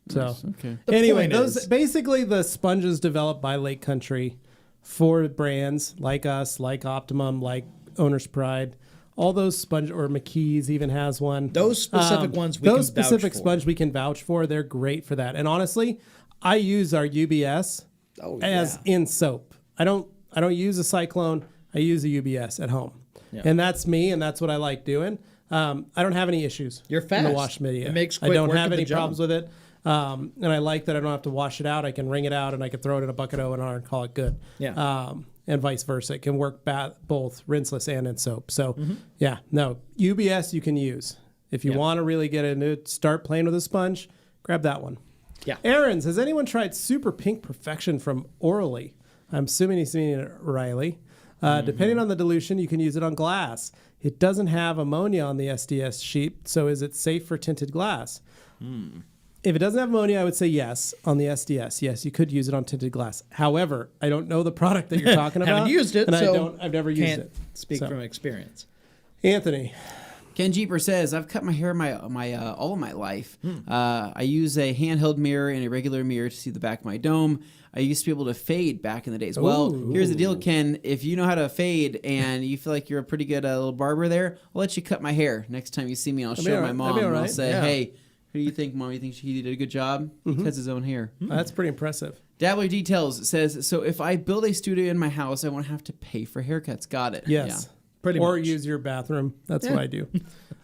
So Nice. Okay. anyway, point basically the sponges developed by Lake Country for brands like us, like Optimum, like Owner's Pride. All those sponge, or McKee's even has one. Those specific ones we can vouch for. Those specific sponge we can vouch for. They're great for that. And honestly, I use our UBS as in soap. I don't use a Cyclone. I use a UBS at home. Yeah. And that's me, and that's what I like doing. I don't have any issues. You're fast. In the wash media. It makes I quick don't work have of the any job. problems with it. And I like that I don't have to wash it out. I can wring it out, and I can throw it in a bucket of O&R and call it good. Yeah. And vice versa. It can work both rinseless and in soap. So, UBS you can use. If you want to really get into it, start playing with a sponge, grab that one. Yeah. Aaron's, has anyone tried Super Pink Perfection from Orally? I'm assuming he's meaning Riley. Depending on the dilution, you can use it on glass. It doesn't have ammonia on the SDS sheet, so is it safe for tinted glass? If it doesn't have ammonia, I would say yes on the SDS. Yes, you could use it on tinted glass. However, I don't know the product that you're talking about. Haven't used it, and so I've never used can't it. speak from experience. Anthony. Ken Jeeper says, I've cut my hair all of my life. I use a handheld mirror and a regular mirror to see the back of my dome. I used to be able to fade back in the days. Well, here's the deal, Ken. If you know how to fade and you feel like you're a pretty good little barber there, I'll let you cut my hair. Next time you see me, I'll show my mom and I'll say, hey, who do you think, Mom? You think he did a good job? He cuts his own hair. That's pretty impressive. Dabbler Details says, so if I build a studio in my house, I won't have to pay for haircuts. Got it. Yes. Yeah. Pretty or much. use your bathroom. That's what I do.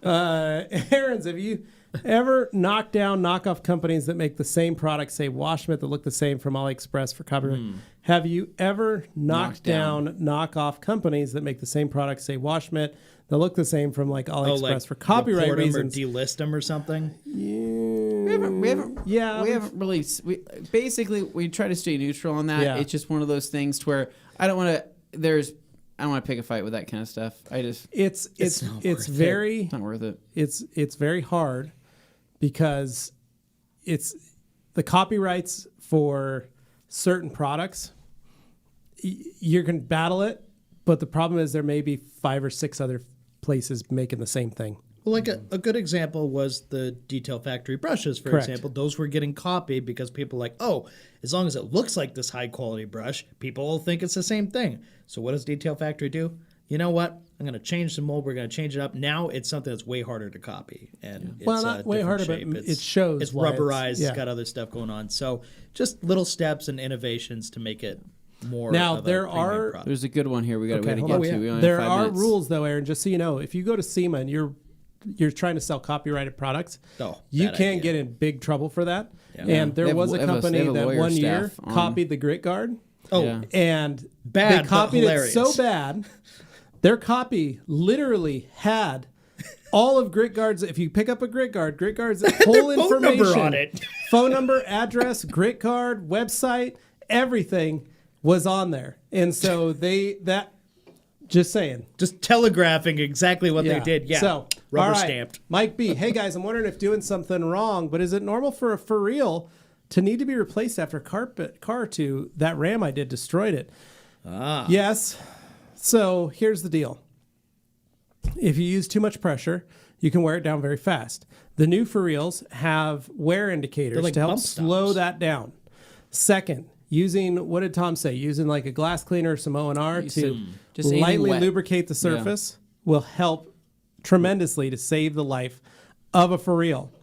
Aaron's, have you ever knocked down knockoff companies that make the same product, say Wash Mitt, that look the same from AliExpress for copyright? Have you ever knocked down knockoff companies that make the same product, say Wash Mitt, that look the same from like AliExpress for copyright reasons? Or delist them or something? We haven't really. We try to stay neutral on that. Yeah. It's just one of those things to where I don't want to pick a fight with that kind of stuff. It's not worth it. It's very hard because it's the copyrights for certain products. You can battle it, but the problem is there may be 5 or 6 other places making the same thing. Well, like a good example was the Detail Factory brushes, for example. Those were getting copied because people were like, oh, as long as it looks like this high-quality brush, people will think it's the same thing. So what does Detail Factory do? You know what? I'm going to change the mold. We're going to change it up. Now it's something that's way harder to copy. And it's not way harder, shape. but it shows. It's rubberized. It's got other stuff going on. So just little steps and innovations to make it more. Now, there's a good one here we got to get to. There are rules, though, Aaron, just so you know. If you go to SEMA and you're trying to sell copyrighted products, you can get in big trouble for that. Yeah. And there was a company that one year copied the grit guard. And they copied it so bad. Their copy literally had all of grit guards. If you pick up a grit's whole information, number on it. Phone number, address, grit guard, website, everything was on there. And so just saying. Just telegraphing exactly what they did. Yeah. So, rubber stamped. Mike B. Hey, guys, I'm wondering if doing something wrong, but is it normal for a for real to need to be replaced after a car or two? That Ram I did destroyed it. Yes. So here's the deal. If you use too much pressure, you can wear it down very fast. The new for reals have wear indicators to help slow that down. Second, what did Tom say? Using like a glass cleaner, some O&R to just lightly lubricate the surface will help tremendously to save the life of a for real.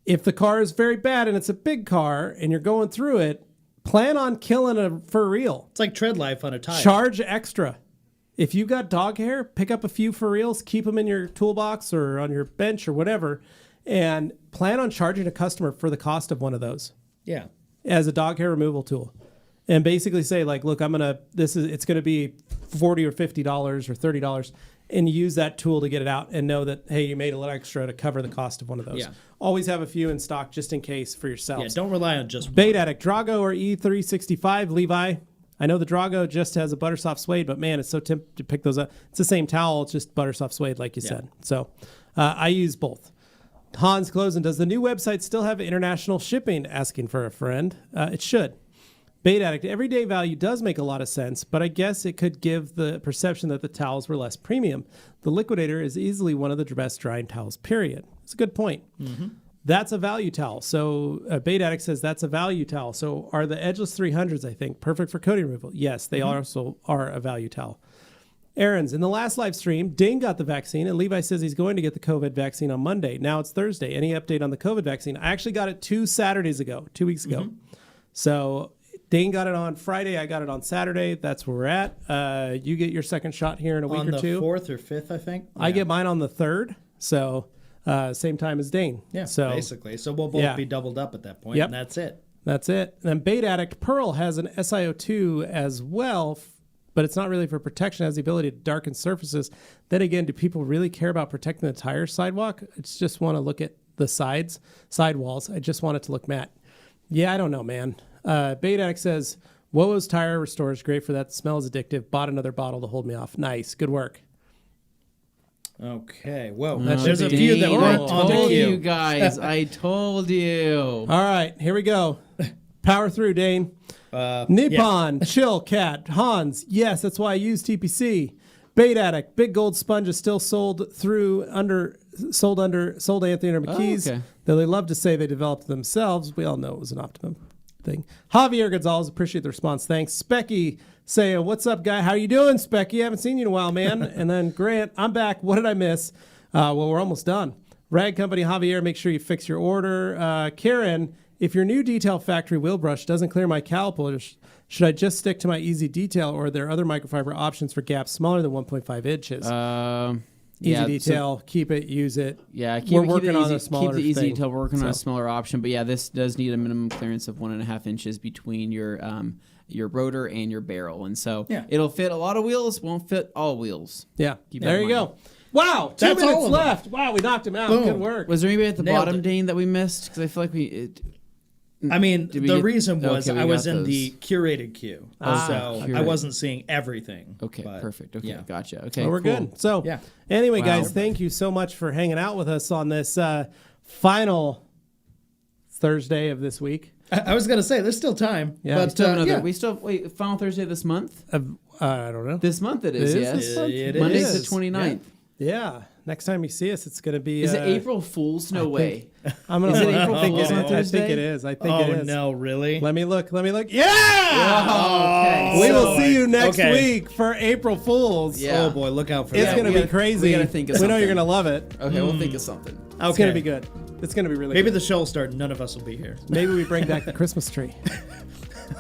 If the car is very bad and it's a big car and you're going through it, plan on killing a for real. It's like tread life on a tire. Charge extra. If you got dog hair, pick up a few for reals, keep them in your toolbox or on your bench or whatever, and plan on charging a customer for the cost of one of those. Yeah. As a dog hair removal tool. And basically say like, look, it's going to be $40 or $50 or $30, and use that tool to get it out and know that, hey, you made a little extra to cover the cost of one of those. Yeah. Always have a few in stock just in case for yourselves. Yeah, don't rely on just Bait Addict, Drago or E365, Levi. I know the Drago just has a buttersoft suede, but man, it's so tempting to pick those up. It's the same towel, it's just buttersoft suede, like you said. So I use both. Hans Closen, does the new website still have international shipping? Asking for a friend. It should. Bait Addict, everyday value does make a lot of sense, but I guess it could give the perception that the towels were less premium. The Liquidator is easily one of the best drying towels, period. It's a good point. Mm-hmm. That's a value towel. So Bait Addict says that's a value towel. So are the Edgeless 300s, I think, perfect for coating removal? Yes, they also are a value towel. Aaron's, in the last live stream, Dane got the vaccine, and Levi says he's going to get the COVID vaccine on Monday. Now it's Thursday. Any update on the COVID vaccine? I actually got it 2 weeks ago. Mm-hmm. So Dane got it on Friday. I got it on Saturday. That's where we're at. You get your second shot here in a week or two. On the 4th or 5th, I think. I get mine on the 3rd. So same time as Dane. Yeah, so basically. So we'll both be doubled up at that point, and that's it. That's it. And then Bait Addict Pearl has an SiO2 as well, but it's not really for protection. It has the ability to darken surfaces. Then again, do people really care about protecting the tire sidewalk? I just want to look at the sidewalls. I just want it to look matte. Yeah, I don't know, man. Bait Addict says, Wowo's Tire Restore is great for that. The smell is addictive. Bought another bottle to hold me off. Nice. Good work. Okay. Well, there's a few that weren't on the queue. I told you guys. I told you. All right. Here we go. Power through, Dane. Nippon, Chill Cat, Hans. Yes, that's why I use TPC. Bait Addict, Big Gold Sponge is still sold Anthony under McKee's. Though they love to say they developed themselves. We all know it was an Optimum thing. Javier Gonzalez, appreciate the response. Thanks. Specky saying, what's up, guy? How you doing, Specky? Haven't seen you in a while, man. And then Grant, I'm back. What did I miss? Well, we're almost done. Rag Company, Javier, make sure you fix your order. Karen, if your new Detail Factory wheel brush doesn't clear my calipers, should I just stick to my Easy Detail, or are there other microfiber options for gaps smaller than 1.5 inches? Easy detail. Keep it. Use it. Yeah, we're working on a smaller Keep the easy thing. detail. We're working on a smaller option. But yeah, this does need a minimum clearance of 1.5 inches between your rotor and your barrel, and so it'll fit a lot of wheels. Won't fit all wheels. Yeah. There you go. Wow, 2 That's minutes all left. Wow, we knocked him out. Boom. Good work. Was there anybody at the Nailed bottom, it. Dane, that we missed? Because I feel like I mean, Did we the get- reason was okay, we I was got in those. the curated queue, so I Curated. wasn't seeing everything. Okay, but, perfect. Okay, yeah. gotcha. Okay, Well, we're cool. good. So, Yeah. anyway, Wow. guys, thank you so much for hanging out with us on this final Thursday of this week. I was gonna say there's still time. Yeah. but We still have another. yeah. We still wait. Final Thursday of this month. I don't know. This month it is. It is Yes. this month? It Monday's is. the 29th. Yeah. Next time you see us, it's going to be. Is it April Fool's? No way. I'm gonna Is it look. April I think Fool's it on is. I think Thursday? it is. I think Oh it is. no, really? Let me look. Yeah! Okay. We will So- see you next okay. week for April Fools. Yeah. Oh boy, look out for It's that. going to we be gotta- crazy. we gotta think of We know you're something. going to love it. Okay, we'll think of something. It's going to be good. It's going to be really Maybe good. the show will start. None of us will be here. Maybe we bring back the Christmas tree.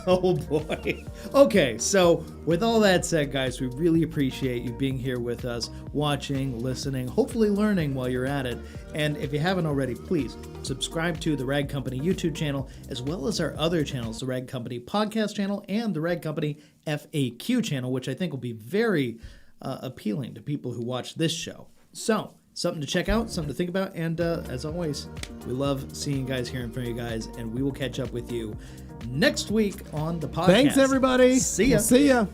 Oh boy. Okay, so with all that said, guys, we really appreciate you being here with us, watching, listening, hopefully learning while you're at it. And if you haven't already, please subscribe to the Rag Company YouTube channel, as well as our other channels, the Rag Company podcast channel and the Rag Company FAQ channel, which I think will be very appealing to people who watch this show. So, something to check out, something to think about, and as always, we love seeing you guys, hearing from you guys, and we will catch up with you next week on the podcast. Thanks, everybody. See ya. We'll see ya.